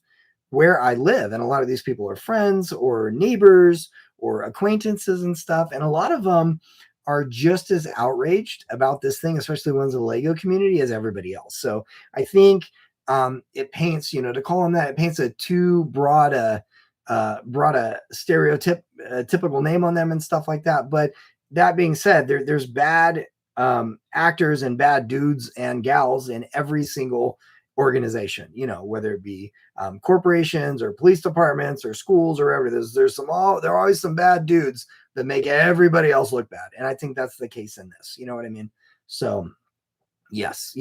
where I live. And a lot of these people are friends or neighbors or acquaintances and stuff. And a lot of them are just as outraged about this thing, especially ones in the Lego community, as everybody else. So I think it paints, to call them that, it paints a too broad a typical name on them and stuff like that. But that being said, there's bad actors and bad dudes and gals in every single organization, whether it be corporations or police departments or schools or whatever. There are always some bad dudes that make everybody else look bad. And I think that's the case in this, you know what I mean? So yes.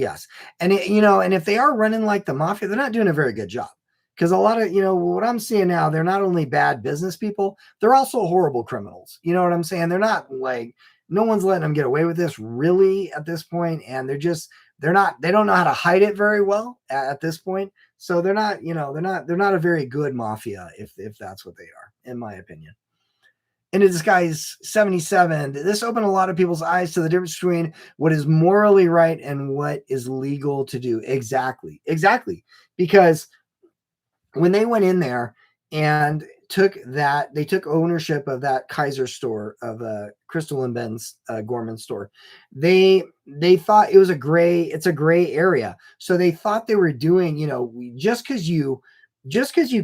And and if they are running like the mafia, they're not doing a very good job. Because a lot of, what I'm seeing now, they're not only bad business people, they're also horrible criminals. You know what I'm saying? They're not like, no one's letting them get away with this really at this point. And they don't know how to hide it very well at this point. So they're not a very good mafia if that's what they are, in my opinion. Into Disguise 77. This opened a lot of people's eyes to the difference between what is morally right and what is legal to do. Exactly. Because when they went in there and they took ownership of that Kaiser store of Crystal and Ben's Gorman store. They thought it's a gray area. So they thought they were doing, just because you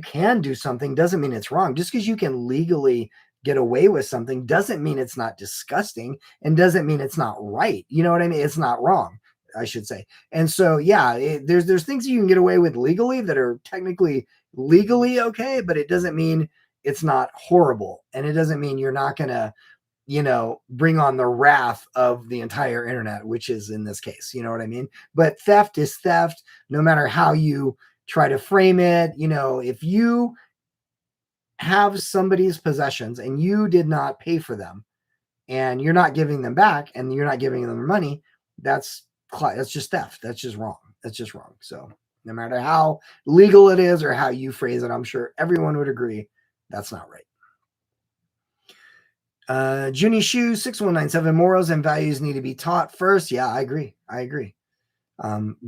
can do something doesn't mean it's wrong. Just because you can legally get away with something doesn't mean it's not disgusting and doesn't mean it's not right. You know what I mean? It's not wrong, I should say. And so, yeah, there's things you can get away with legally that are technically legally okay, but it doesn't mean it's not horrible. And it doesn't mean you're not going to, bring on the wrath of the entire internet, which is in this case, you know what I mean? But theft is theft, no matter how you try to frame it. If you have somebody's possessions and you did not pay for them and you're not giving them back and you're not giving them money, that's just theft. That's just wrong. So no matter how legal it is or how you phrase it, I'm sure everyone would agree that's not right. Junie Shoe 6197. Morals and values need to be taught first. Yeah, I agree.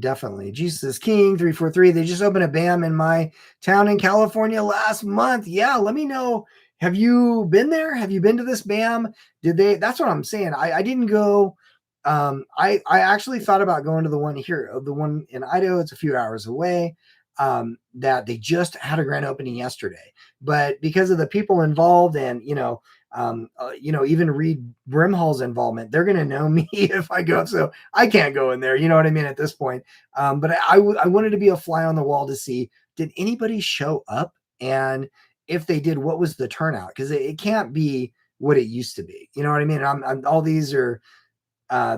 Definitely. Jesus is King 343. They just opened a BAM in my town in California last month. Yeah, let me know. Have you been there? Have you been to this BAM? That's what I'm saying. I didn't go. I actually thought about going to the one here, the one in Idaho. It's a few hours away. That they just had a grand opening yesterday, but because of the people involved and even Reed Brimhall's involvement, they're going to know me if I go. So I can't go in there. You know what I mean? At this point. But I wanted to be a fly on the wall to see, did anybody show up? And if they did, what was the turnout? Because it can't be what it used to be. You know what I mean? All these are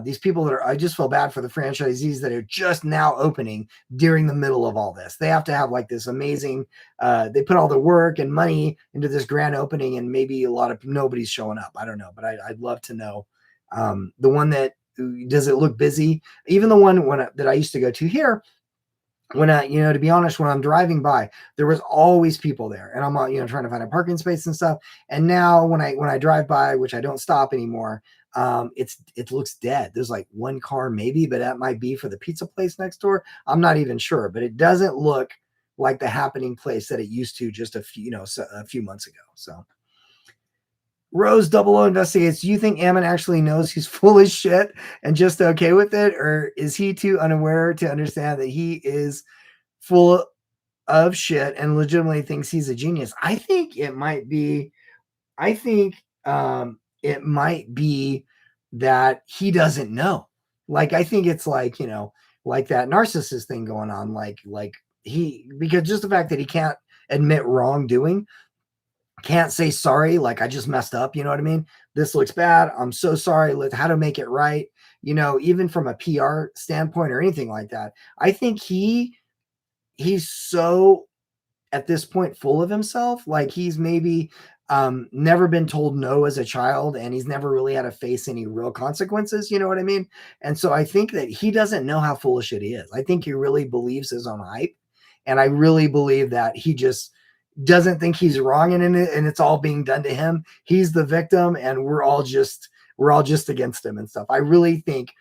these people I just feel bad for the franchisees that are just now opening during the middle of all this. They have to have like this amazing, they put all the work and money into this grand opening and maybe nobody's showing up. I don't know, but I'd love to know. The one that, does it look busy? Even the one that I used to go to here, when to be honest, when I'm driving by, there was always people there and I'm trying to find a parking space and stuff. And now when I drive by, which I don't stop anymore, it looks dead. There's like one car maybe, but that might be for the pizza place next door. I'm not even sure, but it doesn't look like the happening place that it used to just a few months ago. So Rose 00 investigates. Do you think Ammon actually knows he's full of shit and just okay with it? Or is he too unaware to understand that he is full of shit and legitimately thinks he's a genius? I think it might be, it might be that he doesn't know. Like, I think it's like, like that narcissist thing going on. Because just the fact that he can't admit wrongdoing, can't say sorry, like I just messed up, you know what I mean? This looks bad. I'm so sorry. How to make it right. Even from a PR standpoint or anything like that. I think he's so at this point full of himself. Like he's maybe never been told no as a child, and he's never really had to face any real consequences. You know what I mean? And so I think that he doesn't know how full of shit he is. I think he really believes his own hype. And I really believe that he just doesn't think he's wrong in it, and it's all being done to him. He's the victim, and we're all just against him and stuff. I really think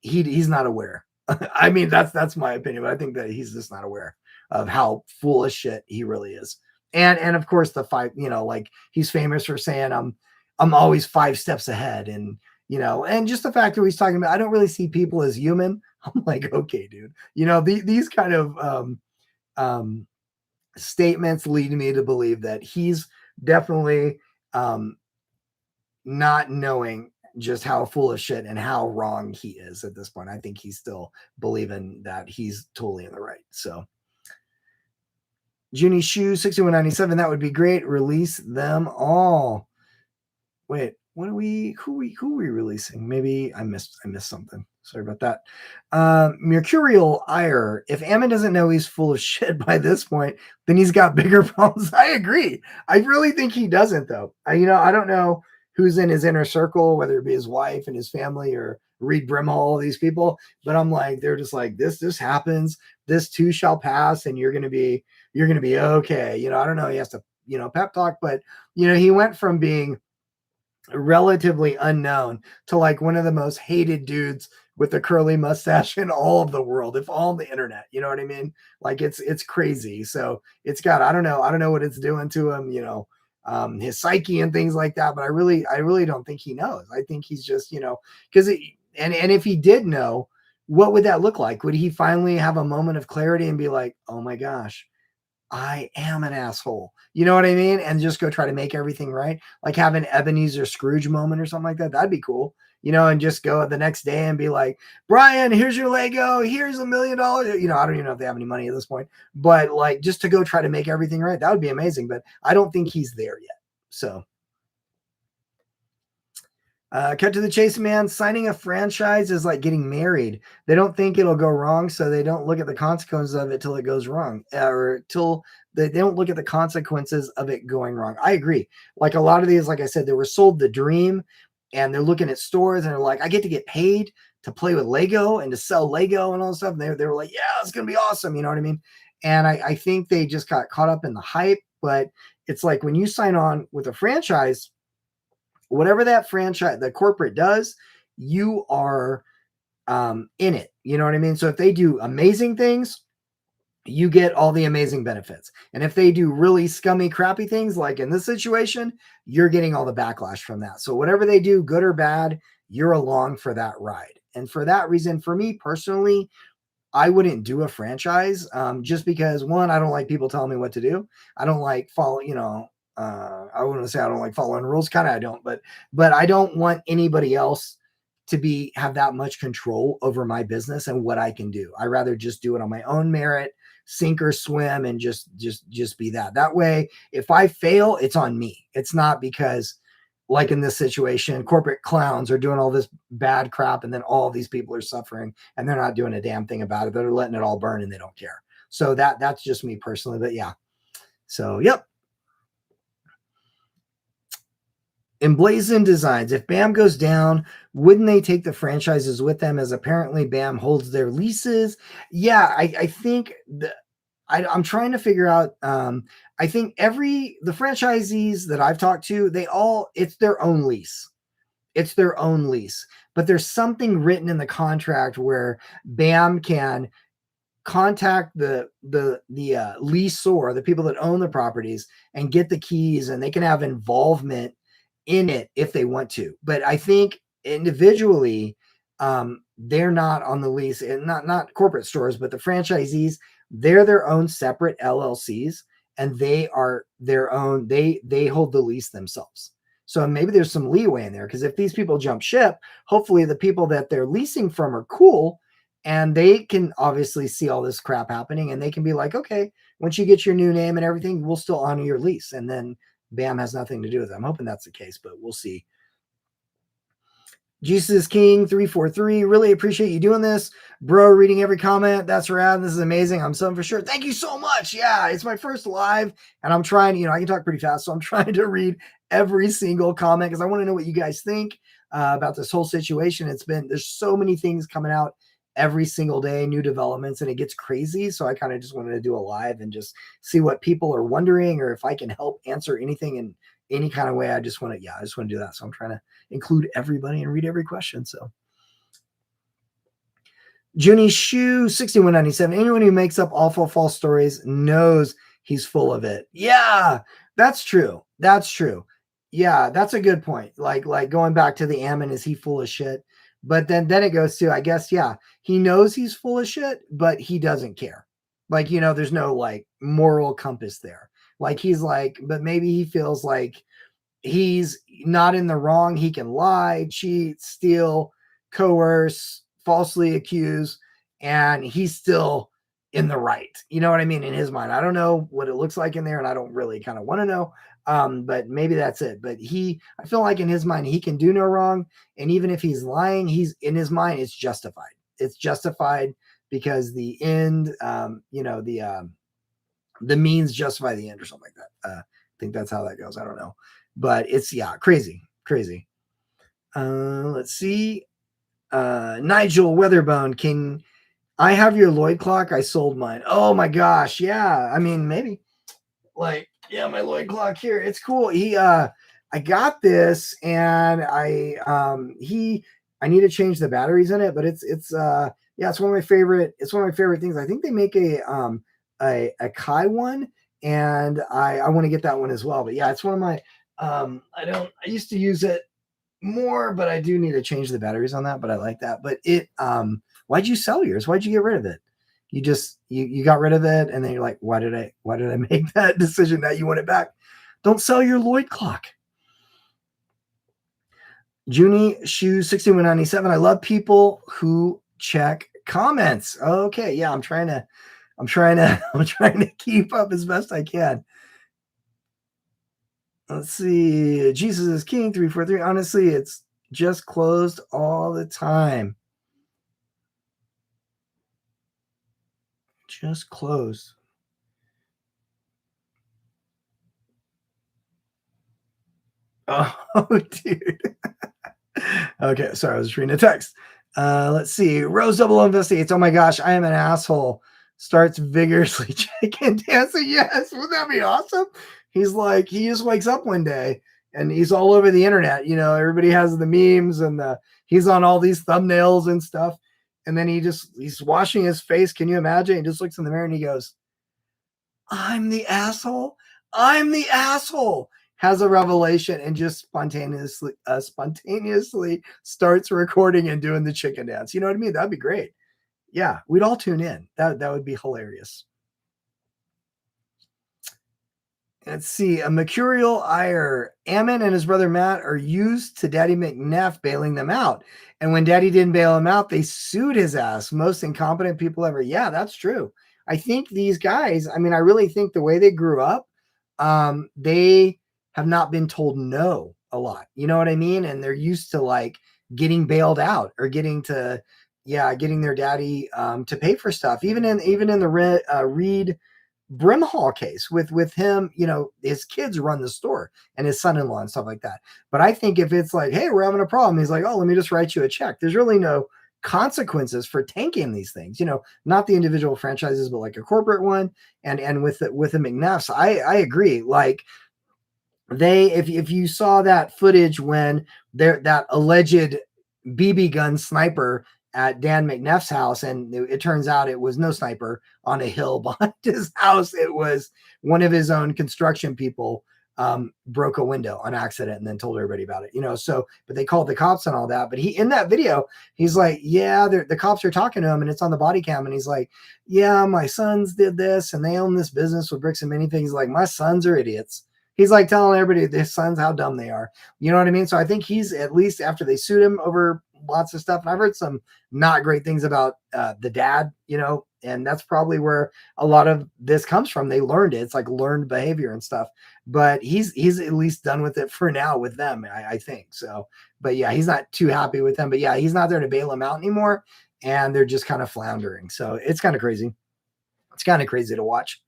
he's not aware. I mean, that's my opinion, but I think that he's just not aware of how full of shit he really is. And of course the five, like he's famous for saying I'm always 5 steps ahead, and just the fact that he's talking about I don't really see people as human. I'm like, okay, dude. These kind of statements lead me to believe that he's definitely not knowing just how full of shit and how wrong he is at this point. I think he's still believing that he's totally in the right. So Junie Shoe 6197, that would be great. Release them all. Wait, who are we releasing? Maybe I missed something. Sorry about that. Mercurial Ire. If Ammon doesn't know he's full of shit by this point, then he's got bigger problems. I agree. I really think he doesn't, though. I don't know who's in his inner circle, whether it be his wife and his family or Reed Brimhall, these people. But I'm like, they're just like, this happens. This too shall pass, and you're gonna be okay. I don't know. He has to, pep talk, but he went from being relatively unknown to like one of the most hated dudes with a curly mustache in all of the world, if all on the internet. You know what I mean? Like it's crazy. So it's got I don't know what it's doing to him, his psyche and things like that. But I really don't think he knows. I think he's just because and if he did know, what would that look like? Would he finally have a moment of clarity and be like, oh my gosh, I am an asshole. You know what I mean? And just go try to make everything right. Like have an Ebenezer Scrooge moment or something like that. That'd be cool. And just go the next day and be like, Brian, here's your Lego. Here's $1 million. I don't even know if they have any money at this point, but like just to go try to make everything right. That would be amazing. But I don't think he's there yet. So cut to the chase, man. Signing a franchise is like getting married. They don't think it'll go wrong, so they don't look at the consequences of it till it goes wrong, or till they don't look at the consequences of it going wrong. I agree. Like a lot of these, like I said, they were sold the dream, and they're looking at stores and they're like, I get to get paid to play with Lego and to sell Lego and all this stuff. And they were like, yeah, it's gonna be awesome. You know what I mean? And I think they just got caught up in the hype. But it's like when you sign on with a franchise, whatever that franchise, the corporate does, you are in it. You know what I mean? So if they do amazing things, you get all the amazing benefits. And if they do really scummy, crappy things, like in this situation, you're getting all the backlash from that. So whatever they do, good or bad, you're along for that ride. And for that reason, for me personally, I wouldn't do a franchise just because, one, I don't like people telling me what to do. I don't like I wouldn't say I don't like following rules. Kind of I don't, but I don't want anybody else to have that much control over my business and what I can do. I rather just do it on my own merit, sink or swim, and just be that. That way, if I fail, it's on me. It's not because, like in this situation, corporate clowns are doing all this bad crap, and then all these people are suffering, and they're not doing a damn thing about it. They're letting it all burn, and they don't care. So that's just me personally. But yeah. So yep. Emblazoned Designs. If BAM goes down, wouldn't they take the franchises with them, as apparently BAM holds their leases? Yeah, I think I'm trying to figure out. I think the franchisees that I've talked to, it's their own lease. It's their own lease. But there's something written in the contract where BAM can contact the leaseor, the people that own the properties, and get the keys, and they can have involvement in it if they want to. But I think individually, they're not on the lease, and not corporate stores, but the franchisees, they're their own separate LLCs, and they are their own, they hold the lease themselves. So maybe there's some leeway in there, because if these people jump ship, hopefully the people that they're leasing from are cool, And they can obviously see all this crap happening, and they can be like, okay, once you get your new name and everything, we'll still honor your lease. And then BAM has nothing to do with it. I'm hoping that's the case, but we'll see. Jesus King 343, really appreciate you doing this, bro. Reading every comment, that's rad. This is amazing. I'm so for sure. Thank you so much. Yeah, it's my first live, and I'm trying. I can talk pretty fast, so I'm trying to read every single comment because I want to know what you guys think about this whole situation. There's so many things coming out every single day, new developments, and it gets crazy. So I kind of just wanted to do a live and just see what people are wondering, or if I can help answer anything in any kind of way. I just want to do that. So I'm trying to include everybody and read every question. So Junie Shoe 6197. Anyone who makes up awful false stories knows he's full of it. Yeah, that's true. That's true. Yeah, that's a good point. Like going back to the Ammon, is he full of shit? But then it goes to, I guess, yeah, he knows he's full of shit, but he doesn't care. Like, there's no like moral compass there. Like he's like, but maybe he feels like he's not in the wrong. He can lie, cheat, steal, coerce, falsely accuse, and he's still in the right. You know what I mean? In his mind, I don't know what it looks like in there, and I don't really kind of want to know. But maybe that's it. But I feel like in his mind, he can do no wrong. And even if he's lying, he's in his mind, it's justified. It's justified because the end, the means justify the end or something like that. I think that's how that goes. I don't know. But it's, crazy. Let's see. Nigel Weatherbone, can I have your Lloyd clock? I sold mine. Oh my gosh. Yeah. I mean, maybe like, yeah, my Lloyd clock here. It's cool. I got this, and I need to change the batteries in it, but it's one of my favorite. It's one of my favorite things. I think they make a Kai one, and I want to get that one as well. But yeah, it's one of my, I used to use it more, but I do need to change the batteries on that, but I like that. But why'd you sell yours? Why'd you get rid of it? You just, you got rid of it, and then you're like, why did I make that decision that you want it back? Don't sell your Lloyd clock. Junie Shoe 6197. I love people who check comments. Okay. Yeah. I'm trying to keep up as best I can. Let's see. Jesus is King 343. Honestly, it's just closed all the time. Just closed. Oh, dude. Okay, sorry, I was reading a text. Let's see. Rose Double investigates. Oh my gosh, I am an asshole. Starts vigorously chicken dancing. Yes, wouldn't that be awesome? He's like, he just wakes up one day and he's all over the internet. Everybody has the memes, and he's on all these thumbnails and stuff. And then he's washing his face. Can you imagine? He just looks in the mirror and he goes, I'm the asshole. I'm the asshole. Has a revelation and just spontaneously starts recording and doing the chicken dance. You know what I mean? That'd be great. Yeah, we'd all tune in. That would be hilarious. Let's see. A mercurial ire. Ammon and his brother Matt are used to Daddy McNeff bailing them out. And when Daddy didn't bail him out, they sued his ass. Most incompetent people ever. Yeah, that's true. I think these guys, I really think the way they grew up, they have not been told no a lot. You know what I mean? And they're used to like getting bailed out or getting their daddy to pay for stuff. Even in the Reed Brimhall case with him, his kids run the store and his son-in-law and stuff like that. But I think if it's like, hey, we're having a problem, he's like, oh, let me just write you a check. There's really no consequences for tanking these things, not the individual franchises, but like a corporate one. And with the McNeffs, I agree. Like if you saw that footage when that alleged BB gun sniper at Dan McNeff's house, and it turns out it was no sniper on a hill behind his house. It was one of his own construction people broke a window on accident and then told everybody about it, so, but they called the cops and all that. But in that video, he's like, yeah, the cops are talking to him and it's on the body cam. And he's like, yeah, my sons did this and they own this business with Bricks and Minifigs. Like, my sons are idiots. He's like telling everybody, his sons, how dumb they are. You know what I mean? So I think he's, at least after they sued him over lots of stuff, and I've heard some not great things about the dad, and that's probably where a lot of this comes from. They learned it. It's like learned behavior and stuff. But he's at least done with it for now with them, I think. So, but yeah, he's not too happy with them. But yeah, he's not there to bail him out anymore, and they're just kind of floundering. So it's kind of crazy. It's kind of crazy to watch.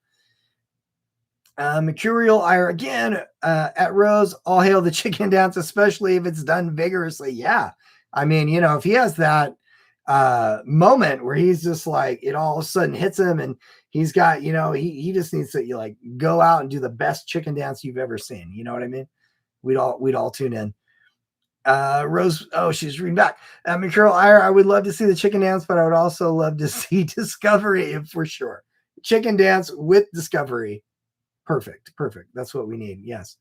Mercurial ire again at Rose. All hail the chicken dance, especially if it's done vigorously. Yeah. I mean, if he has that moment where he's just like, it all of a sudden hits him and he's got, he just needs to like go out and do the best chicken dance you've ever seen. You know what I mean? We'd all tune in. Rose, she's reading back. Mercurial ire, I would love to see the chicken dance, but I would also love to see Discovery for sure. Chicken dance with Discovery. Perfect. That's what we need. Yes.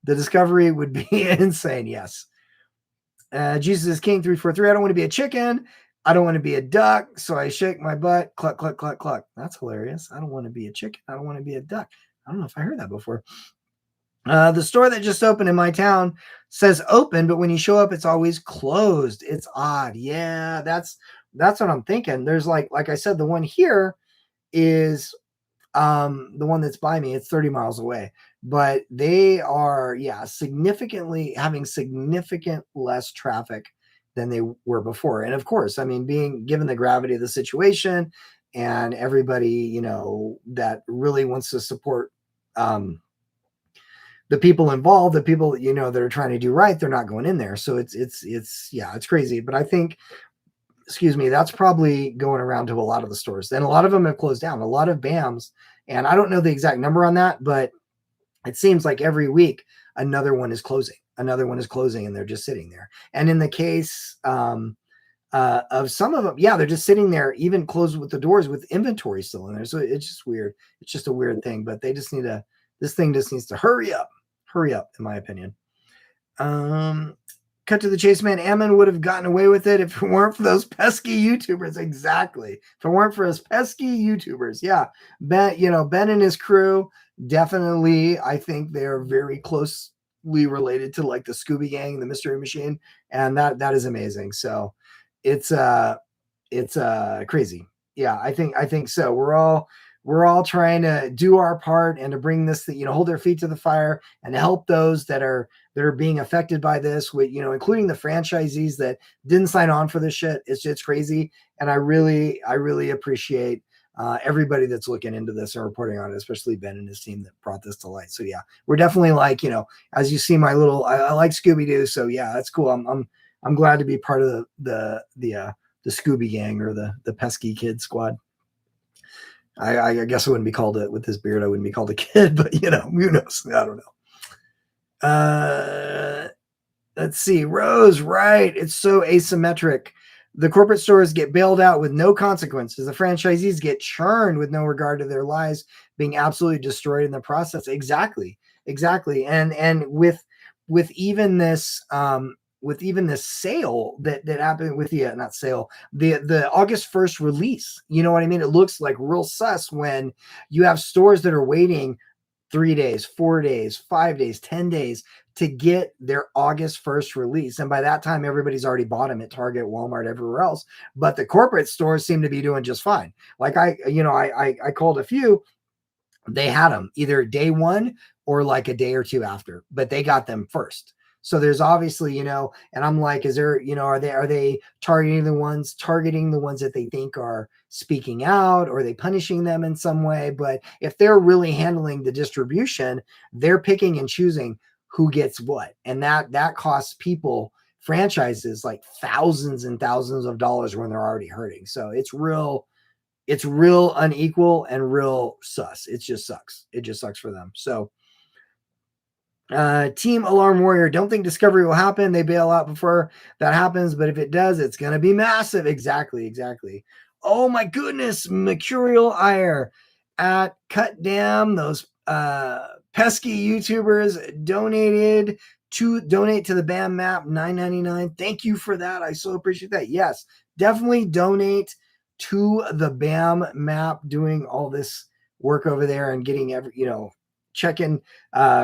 The Discovery would be insane. Yes. Jesus is King 343. I don't want to be a chicken. I don't want to be a duck. So I shake my butt. Cluck, cluck, cluck, cluck. That's hilarious. I don't want to be a chicken. I don't want to be a duck. I don't know if I heard that before. The store that just opened in my town says open, but when you show up, it's always closed. It's odd. Yeah, that's what I'm thinking. There's like I said, the one here is the one that's by me. It's 30 miles away, but they are significant less traffic than they were before. And of course, I mean, being given the gravity of the situation and everybody that really wants to support the people involved, the people that are trying to do right, they're not going in there. So it's crazy. But I think, that's probably going around to a lot of the stores. And a lot of them have closed down, a lot of BAMs. And I don't know the exact number on that, but it seems like every week another one is closing. And they're just sitting there. And in the case of some of them, they're just sitting there, even closed with the doors with inventory still in there. So it's just weird. It's just a weird thing, but they just this thing just needs to hurry up, in my opinion. Cut to the chase, man. Ammon would have gotten away with it if it weren't for those pesky YouTubers. Exactly. If it weren't for those pesky YouTubers. Yeah. Ben and his crew, definitely, I think they're very closely related to like the Scooby Gang, the Mystery Machine. And that is amazing. So it's crazy. Yeah, I think so. We're all trying to do our part and to bring this, hold their feet to the fire and help those that are being affected by this, with, including the franchisees that didn't sign on for this shit. It's crazy. And I really appreciate everybody that's looking into this and reporting on it, especially Ben and his team that brought this to light. So yeah, we're definitely like, as you see my little, I like Scooby-Doo. So yeah, that's cool. I'm glad to be part of the Scooby Gang or the pesky kid squad. I guess I wouldn't be called it with this beard. I wouldn't be called a kid, but who knows? I don't know. Let's see. Rose, right. It's so asymmetric. The corporate stores get bailed out with no consequences. The franchisees get churned with no regard to their lives being absolutely destroyed in the process. Exactly. And with even this, sale that happened with the the August 1st release, you know what I mean? It looks like real sus when you have stores that are waiting 3 days, 4 days, 5 days, 10 days to get their August 1st release. And by that time, everybody's already bought them at Target, Walmart, everywhere else. But the corporate stores seem to be doing just fine. Like I called a few. They had them either day one or like a day or two after, but they got them first. So there's obviously, and I'm like, is there, are they targeting the ones that they think are speaking out, or are they punishing them in some way? But if they're really handling the distribution, they're picking and choosing who gets what. And that costs people, franchises, like thousands and thousands of dollars when they're already hurting. So it's real unequal and real sus. It just sucks. It just sucks for them. So Team Alarm Warrior, don't think Discovery will happen. They bail out before that happens, but if it does, it's going to be massive. Exactly. Oh my goodness. Mercurial ire at Cut Dam. Those pesky YouTubers donate to the BAM map, $9.99. Thank you for that. I so appreciate that. Yes, definitely donate to the BAM map, doing all this work over there and getting checking,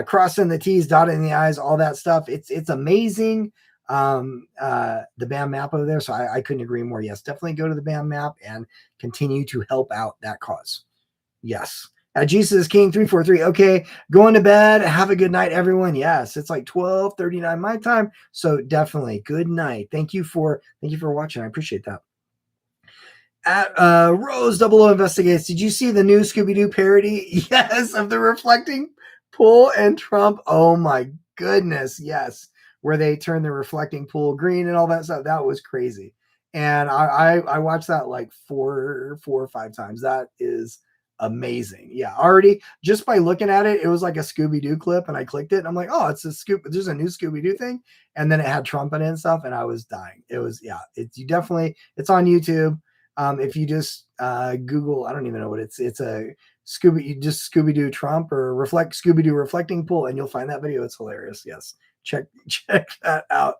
crossing the T's, dotting the I's, all that stuff. It's amazing. The BAM map over there. So I couldn't agree more. Yes, definitely go to the BAM map and continue to help out that cause. Yes. Jesus King 343. Okay, going to bed. Have a good night, everyone. Yes, it's like 12:39 my time. So definitely good night. Thank you for watching. I appreciate that. At Rose 00 Investigates, did you see the new Scooby-Doo parody? Yes, of the reflecting pool and Trump. Oh my goodness, yes. Where they turn the reflecting pool green and all that stuff. That was crazy. And I watched that like four or five times. That is amazing. Yeah, already just by looking at it, it was like a Scooby-Doo clip, and I clicked it and I'm like, oh, it's a there's a new Scooby-Doo thing. And then it had Trump in it and stuff, and I was dying. It was, yeah, it's on YouTube. If you just Google, I don't even know what it's a you just Scooby-Doo Trump or Scooby-Doo reflecting pool, and you'll find that video. It's hilarious. Yes, check that out.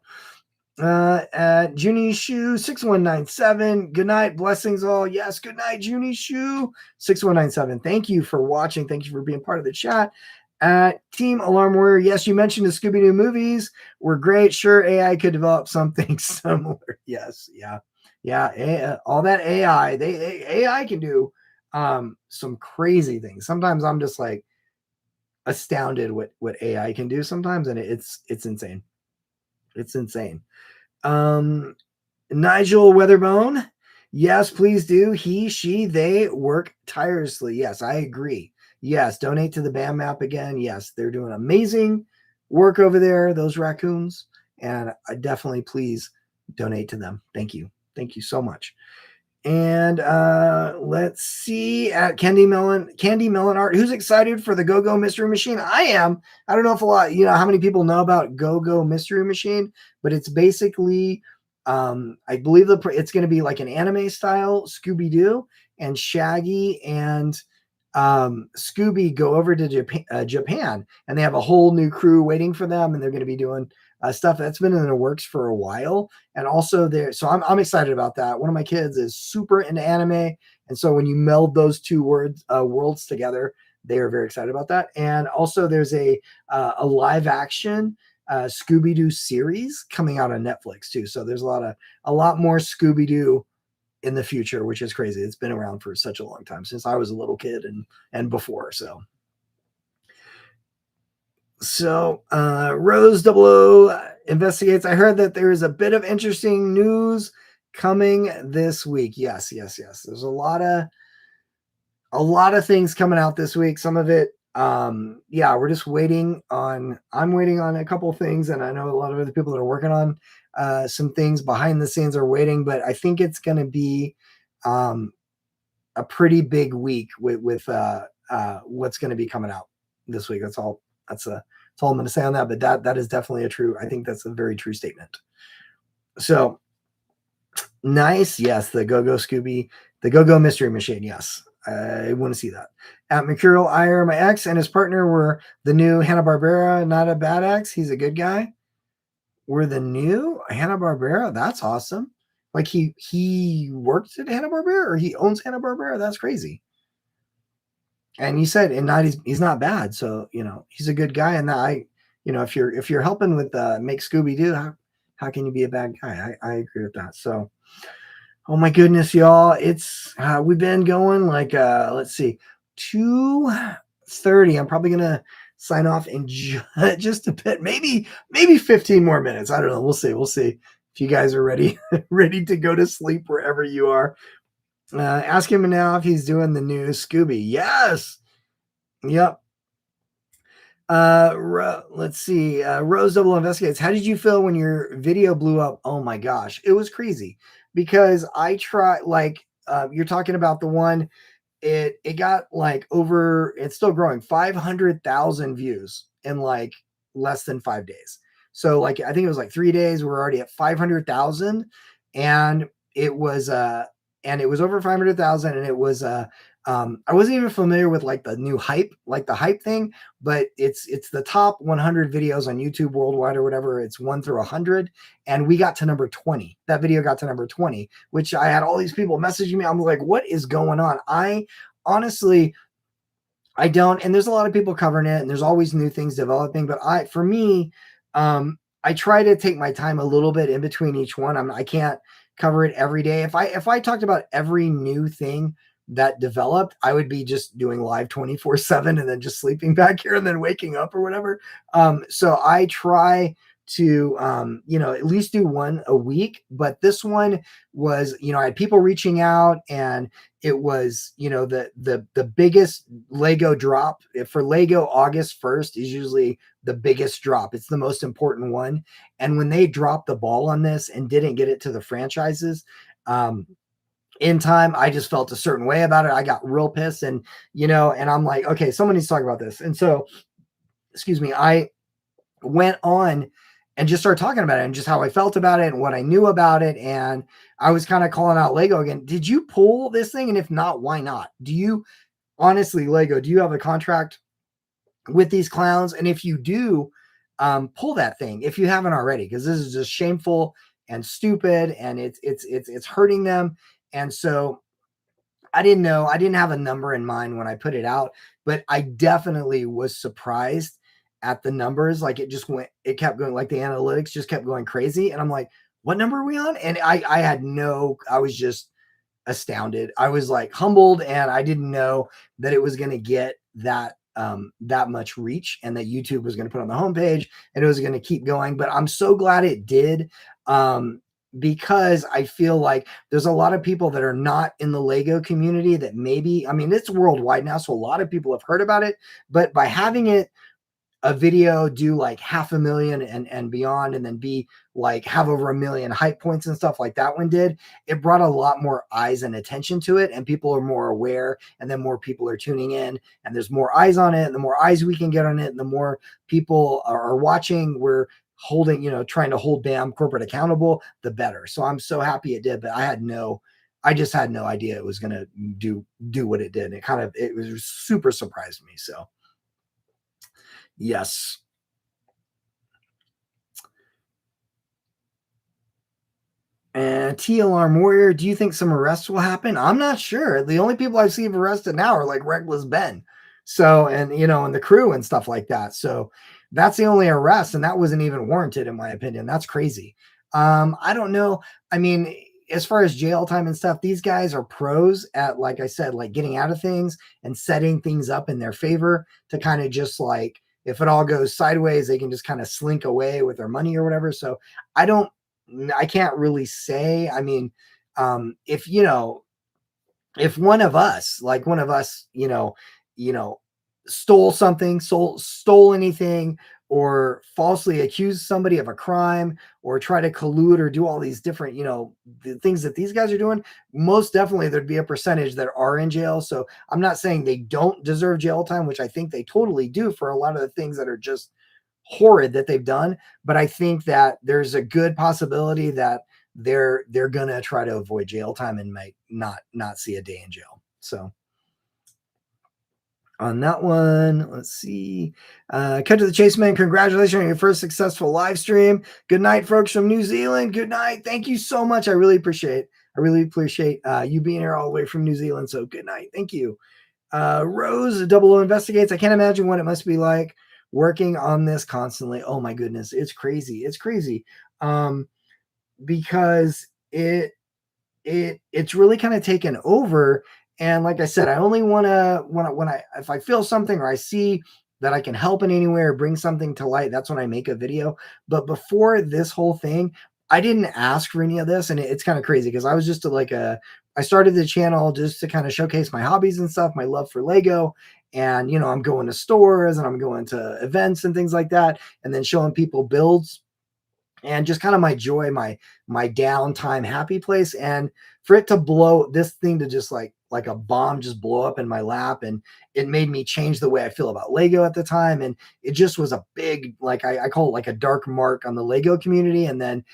Junie Shu 6197. Good night, blessings all. Yes, good night, Junie Shu 6197. Thank you for watching. Thank you for being part of the chat. Team Alarm Warrior. Yes, you mentioned the Scooby-Doo movies were great. Sure, AI could develop something similar. Yes, yeah. All that AI, AI can do some crazy things. Sometimes I'm just like astounded what AI can do sometimes, and it's insane. It's insane. Nigel Weatherbone. Yes, please do. He, she, they work tirelessly. Yes, I agree. Yes, donate to the BAM map again. Yes, they're doing amazing work over there, those raccoons. And I definitely please donate to them. Thank you. Thank you so much. And let's see, at Candy Melon Art. Who's excited for the Go-Go Mystery Machine? I am. I don't know if how many people know about Go-Go Mystery Machine, but it's basically, I believe it's going to be like an anime style Scooby-Doo, and Shaggy and Scooby go over to Japan, and they have a whole new crew waiting for them, and they're going to be doing stuff that's been in the works for a while. And also so I'm excited about that. One of my kids is super into anime, and so when you meld those two worlds together, they are very excited about that. And also there's a live action Scooby-Doo series coming out on Netflix too. So there's a lot more Scooby-Doo in the future, which is crazy. It's been around for such a long time, since I was a little kid and before. So Rose 00 Investigates. I heard that there is a bit of interesting news coming this week. Yes. There's a lot of things coming out this week. Some of it, we're just waiting on. I'm waiting on a couple of things, and I know a lot of other people that are working on some things behind the scenes are waiting. But I think it's going to be a pretty big week with what's going to be coming out this week. That's all. That's all I'm going to say on that. But that is definitely I think that's a very true statement. So nice. Yes, the Go-Go Mystery Machine. Yes, I want to see that. At Mercurial Ire, my ex and his partner were the new Hanna-Barbera, not a bad ex. He's a good guy. We're the new Hanna-Barbera. That's awesome. Like he worked at Hanna-Barbera, or he owns Hanna-Barbera. That's crazy. And you said, and he's not bad. So, he's a good guy. And if you're helping with make Scooby-Doo, how can you be a bad guy? I agree with that. So, oh my goodness, y'all. It's, we've been going like, let's see, 2:30. I'm probably going to sign off in just a bit, maybe 15 more minutes. I don't know. We'll see. If you guys are ready to go to sleep wherever you are. Ask him now if he's doing the new Scooby. Yes. Yep. Let's see. Rose 00 Investigates. How did you feel when your video blew up? Oh my gosh. It was crazy, because I tried, you're talking about the one, it got it's still growing, 500,000 views in less than 5 days. So I think it was 3 days. We're already at 500,000, and it was over 500,000, and it was I wasn't even familiar with the new hype, the hype thing, but it's the top 100 videos on YouTube worldwide or whatever. It's 1 through 100, and we got to number 20. That video got to number 20, which I had all these people messaging me. I'm like, what is going on? I honestly, I don't, and there's a lot of people covering it, and there's always new things developing. But for me, I try to take my time a little bit in between each one. I can't cover it every day. If I talked about every new thing that developed, I would be just doing live 24/7 and then just sleeping back here and then waking up or whatever. So I try to at least do one a week. But this one was, I had people reaching out, and it was, the biggest Lego drop for Lego. August 1st is usually the biggest drop. It's the most important one. And when they dropped the ball on this and didn't get it to the franchises in time, I just felt a certain way about it. I got real pissed, and I'm like, okay, someone needs to talk about this. And so, excuse me, I went on and just started talking about it and just how I felt about it and what I knew about it. And I was kind of calling out Lego again. Did you pull this thing? And if not, why not? Do you honestly, Lego, do you have a contract with these clowns? And if you do, pull that thing if you haven't already, because this is just shameful and stupid, and it's hurting them. And so I didn't know. I didn't have a number in mind when I put it out, but I definitely was surprised at the numbers. Like it kept going, like the analytics just kept going crazy. And I'm like, what number are we on? And I was just astounded. I was like humbled, and I didn't know that it was going to get that much reach, and that YouTube was going to put on the homepage, and it was going to keep going. But I'm so glad it did. Because I feel like there's a lot of people that are not in the Lego community that maybe, I mean, it's worldwide now, so a lot of people have heard about it, but by having it a video do like 500,000 and beyond, and then be like have over 1 million hype points and stuff like that one did, it brought a lot more eyes and attention to it, and people are more aware, and then more people are tuning in, and there's more eyes on it, and the more eyes we can get on it, and the more people are watching, we're holding, trying to hold BAM corporate accountable, the better. So I'm so happy it did, but I just had no idea it was going to do what it did. It was super surprised me. So yes. And T Alarm Warrior, do you think some arrests will happen? I'm not sure. The only people I've seen arrested now are like Reckless Ben. So, and the crew and stuff like that. So that's the only arrest. And that wasn't even warranted, in my opinion. That's crazy. I don't know. I mean, as far as jail time and stuff, these guys are pros at, like I said, like getting out of things and setting things up in their favor to kind of just like, if it all goes sideways, they can just kind of slink away with their money or whatever. So I can't really say. I mean, if if one of us, stole something, stole anything, or falsely accused somebody of a crime, or try to collude or do all these different, the things that these guys are doing, most definitely there'd be a percentage that are in jail. So I'm not saying they don't deserve jail time, which I think they totally do for a lot of the things that are just horrid that they've done. But I think that there's a good possibility that they're gonna try to avoid jail time and might not see a day in jail. So on that one, let's see. Cut to the chase, man. Congratulations on your first successful live stream. Good night, folks from New Zealand. Good night. Thank you so much. I really appreciate you being here all the way from New Zealand. So good night. Thank you. Rose Double O Investigates. I can't imagine what it must be like working on this constantly. Oh my goodness, it's crazy. It's crazy. Because it's really kind of taken over. And like I said, I only want to, if I feel something or I see that I can help in any way or bring something to light, that's when I make a video. But before this whole thing, I didn't ask for any of this. And it's kind of crazy because I was just I started the channel just to kind of showcase my hobbies and stuff, my love for Lego. And, I'm going to stores and I'm going to events and things like that, and then showing people builds and just kind of my joy, my downtime, happy place. And for it to blow, this thing to just like a bomb, just blow up in my lap. And it made me change the way I feel about Lego at the time. And it just was a big, like, I call it like a dark mark on the Lego community. And then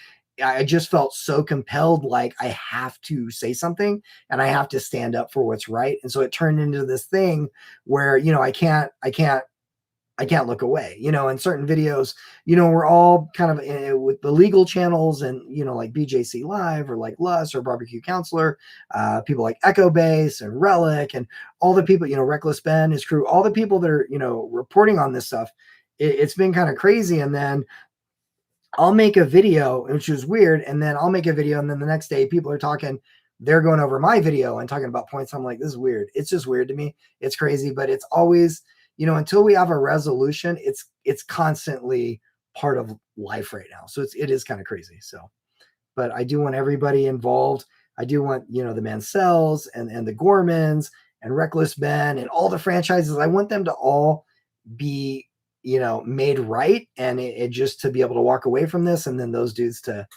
I just felt so compelled, like I have to say something and I have to stand up for what's right. And so it turned into this thing where, I can't I can't look away, you know, in certain videos, you know, we're all kind of with the legal channels and, you know, like BJC Live or like Lus or Barbecue Counselor, people like Echo Base and Relic and all the people, you know, Reckless Ben, his crew, all the people that are, you know, reporting on this stuff. It's been kind of crazy. And then I'll make a video, which is weird, and then I'll make a video, and then the next day people are talking, they're going over my video and talking about points. I'm like, this is weird. It's just weird to me. It's crazy, but it's always, you know, until we have a resolution, it's constantly part of life right now. So it is kind of crazy. So, but I do want everybody involved. I do want, you know, the Mancells and the Gormans and Reckless Ben and all the franchises. I want them to all be, you know, made right, and it just to be able to walk away from this, and then those dudes to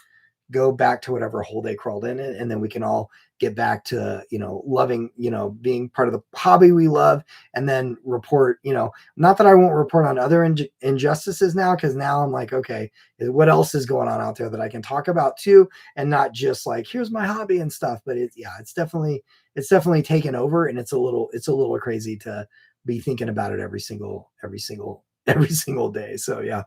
go back to whatever hole they crawled in it, and then we can all get back to, you know, loving, you know, being part of the hobby we love, and then report, you know, not that I won't report on other injustices now, because now I'm like, okay, what else is going on out there that I can talk about too, and not just like, here's my hobby and stuff. But it's definitely taken over, and it's a little crazy to be thinking about it every single day. So yeah.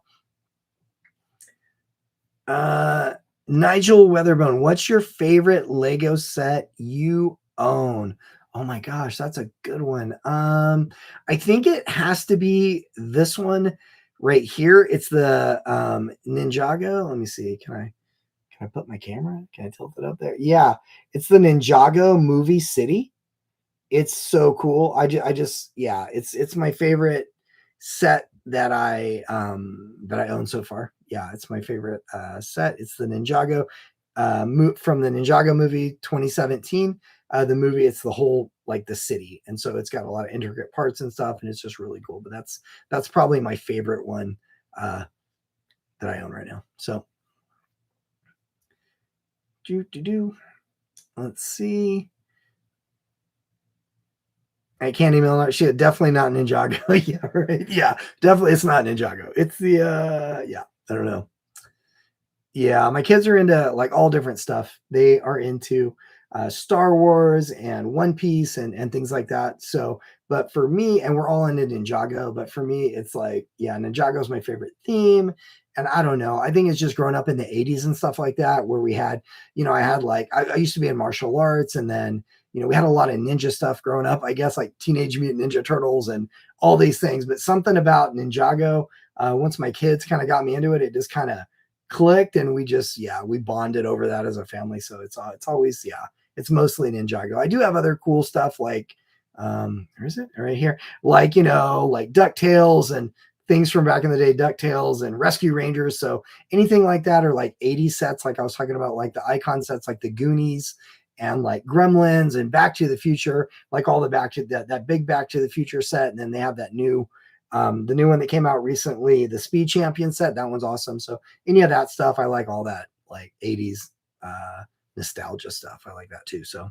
Nigel Weatherbone, what's your favorite Lego set you own? Oh my gosh, that's a good one. I think it has to be this one right here. It's the Ninjago. Let me see. Can I put my camera? Can I tilt it up there? Yeah, it's the Ninjago Movie City. It's so cool. I just yeah, it's my favorite set that I own so far. Yeah, it's my favorite set. It's the Ninjago from the Ninjago movie 2017. The movie, it's the whole like the city, and so it's got a lot of intricate parts and stuff, and it's just really cool. But that's probably my favorite one that I own right now. So let's see. I can't email her. She definitely not Ninjago. Yeah, right. Yeah, definitely. It's not Ninjago. It's the yeah. I don't know. Yeah, my kids are into like all different stuff. They are into Star Wars and One Piece and things like that. So, but for me, and we're all into Ninjago, but for me, it's like, yeah, Ninjago is my favorite theme. And I don't know. I think it's just growing up in the 80s and stuff like that, where we had, you know, I had like, I used to be in martial arts, and then, you know, we had a lot of ninja stuff growing up, I guess, like Teenage Mutant Ninja Turtles and all these things. But something about Ninjago, once my kids kind of got me into it, it just kind of clicked, and we just we bonded over that as a family. So it's always it's mostly Ninjago. I do have other cool stuff like where is it right here, like, you know, like DuckTales and things from back in the day, DuckTales and Rescue Rangers. So anything like that, or like 80s sets, like I was talking about, like the icon sets like the Goonies and like Gremlins and Back to the Future, like all the that big Back to the Future set. And then they have that new the new one that came out recently, the Speed Champion set. That one's awesome. So any of that stuff, I like all that like 80s nostalgia stuff. I like that too. So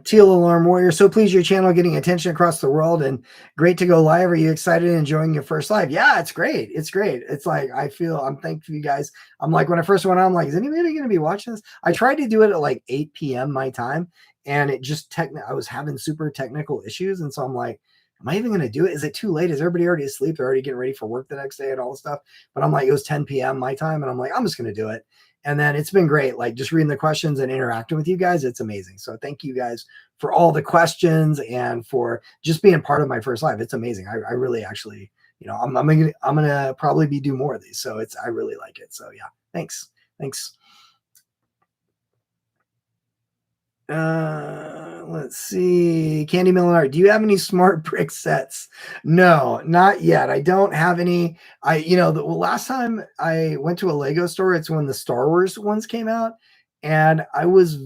Teal Alarm Warrior, so pleased your channel getting attention across the world and great to go live. Are you excited and enjoying your first live? Yeah, it's great. It's great. It's like, I'm thankful you guys. I'm like, when I first went on, I'm like, is anybody going to be watching this? I tried to do it at like 8 p.m. my time, and it just I was having super technical issues. And so I'm like, am I even going to do it? Is it too late? Is everybody already asleep? They're already getting ready for work the next day and all this stuff. But I'm like, it was 10 p.m. my time, and I'm like, I'm just going to do it. And then it's been great, like just reading the questions and interacting with you guys. It's amazing. So thank you guys for all the questions and for just being part of my first live. It's amazing. I really actually, you know, I'm gonna probably do more of these. So I really like it. So yeah, thanks. Let's see. Candy Millenart, do you have any smart brick sets? No, not yet. I don't have any. The last time I went to a Lego store, it's when the Star Wars ones came out, and I was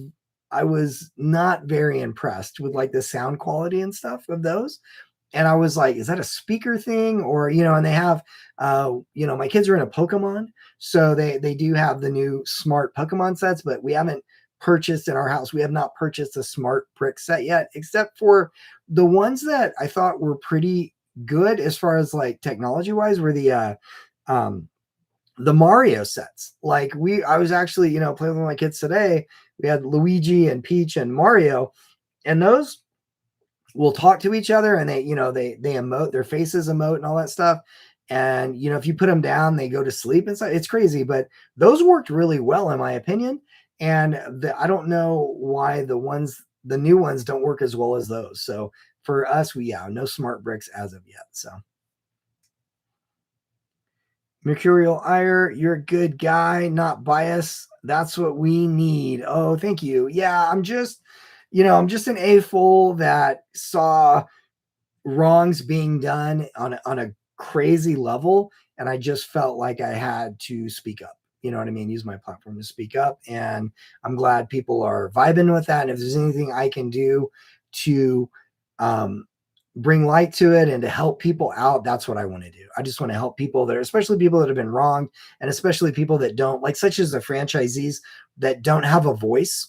not very impressed with like the sound quality and stuff of those. And I was like, is that a speaker thing? Or, and they have, my kids are in a Pokemon. So they do have the new smart Pokemon sets, but we haven't purchased in our house. We have not purchased a smart brick set yet, except for the ones that I thought were pretty good as far as like technology wise were the Mario sets. Like I was actually, playing with my kids today. We had Luigi and Peach and Mario, and those will talk to each other, and they emote, their faces emote and all that stuff. And if you put them down, they go to sleep and stuff. It's crazy, but those worked really well in my opinion. And I don't know why the new ones don't work as well as those. So for us, no smart bricks as of yet. So Mercurial Ire, you're a good guy, not biased. That's what we need. Oh, thank you. Yeah, I'm just an AFOL that saw wrongs being done on a crazy level, and I just felt like I had to speak up. You know what I mean? Use my platform to speak up, and I'm glad people are vibing with that. And if there's anything I can do to um, bring light to it and to help people out, that's what I want to do. I just want to help people that are, especially people that have been wronged, and especially people that don't, like, such as the franchisees that don't have a voice,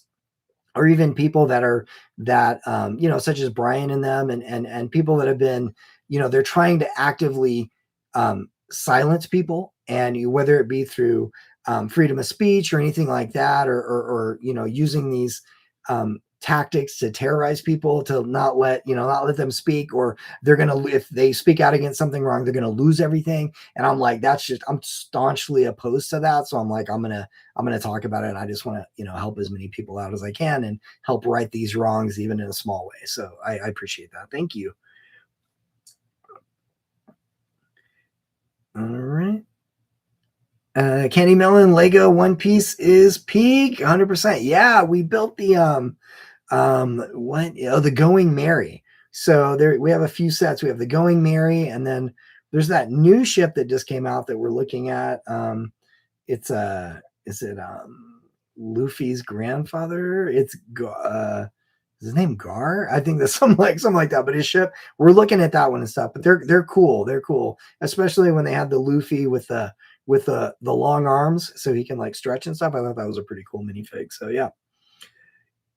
or even people that are such as Brian and them, and people that have been, they're trying to actively silence people, and whether it be through freedom of speech or anything like that, or using these tactics to terrorize people, to not let them speak, or they're gonna, if they speak out against something wrong, they're gonna lose everything. And I'm like, I'm staunchly opposed to that. So I'm like, I'm gonna talk about it. And I just want to help as many people out as I can and help right these wrongs, even in a small way. So I appreciate that. Thank you. All right. Candy Melon Lego One Piece is peak 100%. Yeah, we built the the Going Merry. So there we have a few sets. We have the Going Merry, and then there's that new ship that just came out that we're looking at. It's is it Luffy's grandfather? It's is his name Gar? I think that's something like that. But his ship, we're looking at that one and stuff. But they're cool. They're cool, especially when they had the Luffy with the long arms, so he can like stretch and stuff. I thought that was a pretty cool minifig. So yeah.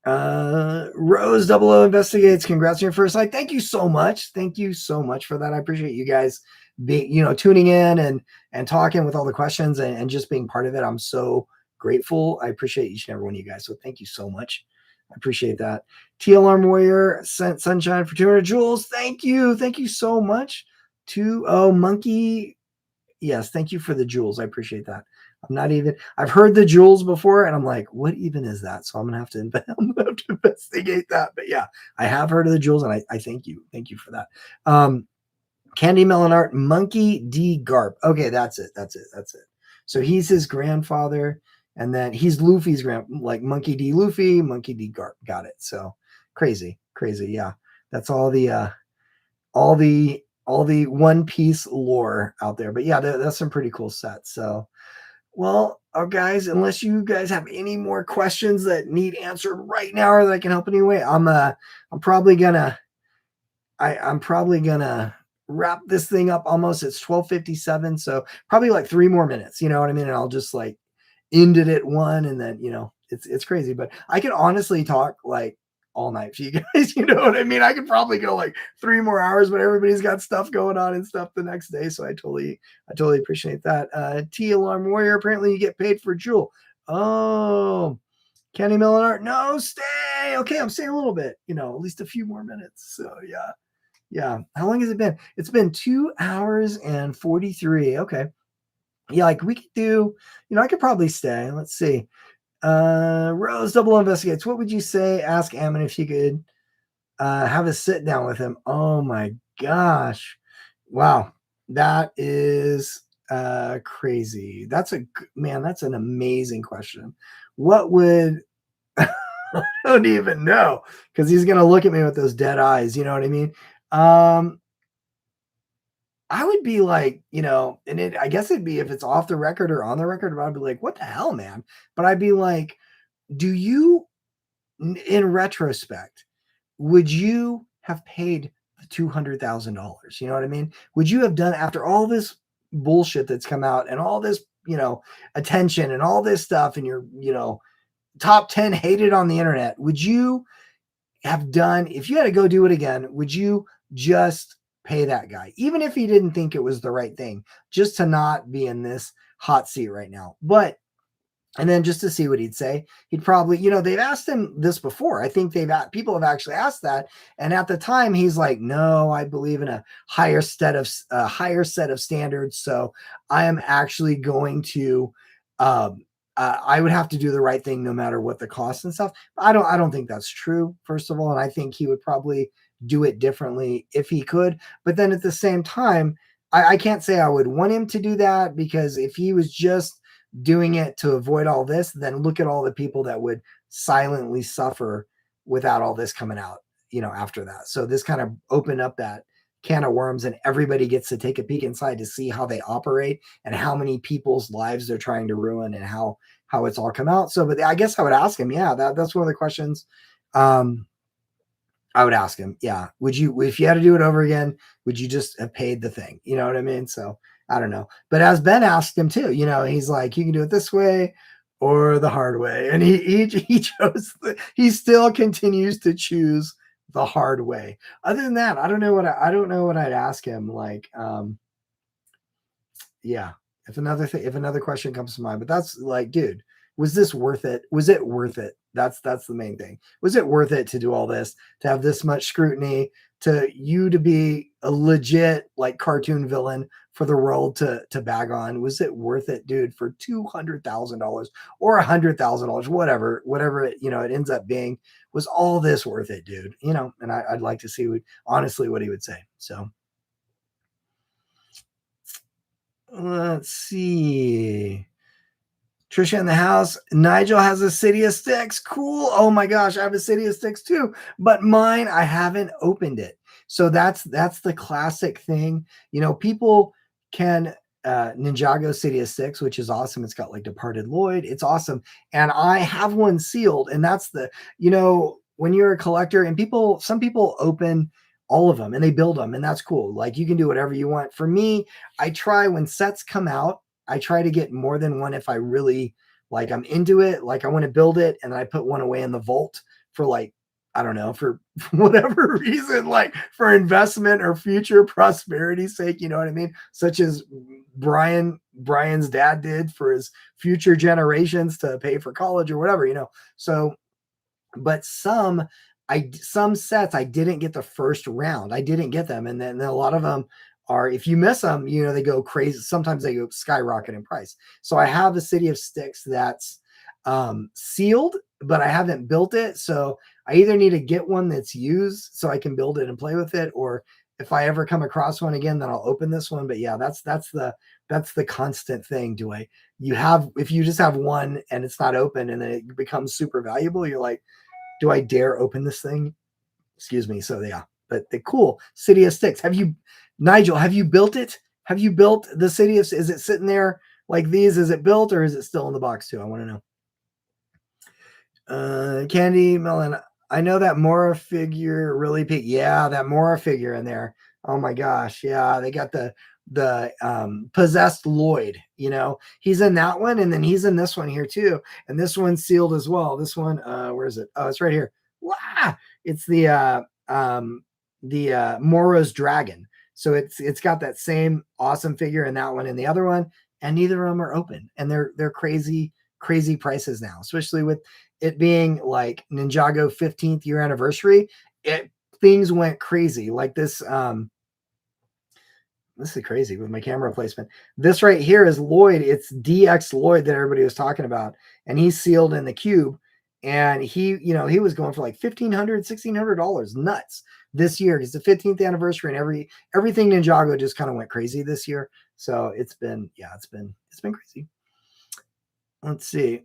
Rose Double O Investigates, congrats on your first like. Thank you so much. Thank you so much for that. I appreciate you guys being, tuning in and talking with all the questions, and just being part of it. I'm so grateful. I appreciate each and every one of you guys. So thank you so much. I appreciate that. TL Warrior sent Sunshine for 200 jewels. Thank you. Thank you so much. Monkey. Yes, thank you for the jewels. I appreciate that. I've heard the jewels before, and I'm like, what even is that? So I'm gonna have to investigate that. But yeah, I have heard of the jewels, and I thank you. Thank you for that. Candy Melon Art, Monkey D. Garp. Okay, that's it. So he's his grandfather, and then he's Luffy's like Monkey D. Luffy, Monkey D. Garp. Got it. So crazy. Yeah. That's all the One Piece lore out there. But yeah, that's some pretty cool sets. So, well, guys, unless you guys have any more questions that need answered right now, or that I can help in any way, I'm probably gonna wrap this thing up almost. It's 12:57, so probably like 3 more minutes, you know what I mean? And I'll just like end it at 1, and then it's crazy. But I can honestly talk like all night for you guys. You know what I mean? I could probably go like 3 more hours, but everybody's got stuff going on and stuff the next day. So I totally appreciate that. T Alarm Warrior, apparently you get paid for Jewel. Oh, Candy Melon Art. No, stay. Okay, I'm staying a little bit, at least a few more minutes. So yeah. How long has it been? It's been 2 hours and 43. Okay. Yeah, like we could do, I could probably stay. Let's see. Rose Double Investigates. What would you say? Ask Ammon if you could have a sit down with him. Oh my gosh. Wow. That is crazy. That's an amazing question. What would I don't even know, because he's gonna look at me with those dead eyes, you know what I mean? I would be like, I guess it'd be, if it's off the record or on the record, I'd be like, what the hell, man? But I'd be like, do you, in retrospect, would you have paid the $200,000? You know what I mean? Would you have done, after all this bullshit that's come out and all this, attention and all this stuff, and you're, top 10 hated on the internet, would you have done, if you had to go do it again, would you just pay that guy, even if he didn't think it was the right thing, just to not be in this hot seat right now? But And then just to see what he'd say, he'd probably, they've asked him this before. I think people have actually asked that. And at the time he's like, no, I believe in a higher set of standards. So I am actually going to, I would have to do the right thing no matter what the cost and stuff. I don't think that's true, first of all. And I think he would probably do it differently if he could. But then at the same time, I can't say I would want him to do that, because if he was just doing it to avoid all this, then look at all the people that would silently suffer without all this coming out, after that. So this kind of opened up that can of worms, and everybody gets to take a peek inside to see how they operate and how many people's lives they're trying to ruin and how it's all come out. So, but I guess I would ask him, yeah, that's one of the questions. I would ask him, yeah, would you, if you had to do it over again, would you just have paid the thing? You know what I mean? So I don't know. But as Ben asked him too, he's like, you can do it this way or the hard way. And he chose, he still continues to choose the hard way. Other than that, I don't know what I'd ask him. Like, yeah, if another question comes to mind, but that's like, dude, was this worth it? Was it worth it? That's the main thing. Was it worth it to do all this, to have this much scrutiny, to be a legit like cartoon villain for the world to bag on? Was it worth it, dude, for $200,000 or $100,000, whatever it, it ends up being? Was all this worth it, dude? And I'd like to see honestly what he would say. So let's see. Trisha in the house. Nigel has a City of Sticks. Cool. Oh my gosh, I have a City of Sticks too. But mine, I haven't opened it. So that's the classic thing. People can Ninjago City of Sticks, which is awesome. It's got like Departed Lloyd. It's awesome. And I have one sealed. And that's when you're a collector, and some people open all of them and they build them, and that's cool. Like, you can do whatever you want. For me, I try, when sets come out, I try to get more than one if I really like, I'm into it. Like, I want to build it, and I put one away in the vault for like, I don't know, for whatever reason, like for investment or future prosperity's sake, you know what I mean? Such as Brian's dad did for his future generations to pay for college or whatever, So, but some sets I didn't get the first round. I didn't get them. And then a lot of them are, if you miss them, they go crazy. Sometimes they go skyrocket in price. So I have the City of Sticks that's sealed, but I haven't built it. So I either need to get one that's used so I can build it and play with it, or if I ever come across one again, then I'll open this one. But yeah, that's the constant thing. If you just have one and it's not open and then it becomes super valuable, you're like, do I dare open this thing? Excuse me. So yeah, but the cool City of Sticks. Nigel, have you built it? Have you built the City of, is it sitting there like these? Is it built, or is it still in the box too? I want to know. Candy Melon, I know that Mora figure really peaked. Yeah, that Mora figure in there. Oh my gosh. Yeah, they got the possessed Lloyd, he's in that one, and then he's in this one here too, and this one's sealed as well. This one, where is it? Oh, it's right here. Wow, it's the Mora's dragon. So it's got that same awesome figure in that one and the other one, and neither of them are open, and they're crazy prices now, especially with it being like Ninjago 15th year anniversary. Things went crazy. Like this is crazy with my camera placement. This right here is Lloyd. It's DX Lloyd that everybody was talking about, and he's sealed in the cube. And he was going for like $1,500, $1,600, nuts this year. It's the 15th anniversary, and everything Ninjago just kind of went crazy this year. So it's been crazy. Let's see.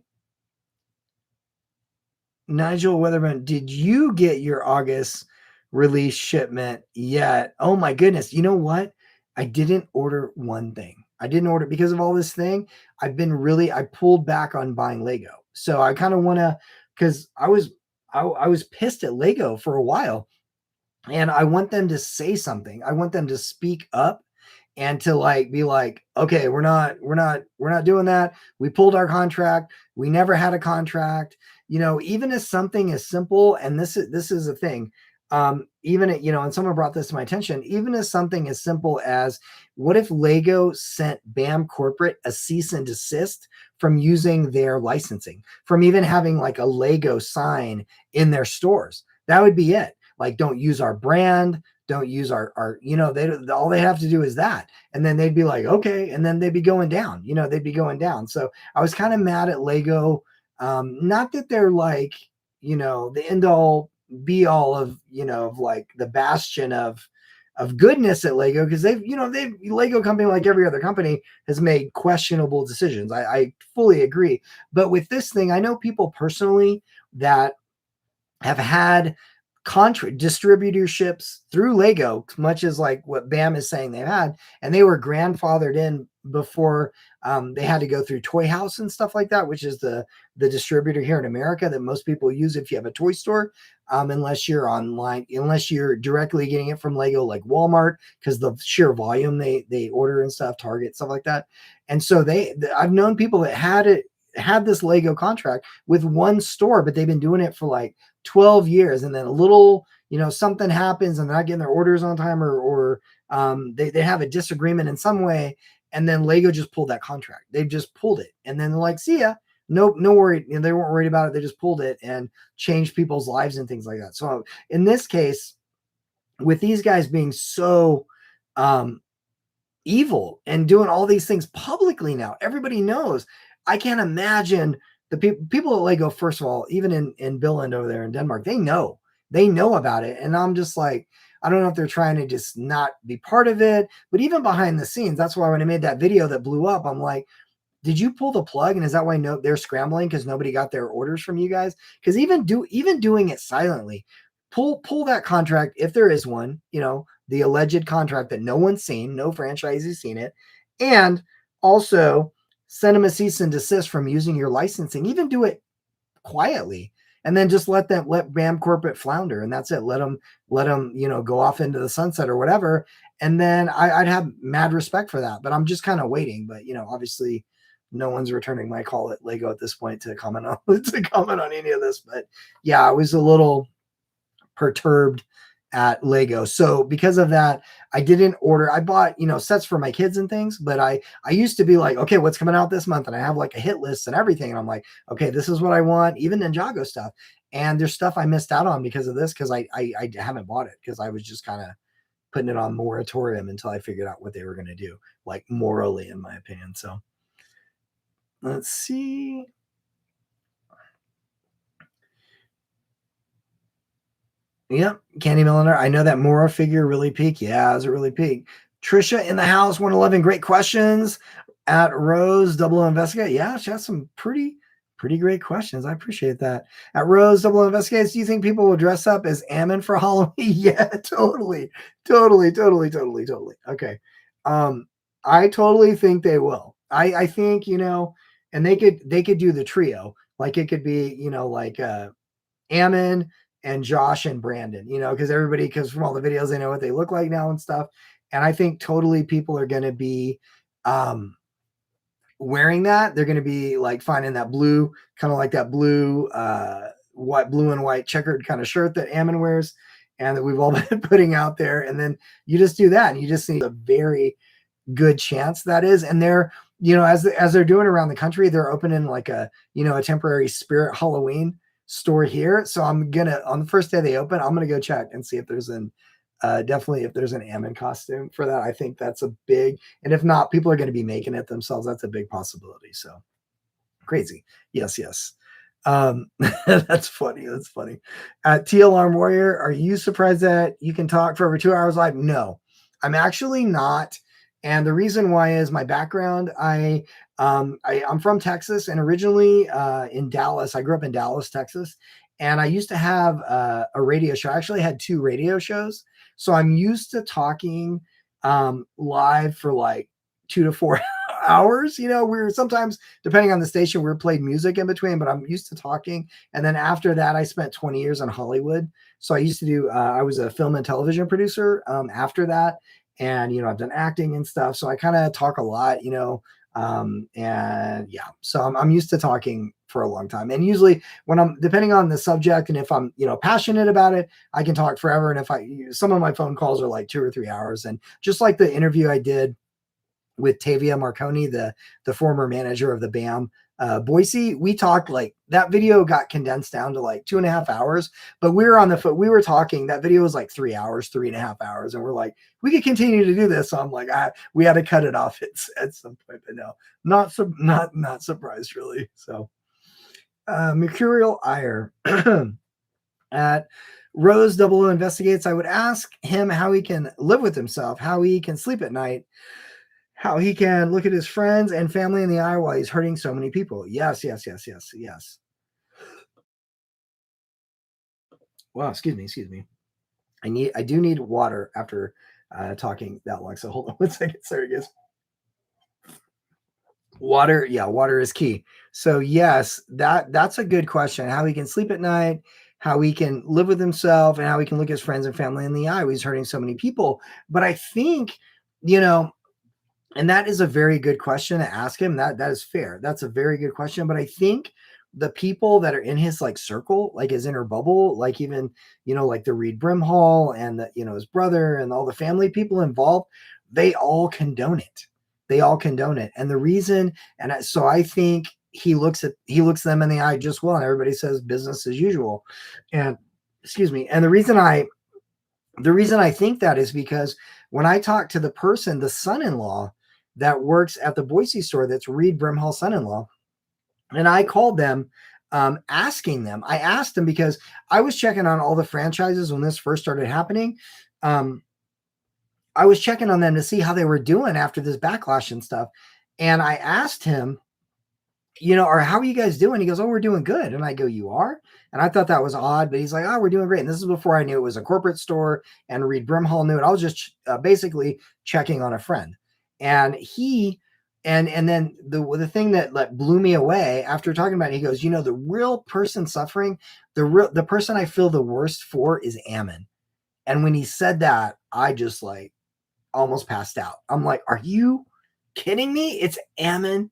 Nigel Weatherman, did you get your August release shipment yet? Oh my goodness. You know what? I didn't order one thing. I didn't order because of all this thing. I pulled back on buying Lego. So I kind of want to, because I was pissed at Lego for a while, and I want them to say something. I want them to speak up and to like be like, okay, we're not doing that. We pulled our contract. We never had a contract. Even as something as simple, and this is a thing. Even and someone brought this to my attention, even as something as simple as, what if Lego sent BAM Corporate a cease and desist from using their licensing, from even having like a Lego sign in their stores. That would be it. Like, don't use our brand, don't use our, they, all they have to do is that. And then they'd be like, okay. And then they'd be going down, they'd be going down. So I was kind of mad at Lego. Not that they're like, the end all be all of, of like the bastion of goodness at Lego, because they've Lego company, like every other company, has made questionable decisions. I fully agree. But with this thing, I know people personally that have had distributorships through Lego, much as like what Bam is saying they've had, and they were grandfathered in before they had to go through Toy House and stuff like that, which is the distributor here in America that most people use if you have a toy store, unless you're online, unless you're directly getting it from Lego, like Walmart, because the sheer volume they order and stuff, Target, stuff like that. And so I've known people that had this Lego contract with one store, but they've been doing it for like 12 years. And then a little, something happens and they're not getting their orders on time, or they have a disagreement in some way. And then Lego just pulled that contract. They've just pulled it. And then they're like, see ya. No worry. They weren't worried about it. They just pulled it and changed people's lives and things like that. So in this case, with these guys being so evil and doing all these things publicly now, everybody knows. I can't imagine the people at Lego, first of all, even in Billund over there in Denmark, they know about it. And I'm just like, I don't know if they're trying to just not be part of it, but even behind the scenes, that's why when I made that video that blew up, I'm like, did you pull the plug? And is that why they're scrambling because nobody got their orders from you guys? Because even doing it silently, pull that contract if there is one, the alleged contract that no one's seen, no franchisee seen it, and also send them a cease and desist from using your licensing. Even do it quietly, and then just let BAM corporate flounder, and that's it. Let them go off into the sunset or whatever. And then I'd have mad respect for that. But I'm just kind of waiting. But obviously, no one's returning my call at Lego at this point to comment on any of this. But yeah, I was a little perturbed at Lego. So because of that, I didn't order. I bought, sets for my kids and things, but I used to be like, okay, what's coming out this month? And I have like a hit list and everything. And I'm like, okay, this is what I want, even Ninjago stuff. And there's stuff I missed out on because of this, because I haven't bought it, because I was just kind of putting it on moratorium until I figured out what they were going to do, like morally, in my opinion. So let's see. Yep, Candy Milliner. I know that Mora figure really peaked. Yeah, it was a really peak. Trisha in the house, 111. Great questions. At Rose Double Investigate. Yeah, she has some pretty great questions. I appreciate that. At Rose Double Investigates, do you think people will dress up as Ammon for Halloween? Yeah, totally. Okay. I totally think they will. I think, and they could do the trio. Like it could be, like Ammon and Josh and Brandon, because from all the videos, they know what they look like now and stuff. And I think totally people are going to be wearing that. They're going to be like finding that blue, kind of like that blue and white checkered kind of shirt that Ammon wears and that we've all been putting out there. And then you just do that, and you just need a very good chance that is. And they're, as they're doing around the country, they're opening like a temporary Spirit Halloween store here. So I'm gonna, on the first day they open, I'm gonna go check and see if there's definitely if there's an Ammon costume for that. I think that's a big, and if not, people are going to be making it themselves. That's a big possibility. So crazy. Yes. That's funny. T Alarm Warrior, are you surprised that you can talk for over 2 hours live? No, I'm actually not. And the reason why is my background. I'm from Texas, and originally in Dallas. I grew up in Dallas, Texas, and I used to have a radio show. I actually had 2 radio shows, so I'm used to talking live for like 2 to 4 hours. We're sometimes, depending on the station, we're played music in between, but I'm used to talking. And then after that, I spent 20 years in Hollywood. So I used to do, I was a film and television producer after that. And, I've done acting and stuff. So I kind of talk a lot, and yeah, so I'm used to talking for a long time. And usually when I'm, depending on the subject, and if I'm, passionate about it, I can talk forever. And if some of my phone calls are like 2 or 3 hours. And just like the interview I did with Tavia Marconi, the former manager of the BAM Boise. We talked, like, that video got condensed down to like 2.5 hours, but we were on the foot. We were talking, that video was like 3 hours, 3.5 hours. And we're like, we could continue to do this. So I'm like, we had to cut it off at some point, but no, not surprised really. So, Mercurial Ire at Rose Double O Investigates. I would ask him how he can live with himself, how he can sleep at night, how he can look at his friends and family in the eye while he's hurting so many people. Yes. Wow, excuse me. I do need water after talking that long. So hold on 1 second. Sorry, guys. Water, yeah, water is key. So yes, that's a good question. How he can sleep at night, how he can live with himself, and how he can look his friends and family in the eye while he's hurting so many people. But I think, you know, and that is a very good question to ask him. That is fair. That's a very good question. But I think the people that are in his like circle, like his inner bubble, like even, like the Reed Brimhall and his brother and all the family people involved, they all condone it. They all condone it. And the reason, so I think he looks them in the eye just well, and everybody says business as usual. And excuse me. And the reason I think that is because when I talk to the person, the son-in-law that works at the Boise store, that's Reed Brimhall's son-in-law, and I called them, asking them. I asked them because I was checking on all the franchises when this first started happening. I was checking on them to see how they were doing after this backlash and stuff. And I asked him, or how are you guys doing? He goes, oh, we're doing good. And I go, you are? And I thought that was odd, but he's like, oh, we're doing great. And this is before I knew it was a corporate store and Reed Brimhall knew it. I was just basically checking on a friend. And and then the thing that blew me away after talking about it, he goes, the real person suffering, the person I feel the worst for is Ammon. And when he said that, I just like almost passed out. I'm like, are you kidding me? It's Ammon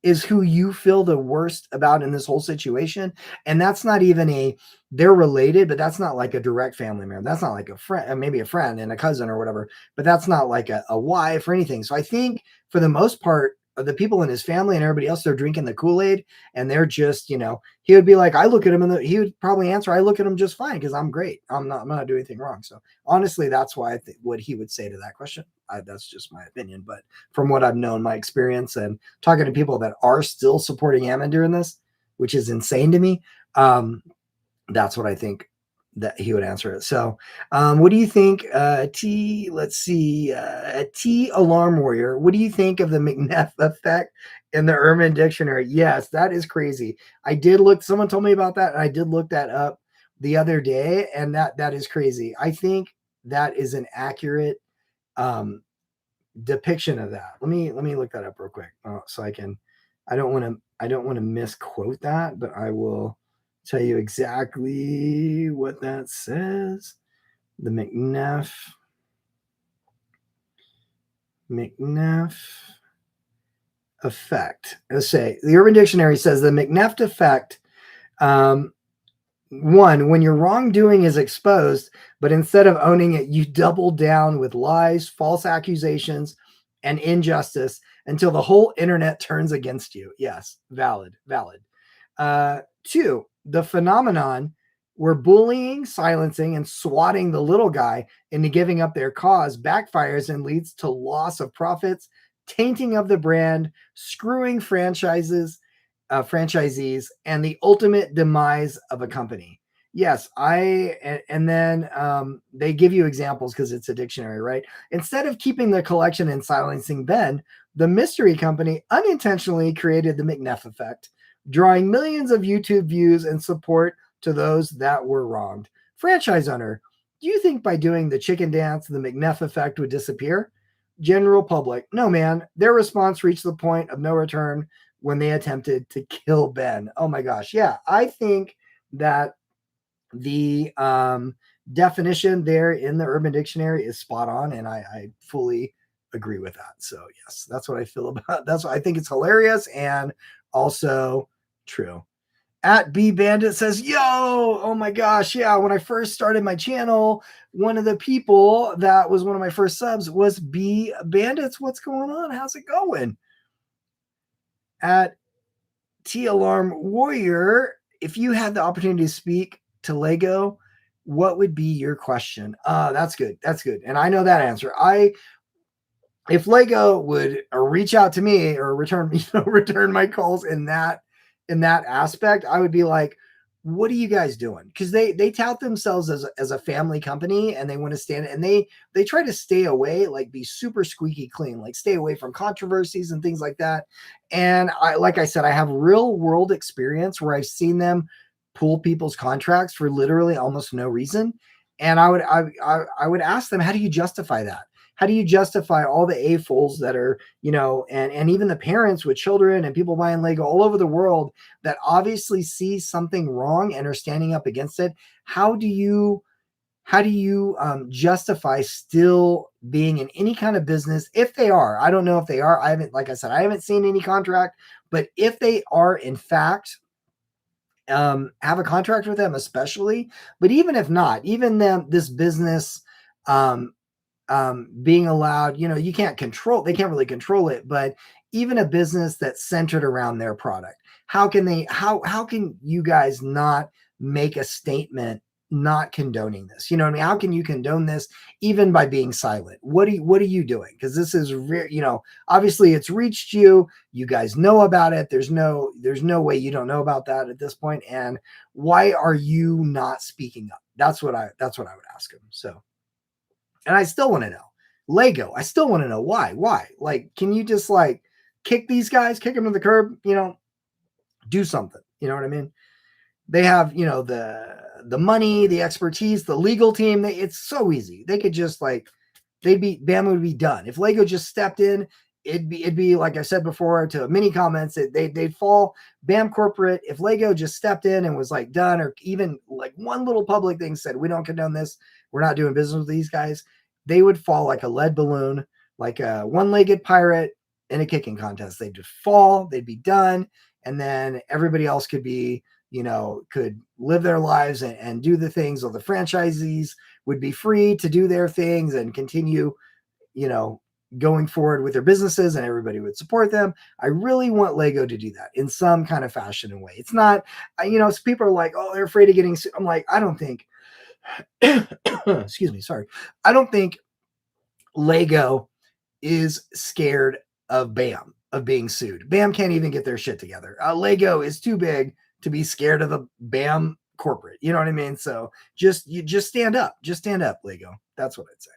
is who you feel the worst about in this whole situation. And that's not even they're related, but that's not like a direct family member. That's not like a friend, maybe a friend and a cousin or whatever, but that's not like a wife or anything. So I think for the most part, the people in his family and everybody else, they're drinking the Kool-Aid, and they're just, he would be like, I look at him, and he would probably answer, I look at him just fine because I'm great. I'm not doing anything wrong. So honestly, that's why I think what he would say to that question. That's just my opinion. But from what I've known, my experience and talking to people that are still supporting Ammon during this, which is insane to me, that's what I think that he would answer it. So what do you think, let's see, T Alarm Warrior, what do you think of the McNeff effect in the Urban Dictionary? Yes, that is crazy. Someone told me about that, and I did look that up the other day, and that is crazy. I think that is an accurate depiction of that. Let me look that up real quick, so I don't want to misquote that, but I will tell you exactly what that says. The McNeff effect. Let's say the Urban Dictionary says the McNeff effect. One, when your wrongdoing is exposed, but instead of owning it, you double down with lies, false accusations, and injustice until the whole internet turns against you. Yes, valid. Two, the phenomenon where bullying, silencing, and swatting the little guy into giving up their cause backfires and leads to loss of profits, tainting of the brand, screwing franchisees, and the ultimate demise of a company. Yes, and then they give you examples because it's a dictionary, right? Instead of keeping the collection and silencing Ben, the mystery company unintentionally created the McNeff effect, drawing millions of YouTube views and support to those that were wronged. Franchise owner, do you think by doing the chicken dance, the McNeff effect would disappear? General public, no, man. Their response reached the point of no return when they attempted to kill Ben. Oh my gosh. Yeah, I think that the definition there in the Urban Dictionary is spot on, and I fully agree with that. So yes, that's what I feel about. That's what I think. It's hilarious and also true. At B Bandit says, yo, oh my gosh, yeah, when I first started my channel, one of the people that was one of my first subs was B Bandits. What's going on? How's it going? At T Alarm Warrior, if you had the opportunity to speak to Lego, what would be your question? That's good. That's good. And I know that answer. If Lego would reach out to me or return my calls in that aspect, I would be like, what are you guys doing? Because they tout themselves as a family company, and they want to stand, and they try to stay away, like be super squeaky clean, like stay away from controversies and things like that. And like I said, I have real world experience where I've seen them pull people's contracts for literally almost no reason. And I would ask them, how do you justify that? How do you justify all the AFOLs that are, and even the parents with children and people buying Lego all over the world that obviously see something wrong and are standing up against it? How do you justify still being in any kind of business? If they are, I don't know if they are. Like I said, I haven't seen any contract, but if they are in fact have a contract with them, especially, but even if not, even this business, being allowed, they can't really control it, but even a business that's centered around their product, how can you guys not make a statement not condoning this? You know what I mean? How can you condone this even by being silent? What are you doing? Because this is obviously it's reached you. You guys know about it. There's no way you don't know about that at this point. And why are you not speaking up? That's what I would ask him. So. And I still want to know, Lego, I still want to know why. Like, can you just like kick these guys, kick them to the curb, do something. You know what I mean? They have, the money, the expertise, the legal team. It's so easy. They could just like, BAM would be done. If Lego just stepped in, it'd be like I said before to many comments, they'd fall. BAM corporate, if Lego just stepped in and was like done, or even like one little public thing said, we don't condone this, we're not doing business with these guys, they would fall like a lead balloon, like a one-legged pirate in a kicking contest. They'd just fall, they'd be done, and then everybody else could be, could live their lives and do the things, or the franchisees would be free to do their things and continue, going forward with their businesses, and everybody would support them. I really want Lego to do that in some kind of fashion and way. It's not, so people are like, oh, they're afraid of getting sued. I'm like, I don't think, excuse me, sorry. I don't think Lego is scared of BAM, of being sued. BAM can't even get their shit together. Lego is too big to be scared of the BAM corporate. You know what I mean? So just stand up. Just stand up, Lego. That's what I'd say.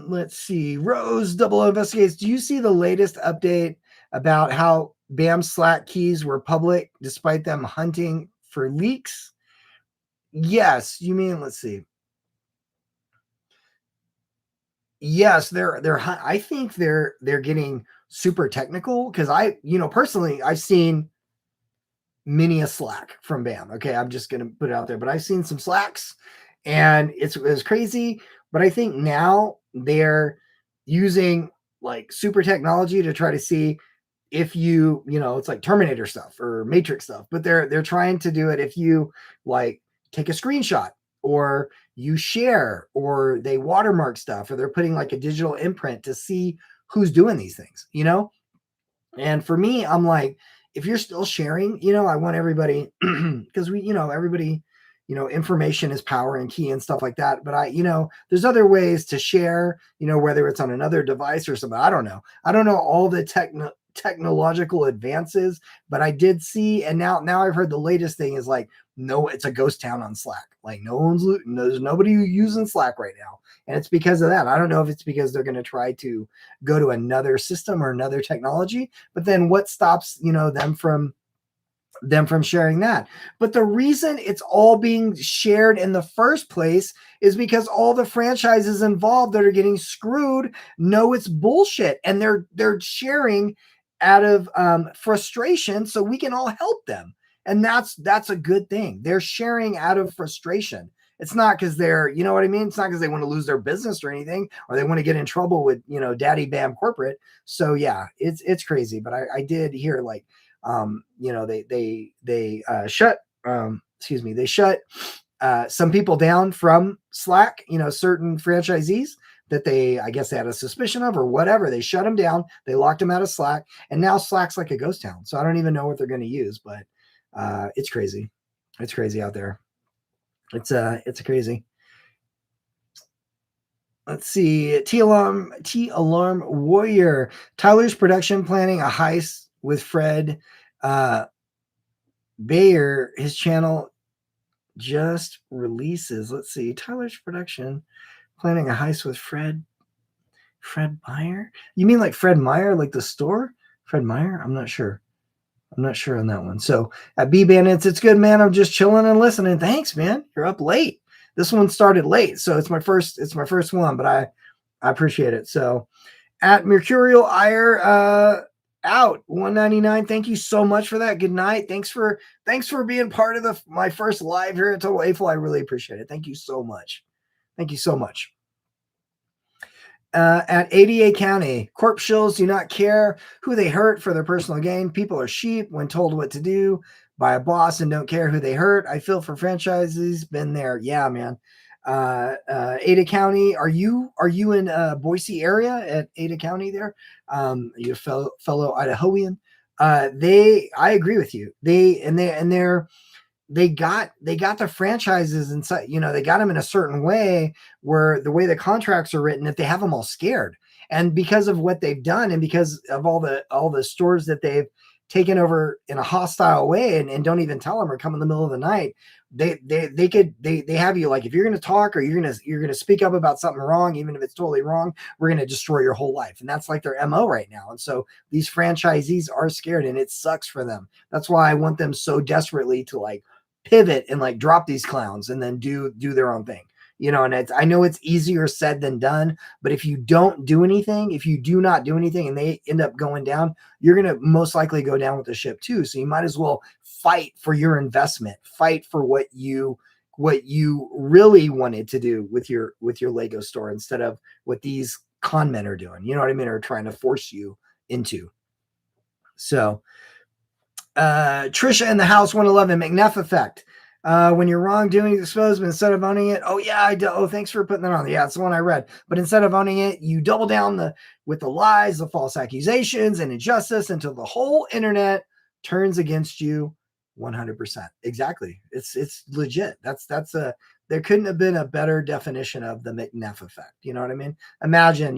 Let's see. Rose Double O investigates. Do you see the latest update about how BAM Slack keys were public despite them hunting for leaks? Yes. You mean, let's see. Yes, I think they're getting super technical, because personally, I've seen many a Slack from BAM. Okay, I'm just gonna put it out there, but I've seen some Slacks, and it's crazy. But I think now they're using like super technology to try to see if it's like Terminator stuff or Matrix stuff, but they're trying to do it if you like take a screenshot, or you share, or they watermark stuff, or they're putting like a digital imprint to see who's doing these things, And for me, I'm like, if you're still sharing, I want everybody, because everybody, information is power and key and stuff like that. But there's other ways to share, whether it's on another device or something. I don't know all the technological advances, but I did see, and now I've heard the latest thing is like, no, it's a ghost town on Slack. Like there's nobody using Slack right now. And it's because of that. I don't know if it's because they're going to try to go to another system or another technology, but then what stops, them from sharing that? But the reason it's all being shared in the first place is because all the franchises involved that are getting screwed know it's bullshit, and they're sharing out of frustration, so we can all help them. And that's a good thing. They're sharing out of frustration. It's not because they're, you know what I mean? It's not because they want to lose their business or anything, or they want to get in trouble with, Daddy BAM corporate. So yeah, it's crazy. But I did hear, like, They shut they shut some people down from Slack, certain franchisees that I guess they had a suspicion of or whatever. They shut them down. They locked them out of Slack, and now Slack's like a ghost town. So I don't even know what they're going to use, but it's crazy. It's crazy out there. It's crazy. Let's see. T Alarm Warrior. Tyler's production planning a heist with Fred Bayer. His channel just releases. Let's see. Tyler's production planning a heist with Fred Meyer. You mean like Fred Meyer, like the store? Fred Meyer? I'm not sure on that one. So at B Bandits, it's good, man. I'm just chilling and listening. Thanks, man. You're up late. This one started late, so it's my first one, but I appreciate it. So at Mercurial Ire, out 199. Thank you so much for that. Good night. Thanks for being part of my first live here at Total AFOL. I really appreciate it. Thank you so much. At ADA County, corp shills do not care who they hurt for their personal gain. People are sheep when told what to do by a boss and don't care who they hurt. I feel for franchises. Been there. Yeah, man. Ada County, are you in Boise area at Ada County there? You fellow Idahoan. I agree with you. They got the franchises inside, they got them in a certain way where the way the contracts are written, if they have them all scared, and because of what they've done and because of all the stores that they've taken over in a hostile way and don't even tell them or come in the middle of the night, they have you like, if you're going to talk or you're going to speak up about something wrong, even if it's totally wrong, we're going to destroy your whole life. And that's like their MO right now. And so these franchisees are scared, and it sucks for them. That's why I want them so desperately to like pivot and like drop these clowns and then do their own thing, and I know it's easier said than done, but if you don't do anything, if you do not do anything and they end up going down, you're going to most likely go down with the ship too. So you might as well fight for your investment, fight for what you really wanted to do with your Lego store instead of what these con men are doing, you know what I mean, or trying to force you into. So Trisha in the house 111, McNeff effect. When you're wrongdoing is exposed, but instead of owning it, thanks for putting that on. Yeah, it's the one I read. But instead of owning it, you double down with the lies, the false accusations, and injustice until the whole internet turns against you 100%. Exactly. It's legit. There couldn't have been a better definition of the McNeff effect. You know what I mean? Imagine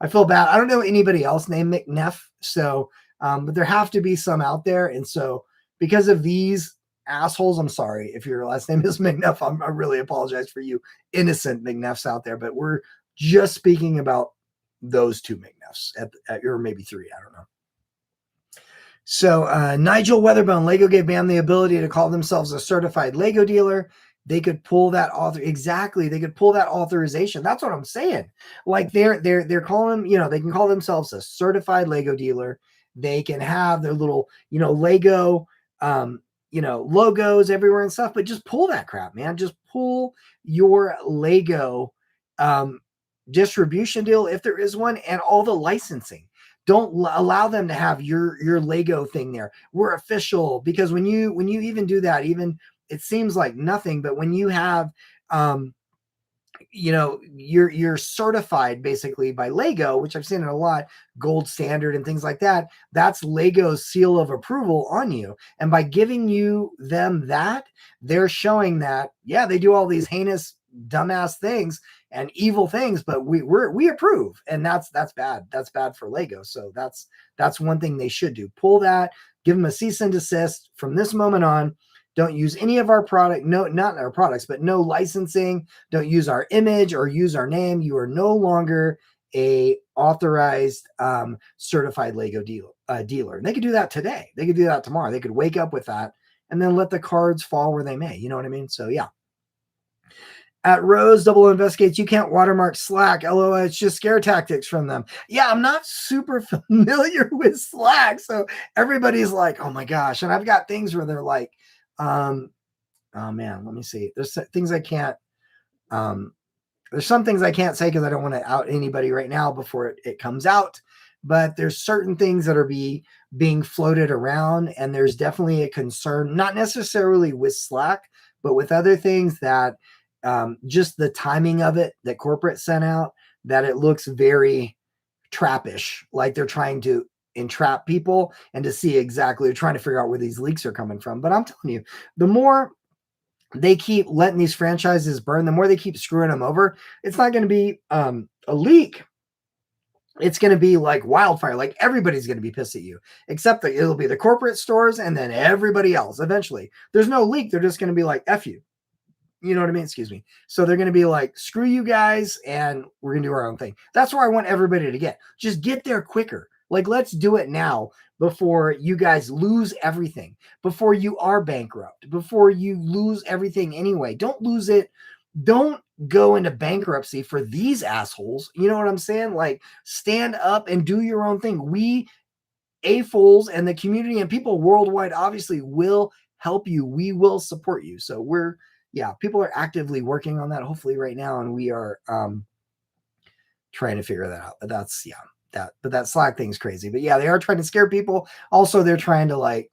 I feel bad. I don't know anybody else named McNeff. So, but there have to be some out there. And so because of these assholes, I'm sorry if your last name is McNeff. I really apologize for you innocent McNeffs out there, but we're just speaking about those two McNeffs at or maybe three. I don't know. So Nigel Weatherbone, Lego gave BAM the ability to call themselves a certified Lego dealer. They could pull that exactly. They could pull that authorization. That's what I'm saying. Like they're calling, they can call themselves a certified Lego dealer. They can have their little, Lego, logos everywhere and stuff, but just pull that crap, man. Just pull your Lego distribution deal, if there is one, and all the licensing. Don't allow them to have your Lego thing there. We're official, because when you even do that, even it seems like nothing, but when you have, you're certified basically by Lego, which I've seen it a lot, gold standard and things like that. That's Lego's seal of approval on you. And by giving them that, they're showing that, yeah, they do all these heinous, dumbass things and evil things, but we approve. And that's bad. That's bad for Lego. So that's one thing they should do. Pull that, give them a cease and desist from this moment on. Don't use any of our product. No, not our products, but no licensing. Don't use our image or use our name. You are no longer a authorized, certified Lego dealer. And they could do that today. They could do that tomorrow. They could wake up with that and then let the cards fall where they may. You know what I mean? So yeah. At Rose Double Investigates, you can't watermark Slack. LOL, it's just scare tactics from them. Yeah, I'm not super familiar with Slack. So everybody's like, oh my gosh. And I've got things where they're like, oh man, let me see. There's things I can't, there's some things I can't say because I don't want to out anybody right now before it comes out. but there's certain things that are being floated around, and there's definitely a concern, not necessarily with Slack, but with other things that just the timing of it that corporate sent out, that it looks very trappish, like they're trying to entrap people and to see exactly, they're trying to figure out where these leaks are coming from. But I'm telling you, the more they keep letting these franchises burn, the more they keep screwing them over, it's not going to be a leak. It's going to be like wildfire. Like everybody's going to be pissed at you, except that it'll be the corporate stores and then everybody else. Eventually, there's no leak. They're just going to be like, F you. You know what I mean? Excuse me. So they're going to be like, screw you guys, and we're going to do our own thing. That's where I want everybody to get. Just get there quicker. Like, let's do it now before you guys lose everything, before you are bankrupt, before you lose everything anyway. Don't lose it. Don't go into bankruptcy for these assholes. You know what I'm saying? Like, stand up and do your own thing. We AFOLs and the community and people worldwide obviously will help you. We will support you. So people are actively working on that, hopefully right now, and we are trying to figure that out. But that Slack thing's crazy. But yeah, they are trying to scare people. Also, they're trying to, like,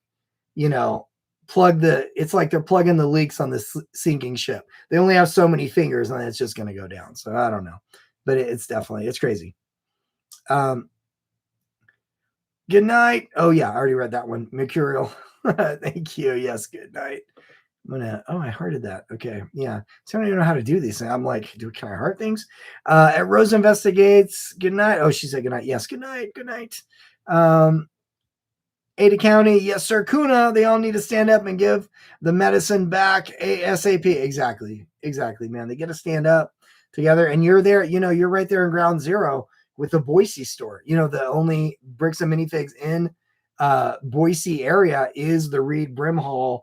it's like they're plugging the leaks on this sinking ship. They only have so many fingers, and it's just going to go down. So I don't know, but it's crazy. Good night. Oh yeah, I already read that one. Mercurial. Thank you. Yes, good night. I hearted that. Okay. Yeah. So I don't even know how to do these things. I'm like, can I heart things? At Rose Investigates, good night. Oh, she said good night. Yes, good night. Good night. Ada County, yes, sir. Kuna, they all need to stand up and give the medicine back ASAP. Exactly, man. They get to stand up together, and you're there. You're right there in ground zero with the Boise store. The only Bricks and Minifigs in Boise area is the Reed Brimhall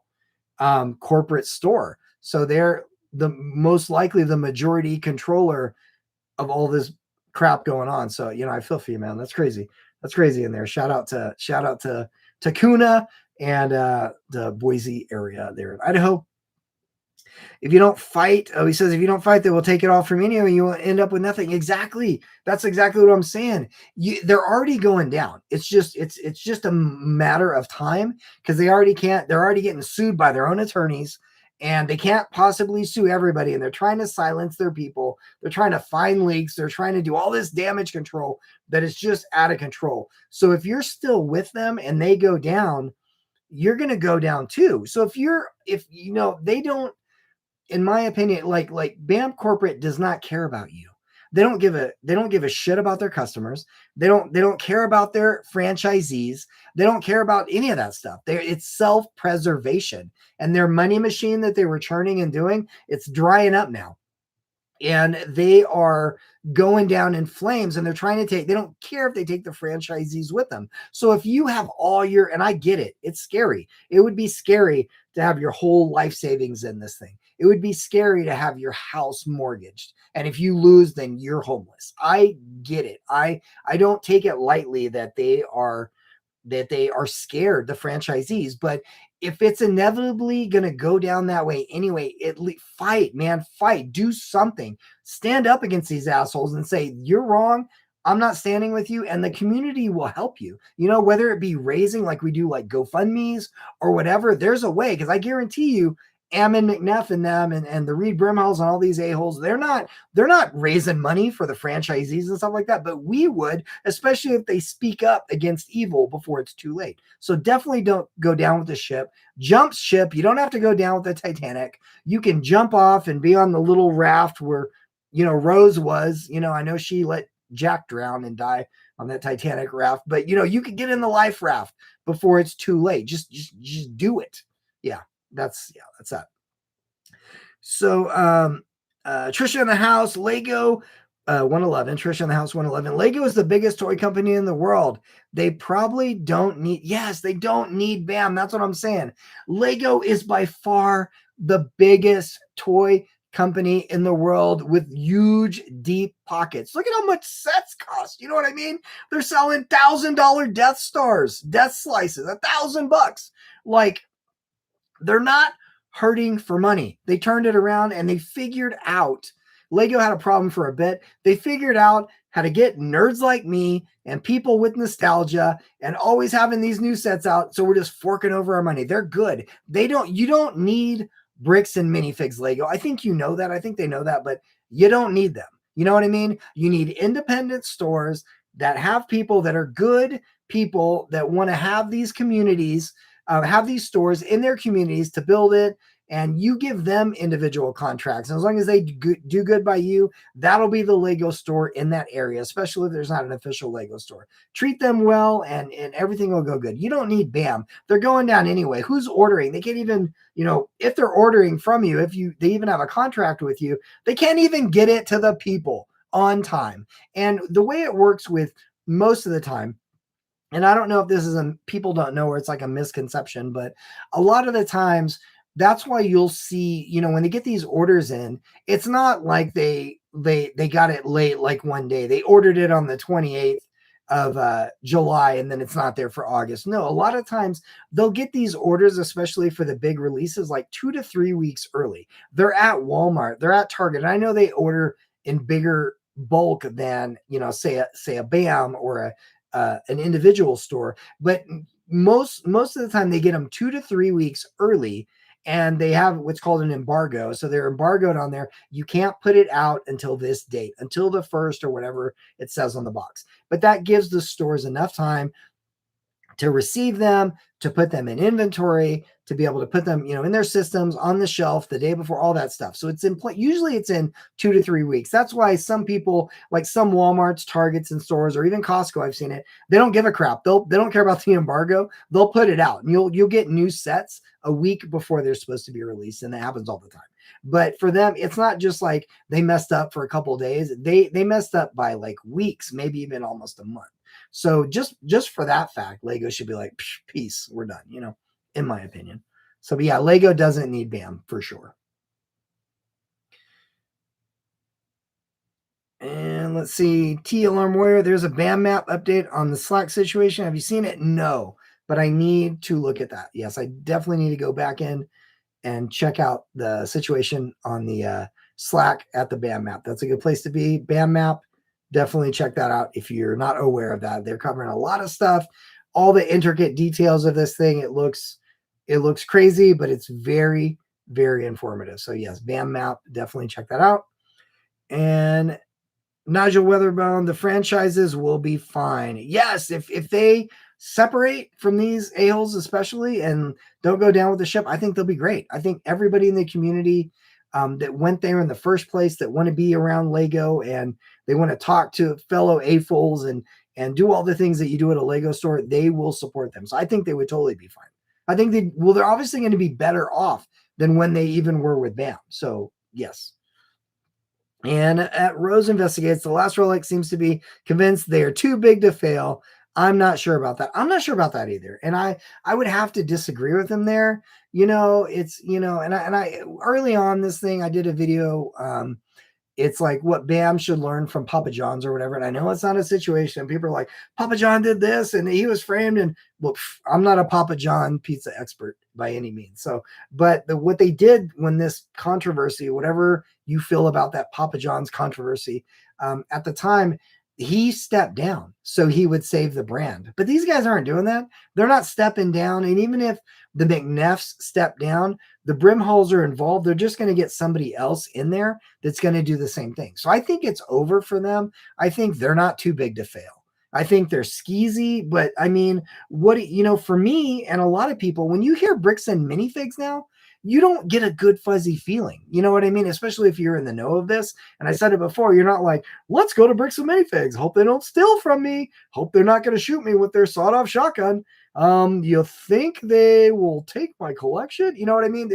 corporate store. So they're most likely the majority controller of all this crap going on. So, I feel for you, man. That's crazy. That's crazy in there. Shout out to Kuna and the Boise area there in Idaho. If you don't fight, he says, if you don't fight, they will take it all from you and you will end up with nothing. Exactly. That's exactly what I'm saying. They're already going down. It's just a matter of time, because they're already getting sued by their own attorneys, and they can't possibly sue everybody. And they're trying to silence their people. They're trying to find leaks. They're trying to do all this damage control that is just out of control. So if you're still with them and they go down, you're going to go down too. So if they don't, in my opinion, like BAM corporate does not care about you. They don't give a shit about their customers. They don't care about their franchisees. They don't care about any of that stuff. It's self-preservation, and their money machine that they were churning and doing, it's drying up now. And they are going down in flames, and they don't care if they take the franchisees with them. So if you have and I get it, it's scary. It would be scary to have your whole life savings in this thing. It would be scary to have your house mortgaged. And if you lose, then you're homeless. I get it. I don't take it lightly that they are scared, the franchisees. But if it's inevitably going to go down that way anyway, fight, man, fight, do something, stand up against these assholes and say, you're wrong. I'm not standing with you. And the community will help you, whether it be raising, like we do, like GoFundMe's or whatever, there's a way. Cause I guarantee you, Ammon McNeff and them and the Reed Brimhalls and all these a-holes, they're not raising money for the franchisees and stuff like that, but we would, especially if they speak up against evil before it's too late. So definitely don't go down with the ship. Jump ship. You don't have to go down with the Titanic. You can jump off and be on the little raft where, Rose was. I know she let Jack drown and die on that Titanic raft, but you could get in the life raft before it's too late. Just do it. Yeah. That's that. So Trisha in the house, Lego 111. Trisha in the house 111. Lego is the biggest toy company in the world. They probably don't need BAM. That's what I'm saying. Lego is by far the biggest toy company in the world with huge, deep pockets. Look at how much sets cost. You know what I mean? They're selling $1,000 Death Stars, Death Slices, $1,000. Like, they're not hurting for money. They turned it around and they figured out Lego had a problem for a bit. They figured out how to get nerds like me and people with nostalgia and always having these new sets out. So we're just forking over our money. They're good. You don't need bricks and minifigs Lego. I think you know that. I think they know that, but you don't need them. You know what I mean? You need independent stores that have people that are good people that want to have these communities, have these stores in their communities to build it, and you give them individual contracts. And as long as they do good by you, that'll be the Lego store in that area, especially if there's not an official Lego store. Treat them well and everything will go good. You don't need BAM. They're going down anyway. Who's ordering? They can't even, if they're ordering from you, they even have a contract with you, they can't even get it to the people on time. And the way it works with most of the time, and I don't know if this is people don't know, or it's like a misconception, but a lot of the times that's why you'll see, when they get these orders in, it's not like they got it late, like one day they ordered it on the 28th of July and then it's not there for August. No, a lot of times they'll get these orders, especially for the big releases, like 2 to 3 weeks early. They're at Walmart, they're at Target. And I know they order in bigger bulk than, say a BAM or an individual store, but most of the time they get them 2 to 3 weeks early, and they have what's called an embargo. So they're embargoed on there. You can't put it out until this date, until the 1st or whatever it says on the box. But that gives the stores enough time to receive them, to put them in inventory, to be able to put them, in their systems, on the shelf the day before, all that stuff. So it's usually it's in 2 to 3 weeks. That's why some people, like some Walmarts, Targets, and stores, or even Costco, I've seen it, they don't give a crap. They don't care about the embargo. They'll put it out, and you'll get new sets a week before they're supposed to be released, and that happens all the time. But for them, it's not just like they messed up for a couple of days. They messed up by like weeks, maybe even almost a month. So just for that fact, Lego should be like, peace, we're done, in my opinion. So, but yeah, Lego doesn't need BAM for sure. And let's see, T Alarm Warrior, there's a BAM map update on the Slack situation. Have you seen it? No, but I need to look at that. Yes, I definitely need to go back in and check out the situation on the Slack at the BAM map. That's a good place to be. BAM map, definitely check that out if you're not aware of that. They're covering a lot of stuff, all the intricate details of this thing. It looks crazy, but it's very, very informative. So yes, BAM map, definitely check that out. And Nigel Weatherbound, the franchises will be fine. Yes, if they separate from these a-holes especially and don't go down with the ship, I think they'll be great. I think everybody in the community that went there in the first place, that want to be around Lego and they want to talk to fellow AFOLs and do all the things that you do at a Lego store, they will support them. So I think they would totally be fine. I think they're obviously going to be better off than when they even were with BAM. So yes. And at Rose Investigates, the last relic seems to be convinced they are too big to fail. I'm not sure about that. I'm not sure about that either. And I would have to disagree with him there. It's, and I early on this thing, I did a video. It's like what BAM should learn from Papa John's or whatever. And I know it's not a situation. People are like, Papa John did this and he was framed. And well, I'm not a Papa John pizza expert by any means. So, but what they did when this controversy, whatever you feel about that Papa John's controversy, at the time, he stepped down so he would save the brand. But these guys aren't doing that. They're not stepping down. And even if the McNeffs step down, the Brimholes are involved, they're just going to get somebody else in there that's going to do the same thing. So I think it's over for them. I think they're not too big to fail. I think they're skeezy, but I mean, for me and a lot of people, when you hear Bricks and Minifigs now, you don't get a good fuzzy feeling. You know what I mean? Especially if you're in the know of this. And I said it before, you're not like, let's go to Bricks and Minifigs. Hope they don't steal from me. Hope they're not going to shoot me with their sawed-off shotgun. You think they will take my collection? You know what I mean?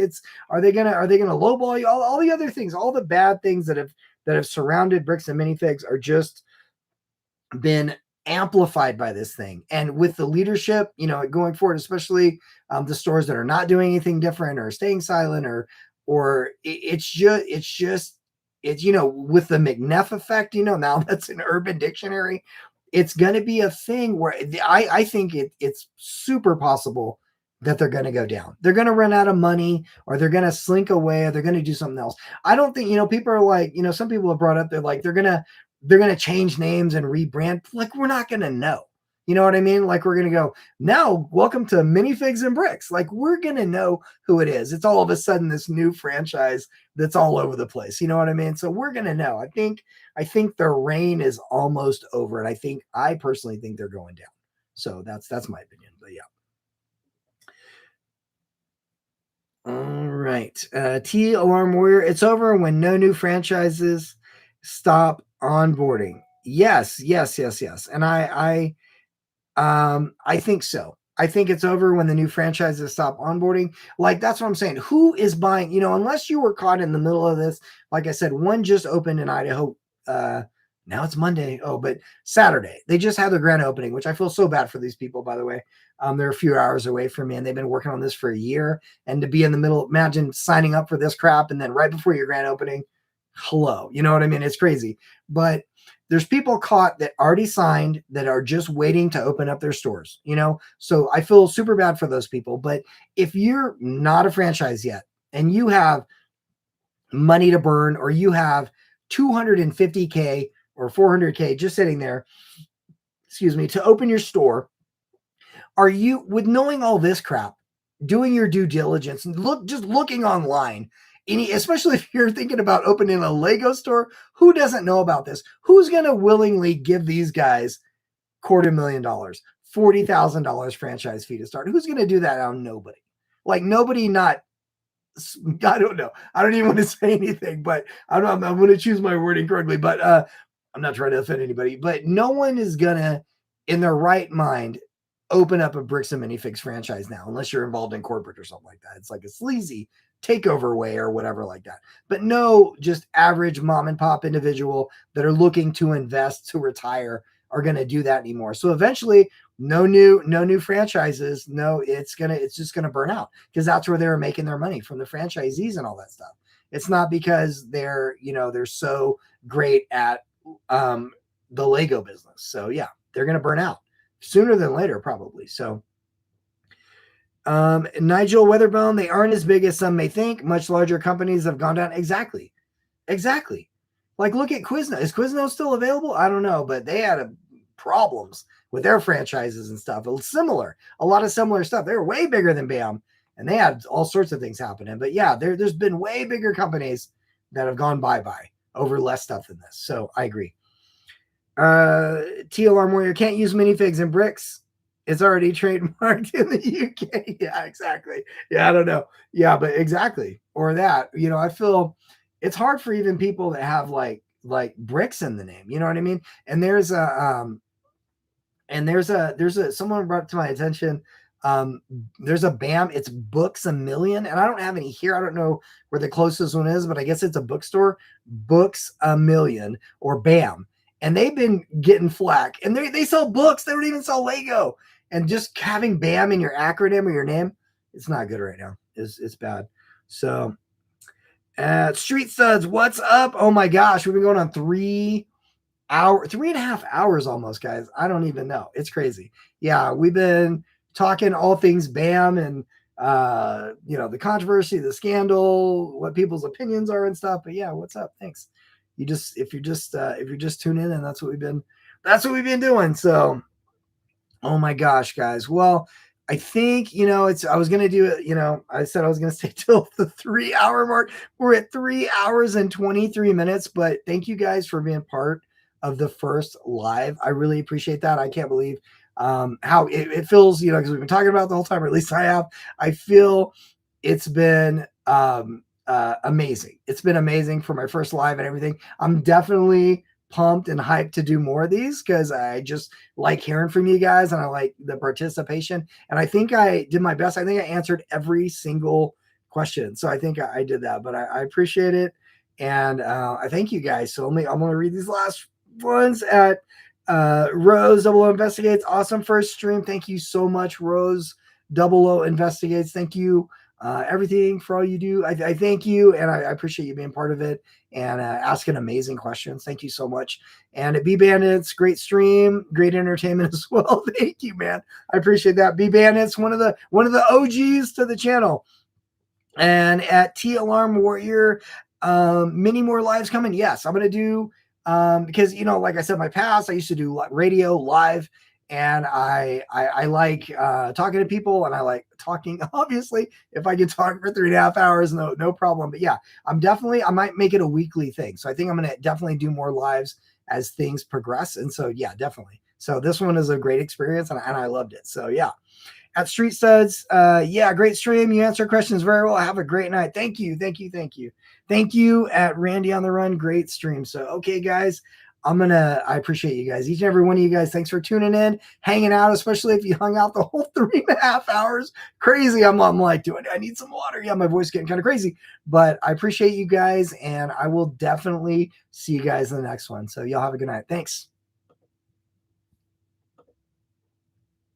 Are they gonna lowball you? All the other things, all the bad things that have surrounded Bricks and Minifigs are just been amplified by this thing. And with the leadership, going forward, especially the stores that are not doing anything different or staying silent or it's just with the McNeff effect, now that's an Urban Dictionary. It's going to be a thing where I think it's super possible that they're going to go down. They're going to run out of money, or they're going to slink away, or they're going to do something else. I don't think, people are like, some people have brought up, they're like, they're going to change names and rebrand. Like, we're not going to know. You know what I mean? Like, we're going to go, now, welcome to Minifigs and Bricks. Like, we're going to know who it is. It's all of a sudden this new franchise that's all over the place. You know what I mean? So we're going to know. I think their reign is almost over. And I personally think they're going down. So that's my opinion. But yeah. All right. T Alarm Warrior. It's over when no new franchises stop onboarding. Yes. And I think so. I think it's over when the new franchises stop onboarding. Like, that's what I'm saying. Who is buying, unless you were caught in the middle of this? Like I said, one just opened in Idaho. Now it's Monday. Oh, but Saturday. They just had their grand opening, which I feel so bad for these people, by the way. They're a few hours away from me, and they've been working on this for a year. And to be in the middle, imagine signing up for this crap, and then right before your grand opening, hello. You know what I mean? It's crazy. But there's people caught that already signed that are just waiting to open up their stores, So I feel super bad for those people. But if you're not a franchise yet and you have money to burn, or you have 250K or 400K just sitting there, to open your store, are you, with knowing all this crap, doing your due diligence and just looking online, especially if you're thinking about opening a Lego store? Who doesn't know about this? Who's going to willingly give these guys $250,000, $40,000 franchise fee to start? Who's going to do that on nobody? Like, nobody, not, I don't know. I don't even want to say anything, but I'm going to choose my wording correctly, but I'm not trying to offend anybody, but no one is going to, in their right mind, open up a Bricks and Minifigs franchise now, unless you're involved in corporate or something like that. It's like a sleazy takeover way or whatever like that. But no, just average mom and pop individual that are looking to invest, to retire, are going to do that anymore. So eventually, no new franchises. No, it's just gonna burn out, because that's where they're making their money, from the franchisees and all that stuff. It's not because they're so great at the Lego business. So yeah, they're gonna burn out sooner than later, probably. So Nigel Weatherbone, they aren't as big as some may think. Much larger companies have gone down. Exactly. Like, look at Quiznos. Is Quiznos still available? I don't know, but they had problems with their franchises and stuff. A lot of similar stuff. They were way bigger than BAM, and they had all sorts of things happening. But yeah, there's been way bigger companies that have gone bye-bye over less stuff than this. So I agree. TLR Warrior, can't use minifigs and bricks. It's already trademarked in the UK. Yeah, exactly. Yeah, I don't know. Yeah, but exactly. Or that, I feel it's hard for even people that have like bricks in the name. You know what I mean? And there's someone brought to my attention. There's a BAM, it's Books a Million, and I don't have any here. I don't know where the closest one is, but I guess it's a bookstore, Books a Million, or BAM. And they've been getting flack, and they sell books. They don't even sell Lego. And just having BAM in your acronym or your name, it's not good right now. It's bad. So Street Studs, what's up? Oh my gosh, we've been going on 3.5 hours almost, guys. I don't even know. It's crazy. Yeah, we've been talking all things BAM and the controversy, the scandal, what people's opinions are and stuff. But yeah, what's up? Thanks. If you're just tuning in, and that's what we've been doing. So, oh my gosh, guys. Well, I think, I was going to do it, I said I was going to stay till the 3-hour mark. We're at 3 hours and 23 minutes, but thank you guys for being part of the first live. I really appreciate that. I can't believe how it feels, because we've been talking about it the whole time, or at least I have. I feel it's been amazing. It's been amazing for my first live and everything. I'm definitely pumped and hyped to do more of these, because I just like hearing from you guys, and I like the participation. And I think I did my best. I think I answered every single question. So I think I did that, but I appreciate it. And I thank you guys. So I'm going to read these last ones. At Rose 00 Investigates. Awesome first stream. Thank you so much, Rose 00 Investigates. Thank you. everything for all you do. I thank you, and I appreciate you being part of it and asking amazing questions. Thank you so much. And at B Bandits, great stream, great entertainment as well. Thank you, man. I appreciate that. B Bandits, one of the OGs to the channel. And at T Alarm Warrior, many more lives coming. Yes, I'm gonna do because like I said, my past I used to do radio live, and I like talking to people, and I like talking. Obviously, if I can talk for 3.5 hours, no problem. But yeah, I might make it a weekly thing. So I think I'm gonna definitely do more lives as things progress. And so yeah, definitely. So this one is a great experience, and I loved it. So yeah. At Street Studs, yeah, great stream. You answer questions very well. Have a great night. Thank you. Thank you at Randy on the Run. Great stream. So, okay, guys, I appreciate you guys. Each and every one of you guys, thanks for tuning in, hanging out, especially if you hung out the whole 3.5 hours. Crazy. I'm like, I need some water? Yeah, my voice getting kind of crazy, but I appreciate you guys, and I will definitely see you guys in the next one. So y'all have a good night. Thanks.